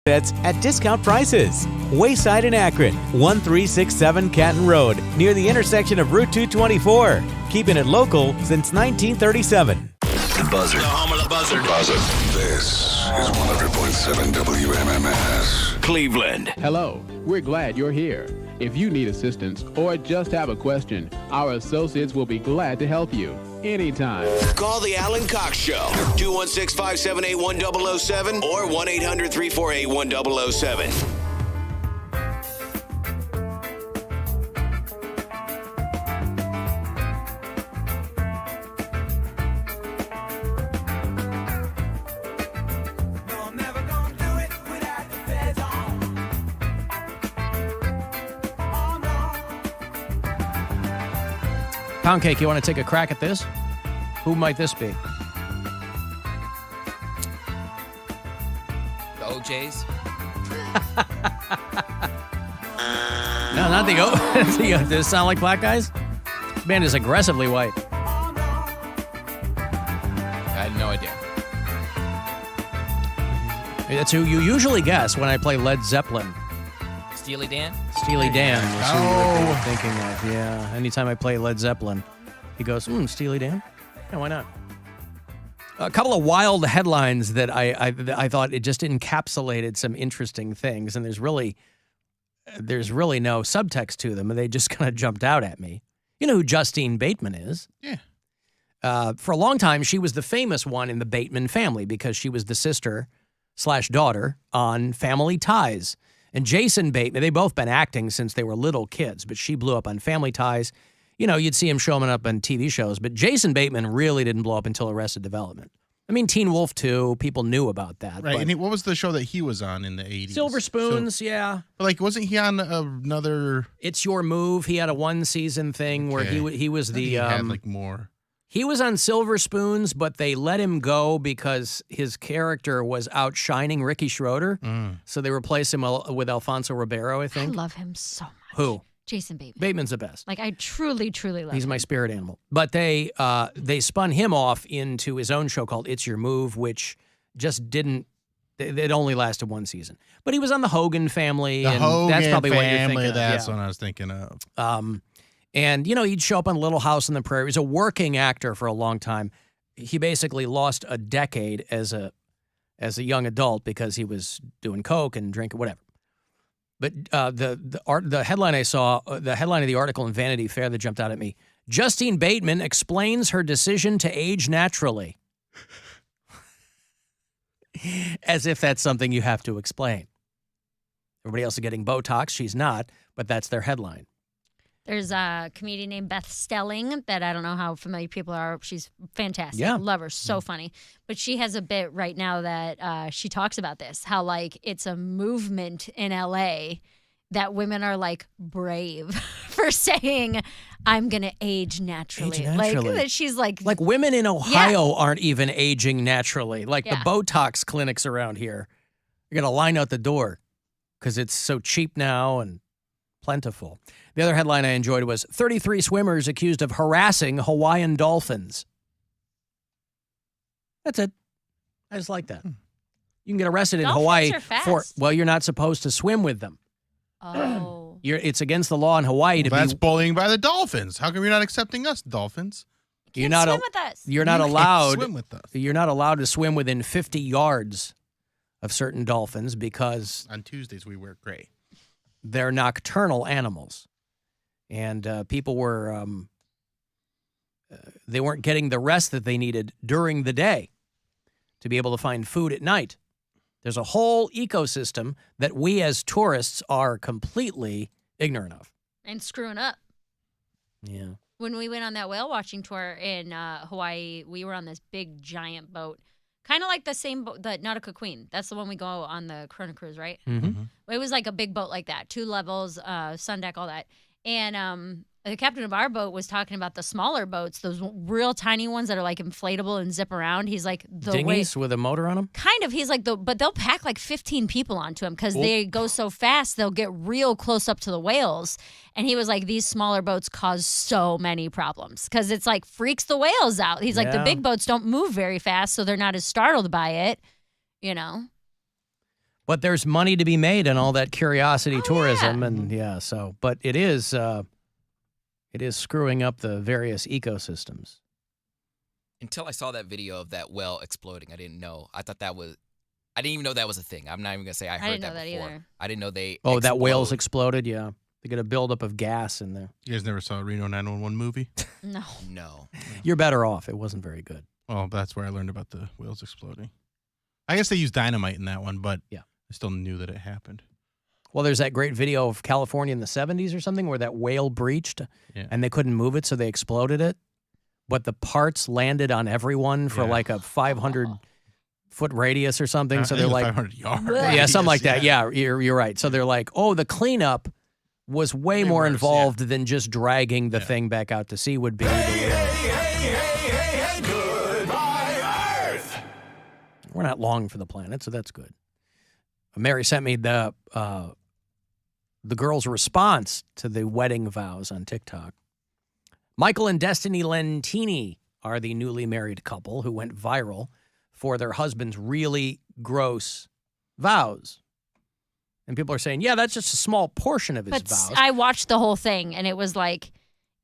Beds at discount prices. Wayside in Akron, 1367 Canton Road, near the intersection of Route 224. Keeping it local since 1937. The Buzzard. The home of the Buzzard. This is 100.7 WMMS. Cleveland. Hello, we're glad you're here. If you need assistance or just have a question, our associates will be glad to help you anytime. Call the Alan Cox Show. 216-578-1007 or 1-800-348-1007. Pound Cake, you want to take a crack at this? Who might this be? The OJs? No, not the O. Does it sound like black guys? This band is aggressively white. I had no idea. That's who you usually guess when I play Led Zeppelin. Steely Dan? Steely Dan. That's who you were thinking of. Yeah. Anytime I play Led Zeppelin, he goes, Steely Dan? Yeah, why not? A couple of wild headlines that I thought it just encapsulated some interesting things, and there's really no subtext to them, and they just kind of jumped out at me. You know who Justine Bateman is? Yeah. For a long time, she was the famous one in the Bateman family because she was the sister/daughter on Family Ties. And Jason Bateman, they've both been acting since they were little kids, but she blew up on Family Ties. You know, you'd see him showing up on TV shows, but Jason Bateman really didn't blow up until Arrested Development. I mean, Teen Wolf 2, people knew about that. Right, and what was the show that he was on in the 80s? Silver Spoons, yeah. But like, wasn't he on another... It's Your Move. He had a one-season thing where he was the... He had like more... He was on Silver Spoons, but they let him go because his character was outshining Ricky Schroeder. So they replaced him with Alfonso Ribeiro, I think. I love him so much. Who? Jason Bateman. Bateman's the best. Like, I truly, truly love him. He's my spirit animal. But they spun him off into his own show called It's Your Move, which just didn't... It only lasted one season. But he was on the Hogan Family. The Hogan that's probably Family, what you're thinking of. that's what I was thinking of. And, you know, he'd show up on Little House on the Prairie. He was a working actor for a long time. He basically lost a decade as a young adult because he was doing coke and drinking, whatever. But the headline I saw, the headline of the article in Vanity Fair that jumped out at me, Justine Bateman explains her decision to age naturally. As if that's something you have to explain. Everybody else is getting Botox. She's not, but that's their headline. There's a comedian named Beth Stelling that I don't know how familiar people are. She's fantastic. Yeah. Love her. So funny. But she has a bit right now that she talks about this, how like it's a movement in LA that women are like brave for saying, I'm going to age naturally. Age naturally. Like that she's like women in Ohio aren't even aging naturally. Like the Botox clinics around here, you're going to line out the door because it's so cheap now and plentiful. The other headline I enjoyed was 33 swimmers accused of harassing Hawaiian dolphins. That's it. I just like that. You can get arrested in Hawaii for, you're not supposed to swim with them. Oh. It's against the law in Hawaii to That's bullying by the dolphins. How come you're not accepting us, dolphins? You're not swim with us. You're not allowed swim with us. You're not allowed to swim within 50 yards of certain dolphins because on Tuesdays we wear gray. They're nocturnal animals. And people were, they weren't getting the rest that they needed during the day to be able to find food at night. There's a whole ecosystem that we as tourists are completely ignorant of. And screwing up. Yeah. When we went on that whale watching tour in Hawaii, we were on this big giant boat. Kind of like the same boat, the Nautica Queen. That's the one we go on the Corona Cruise, right? Mm-hmm. It was like a big boat like that. 2 levels, sun deck, all that. And the captain of our boat was talking about the smaller boats, those real tiny ones that are like inflatable and zip around. He's like, dinghies with a motor on them? Kind of. He's like, but they'll pack like 15 people onto them because they go so fast, they'll get real close up to the whales. And he was like, these smaller boats cause so many problems because it's like freaks the whales out. He's like, the big boats don't move very fast, so they're not as startled by it, you know? But there's money to be made in all that curiosity tourism, yeah. and but it is screwing up the various ecosystems. Until I saw that video of that well exploding, I didn't know. I didn't even know that was a thing. I'm not even gonna say I heard didn't know that before. either. I didn't know they. Oh, that whale's explode. exploded. Yeah, they get a buildup of gas in there. You guys never saw a Reno 911 movie? No. No. You're better off. It wasn't very good. Well, that's where I learned about the whales exploding. I guess they used dynamite in that one, but yeah, I still knew that it happened. Well, there's that great video of California in the 70s or something where that whale breached and they couldn't move it, so they exploded it. But the parts landed on everyone for like a 500-foot radius or something. So they're like 500 yards. Yeah, something like that. Yeah, you're right. So they're like, oh, the cleanup was way more involved than just dragging the thing back out to sea would be. We're not long for the planet, so that's good. Mary sent me the girl's response to the wedding vows on TikTok. Michael and Destiny Lentini are the newly married couple who went viral for their husband's really gross vows. And people are saying, yeah, that's just a small portion of his vows. I watched the whole thing, and it was like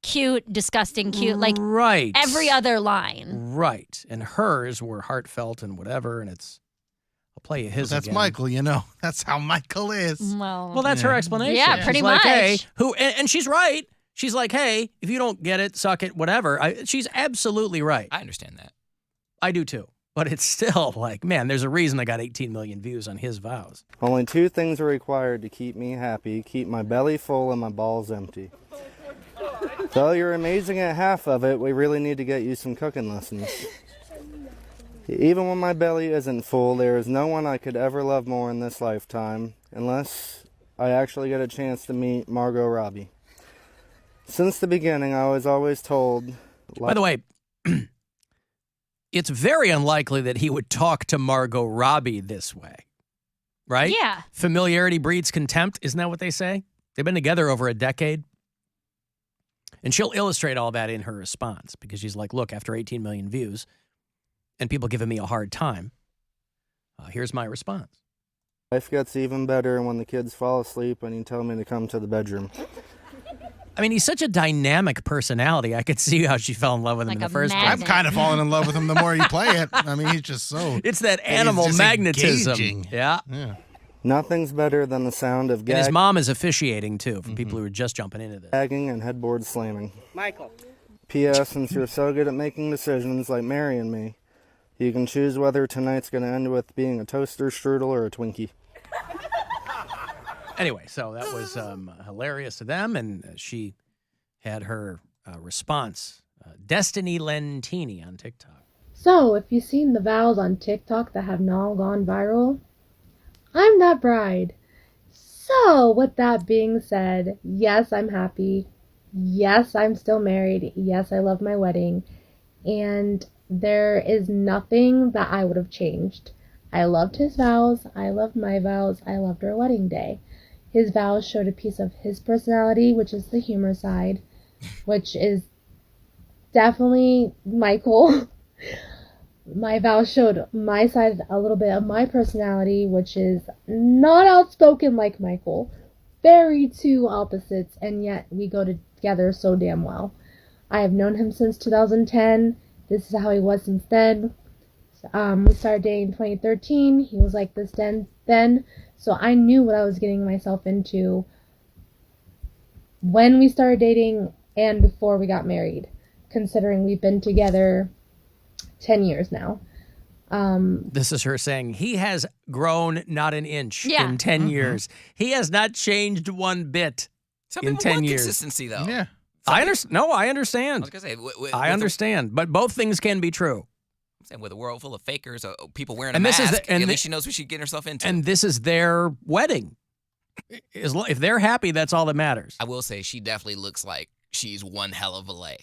cute, disgusting, cute, like every other line. Right. And hers were heartfelt and whatever, and I'll play you his That's again. Michael, That's how Michael is. Well, that's her explanation. Yeah, pretty she's much. Like, hey, and she's right. She's like, hey, if you don't get it, suck it, whatever. She's absolutely right. I understand that. I do too. But it's still like, man, there's a reason I got 18 million views on his vows. Only 2 things are required to keep me happy. Keep my belly full and my balls empty. Though you're amazing at half of it, we really need to get you some cooking lessons. Even when my belly isn't full, there is no one I could ever love more in this lifetime, unless I actually get a chance to meet Margot Robbie. Since the beginning, I was always told... By the way, it's very unlikely that he would talk to Margot Robbie this way, right? Yeah. Familiarity breeds contempt. Isn't that what they say? They've been together over a decade. And she'll illustrate all that in her response because she's like, look, after 18 million views and people giving me a hard time, here's my response. Life gets even better when the kids fall asleep and you tell me to come to the bedroom. I mean, he's such a dynamic personality. I could see how she fell in love with him in the first place. I'm kind of falling in love with him the more you play it. I mean, he's just so... It's that animal magnetism. Engaging. Yeah. Nothing's better than the sound of And his gagging mom is officiating, too, for people who are just jumping into this. and headboard slamming. Michael. P.S. Since you're so good at making decisions like Mary and me, you can choose whether tonight's going to end with being a toaster, strudel, or a Twinkie. Anyway, so that was hilarious to them, and she had her response. Destiny Lentini on TikTok. So, if you've seen the vows on TikTok that have now gone viral, I'm that bride. So, with that being said, yes, I'm happy. Yes, I'm still married. Yes, I love my wedding. And there is nothing that I would have changed. I loved his vows. I loved my vows. I loved our wedding day. His vows showed a piece of his personality, which is the humor side, which is definitely Michael. My vows showed my side, a little bit of my personality, which is not outspoken like Michael. Very two opposites, and yet we go together so damn well. I have known him since 2010. This is how he was since then. We started dating in 2013. He was like this then. So I knew what I was getting myself into when we started dating and before we got married, considering we've been together 10 years now. This is her saying he has grown not an inch in 10 years. He has not changed one bit in 10 years. Consistency, though. Yeah. I understand. No, I understand. I was gonna say, I understand, but both things can be true. I'm saying with a world full of fakers, people wearing And a this is mask, the- and at the- least she knows what she's getting herself into. And this is their wedding. If they're happy, that's all that matters. I will say she definitely looks like she's one hell of a lay.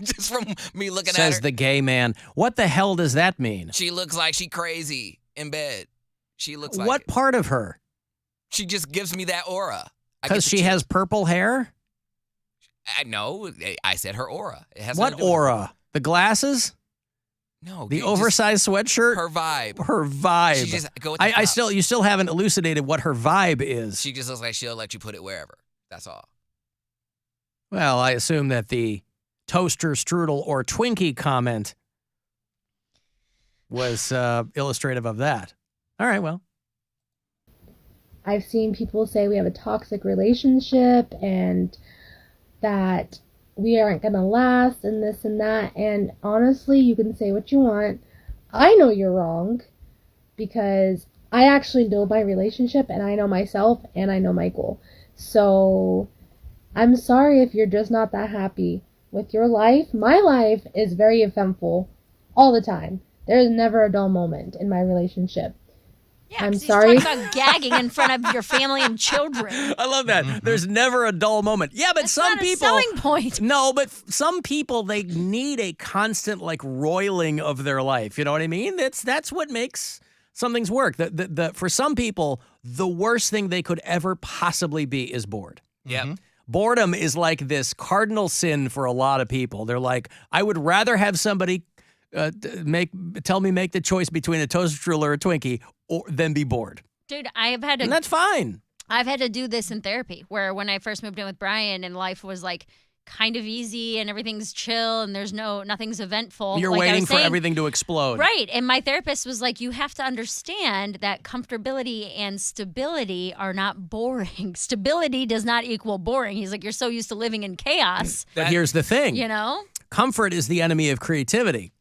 Just from me looking at Says her. the gay man. What the hell does that mean? She looks like she crazy in bed. She looks like What it. part of her? She just gives me that aura. Because she has purple hair? I know. I said her aura. It has What nothing to do with her. aura? The glasses? No, The oversized sweatshirt. Her vibe. Her vibe. She just go with the You still haven't elucidated what her vibe is. She just looks like she'll let you put it wherever. That's all. Well, I assume that the toaster, strudel, or Twinkie comment was illustrative of that. All right, well. I've seen people say we have a toxic relationship and that we aren't going to last and this and that. And honestly, you can say what you want. I know you're wrong because I actually know my relationship and I know myself and I know Michael. So I'm sorry if you're just not that happy with your life. My life is very eventful all the time. There's never a dull moment in my relationship. Yeah, I'm he's sorry. talking about gagging in front of your family and children. I love that. There's never a dull moment. Yeah, but That's some not a people selling point. No, but some people they need a constant like roiling of their life. You know what I mean? That's what makes some things work. For some people, the worst thing they could ever possibly be is bored. Yeah. Boredom is like this cardinal sin for a lot of people. They're like, I would rather have somebody make the choice between a toaster strudel or a Twinkie than be bored. Dude, and that's fine. I've had to do this in therapy where when I first moved in with Brian and life was like kind of easy and everything's chill and nothing's eventful. You're like I waiting was for saying. everything to explode. Right. And my therapist was like, you have to understand that comfortability and stability are not boring. Stability does not equal boring. He's like, you're so used to living in chaos. But here's the thing. You know? Comfort is the enemy of creativity.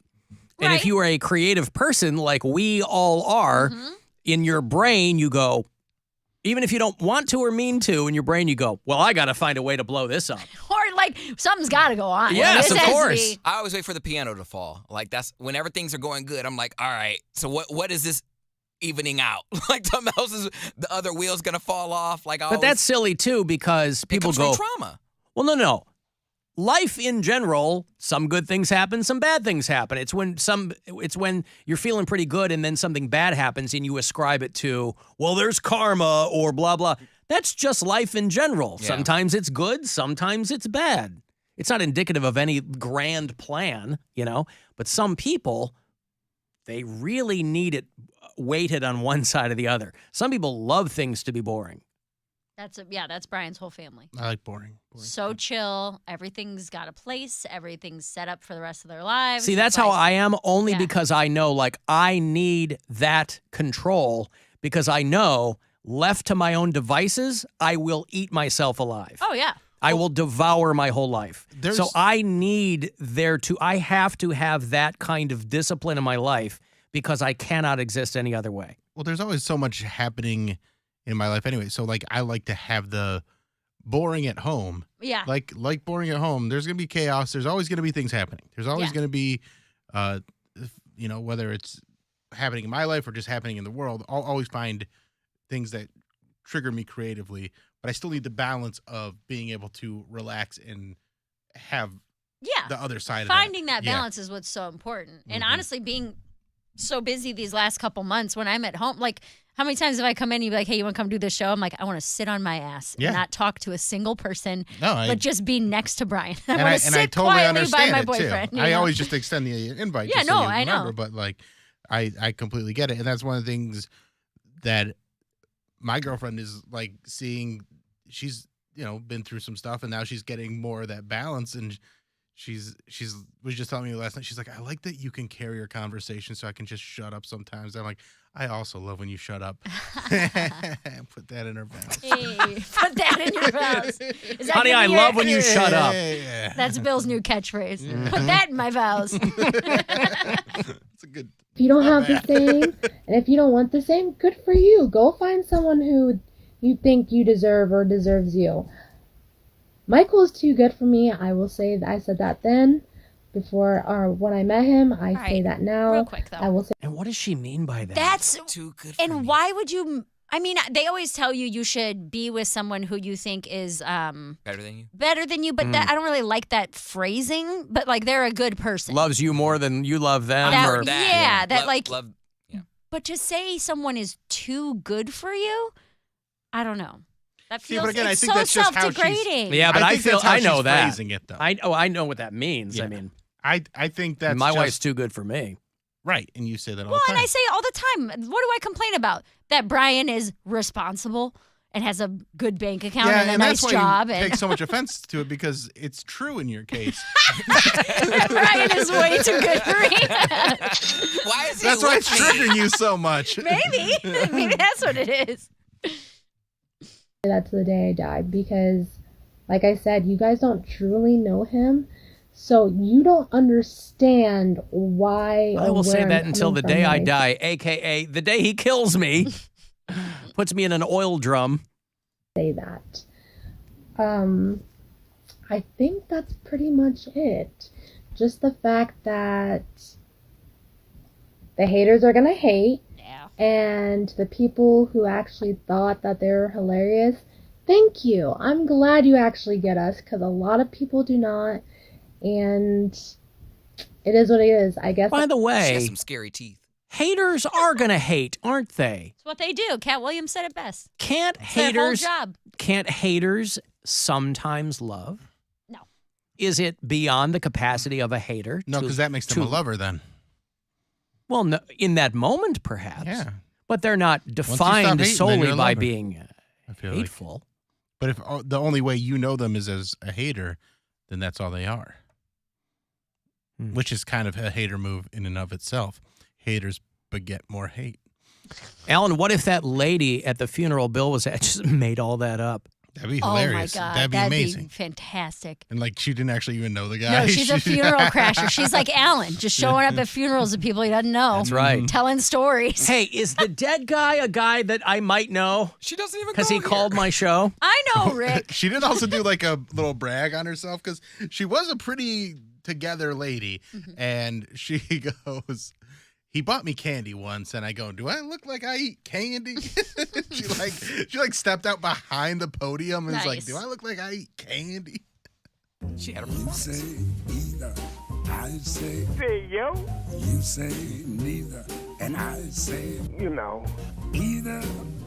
And if you are a creative person like we all are, in your brain you go, even if you don't want to or mean to, in your brain you go, well, I got to find a way to blow this up. Or like something's got to go on. Yes, This of has to course. be- I always wait for the piano to fall. Like that's whenever things are going good. I'm like, all right. So what is this evening out? Like something else is the other wheel's gonna fall off. Like, But that's silly too because people comes go from trauma. Well, no. Life in general, some good things happen, some bad things happen. It's when you're feeling pretty good and then something bad happens and you ascribe it to, well, there's karma or blah, blah. That's just life in general. Yeah. Sometimes it's good, sometimes it's bad. It's not indicative of any grand plan, but some people, they really need it weighted on one side or the other. Some people love things to be boring. That's Brian's whole family. I like boring. So chill. Everything's got a place. Everything's set up for the rest of their lives. See, that's It's how like- I am only because I know, like, I need that control because I know left to my own devices, I will eat myself alive. Oh, yeah. I will devour my whole life. So I have to have that kind of discipline in my life because I cannot exist any other way. Well, there's always so much happening in my life anyway. So like I like to have the boring at home. Yeah. Like boring at home. There's going to be chaos. There's always going to be things happening. There's always going to be whether it's happening in my life or just happening in the world, I'll always find things that trigger me creatively, but I still need the balance of being able to relax and have the other side of that. Finding that balance is what's so important. And honestly, being so busy these last couple months when I'm at home, like how many times have I come in and you'd be like, hey, you want to come do this show? I'm like, I want to sit on my ass and not talk to a single person, but just be next to Brian. I want to sit quietly by my boyfriend. I always just extend the invite. Yeah, just so no, you I remember, know. But like, I completely get it. And that's one of the things that my girlfriend is like seeing. She's, been through some stuff and now she's getting more of that balance. And she's was just telling me last night, she's like, I like that you can carry your conversation so I can just shut up sometimes. I'm like, I also love when you shut up. Put that in her vows. Hey, put that in your vows. Is that Honey, gonna I be your- love when you shut up. That's Bill's new catchphrase. Put that in my vows. If you don't have the same, and if you don't want the same, good for you. Go find someone who you think you deserve or deserves you. Michael is too good for me. I will say that I said that then, before or when I met him. I say that now. Real quick, though. I will say. And what does she mean by that? That's too good. And why would you? I mean, they always tell you should be with someone who you think is better than you. Better than you, but I don't really like that phrasing. But like, they're a good person. Loves you more than you love them. But to say someone is too good for you, I don't know. That feels but again, I it's think so that's just how self-degrading. Yeah, but I think that's how I know she's that. phrasing it, though. I know what that means. Yeah. I mean, I think that's my just, wife's too good for me. Right, and you say that all Well, the time. and I say all the time, what do I complain about? That Brian is responsible and has a good bank account and a nice that's why job. you And take so much offense to it because it's true in your case. Brian is way too good for me. Why is he That's why it's with me? triggering you so much. Maybe that's what it is. That's the day I die because, like I said, you guys don't truly know him. So you don't understand why. I or will say where that I'm until the coming day from I when die, a.k.a. the day he kills me, puts me in an oil drum. say that. I think that's pretty much it. Just the fact that the haters are gonna hate, and the people who actually thought that they were hilarious, thank you. I'm glad you actually get us, because a lot of people do not, and it is what it is. I guess. By the She way, has some scary teeth. haters are going to hate, aren't they? It's what they do. Cat Williams said it best. Can't It's their whole haters job. can't haters sometimes love? No. Is it beyond the capacity of a hater? No, because that makes them a lover then. Well, no, in that moment, perhaps. Yeah. But they're not Once you defined stop hating, then solely you're a by lover. being I feel hateful. But if the only way you know them is as a hater, then that's all they are. Which is kind of a hater move in and of itself. Haters beget more hate. Alan, what if that lady at the funeral Bill was at just made all that up? That'd be hilarious. Oh my God, That'd be amazing. Be fantastic. And like she didn't actually even know the guy. No, she's a funeral crasher. She's like Alan, just showing up at funerals of people he doesn't know. That's right. Telling stories. Hey, is the dead guy a guy that I might know? She doesn't even Because he called my show? I know, Rick. She did also do like a little brag on herself because she was a pretty together lady. And she goes, he bought me candy once, and I go, do I look like I eat candy? she like stepped out behind the podium and was like, Nice. do I look like I eat candy? She had a You say either, I say yo. You say neither, and I say You know. either,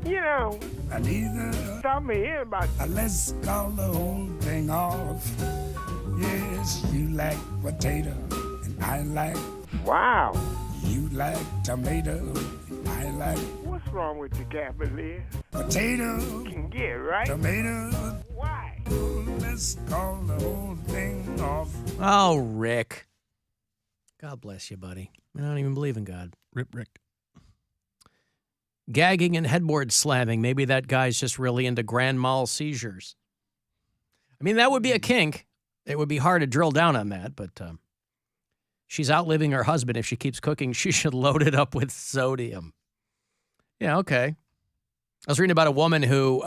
You know. and either. Stop me here about Let's call the whole thing off. Yes, you like potato, and I like. Wow. You like tomato, and I like What's wrong with you, Cavalier? potato, Can get right. tomato. Why? Let's call the whole thing off. Oh, Rick. God bless you, buddy. I don't even believe in God. Rip Rick. Gagging and headboard slamming. Maybe that guy's just really into grand mal seizures. I mean, that would be a kink. It would be hard to drill down on that, but she's outliving her husband. If she keeps cooking, she should load it up with sodium. Yeah, okay. I was reading about a woman who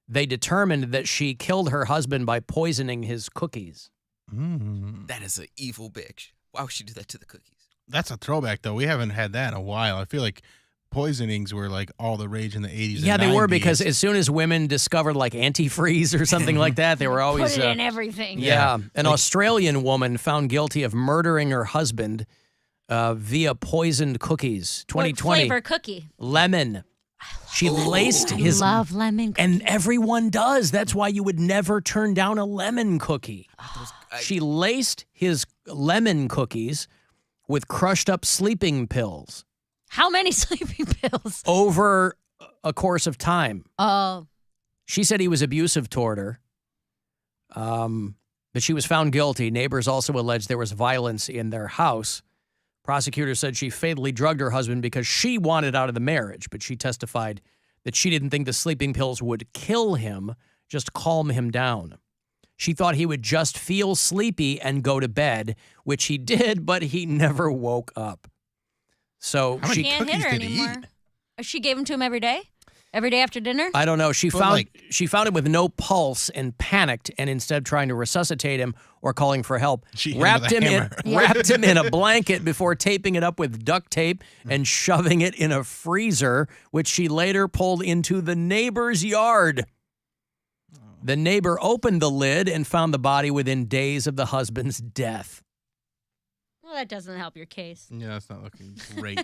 they determined that she killed her husband by poisoning his cookies. That is an evil bitch. Why would she do that to the cookies? That's a throwback, though. We haven't had that in a while. I feel like poisonings were like all the rage in the 80s Yeah, and they 90s. were, because as soon as women discovered like antifreeze or something like that, they were always Put it in everything. Yeah, an Australian woman found guilty of murdering her husband via poisoned cookies. 2020. What flavor cookie? Lemon. She laced his. Love lemon cookie. And everyone does. That's why you would never turn down a lemon cookie. She laced his lemon cookies with crushed up sleeping pills How many sleeping pills? over a course of time. Oh. She said he was abusive toward her, but she was found guilty. Neighbors also alleged there was violence in their house. Prosecutors said she fatally drugged her husband because she wanted out of the marriage, but she testified that she didn't think the sleeping pills would kill him, just calm him down. She thought he would just feel sleepy and go to bed, which he did, but he never woke up. So She she can't hit her anymore. She gave them to him every day? Every day after dinner? I don't know. She found him with no pulse and panicked, and instead of trying to resuscitate him or calling for help, wrapped him in a blanket before taping it up with duct tape and shoving it in a freezer, which she later pulled into the neighbor's yard. The neighbor opened the lid and found the body within days of the husband's death. Well, that doesn't help your case. Yeah, that's not looking great.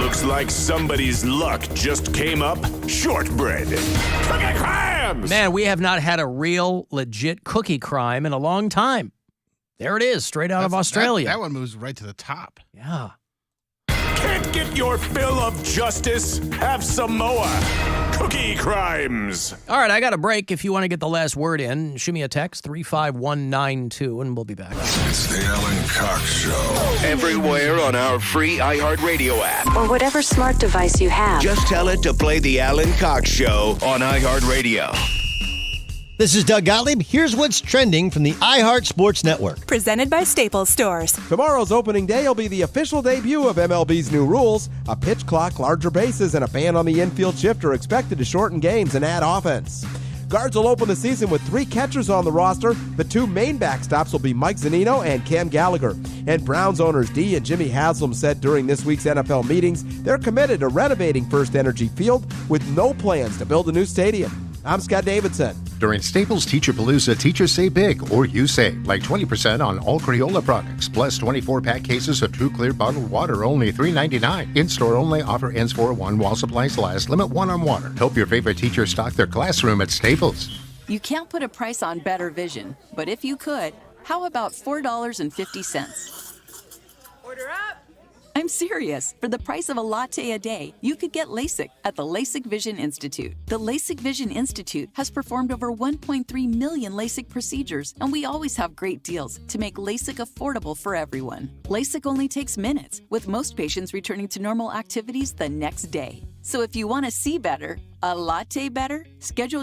Looks like somebody's luck just came up shortbread. Cookie crabs! Man, we have not had a real, legit cookie crime in a long time. There it is, straight out of Australia. That one moves right to the top. Yeah. get your fill of justice? Have some more cookie crimes. All right, I got a break. If you want to get the last word in, shoot me a text, 35192, and we'll be back. It's the Alan Cox Show. Everywhere on our free iHeartRadio app. Or whatever smart device you have. Just tell it to play the Alan Cox Show on iHeartRadio. This is Doug Gottlieb. Here's what's trending from the iHeart Sports Network. Presented by Staples Stores. Tomorrow's opening day will be the official debut of MLB's new rules. A pitch clock, larger bases, and a ban on the infield shift are expected to shorten games and add offense. Guards will open the season with 3 catchers on the roster. The 2 main backstops will be Mike Zunino and Cam Gallagher. And Browns owners Dee and Jimmy Haslam said during this week's NFL meetings they're committed to renovating First Energy Field with no plans to build a new stadium. I'm Scott Davidson. During Staples Teacher Palooza, teachers save big, or you save, like 20% on all Crayola products, plus 24-pack cases of True Clear bottled water, only $3.99. In-store only, offer ends for 1 while supplies last. Limit 1 on water. Help your favorite teacher stock their classroom at Staples. You can't put a price on better vision, but if you could, how about $4.50? Order up! I'm serious. For the price of a latte a day, you could get LASIK at the LASIK Vision Institute. The LASIK Vision Institute has performed over 1.3 million LASIK procedures, and we always have great deals to make LASIK affordable for everyone. LASIK only takes minutes, with most patients returning to normal activities the next day. So if you want to see better, a latte better, schedule your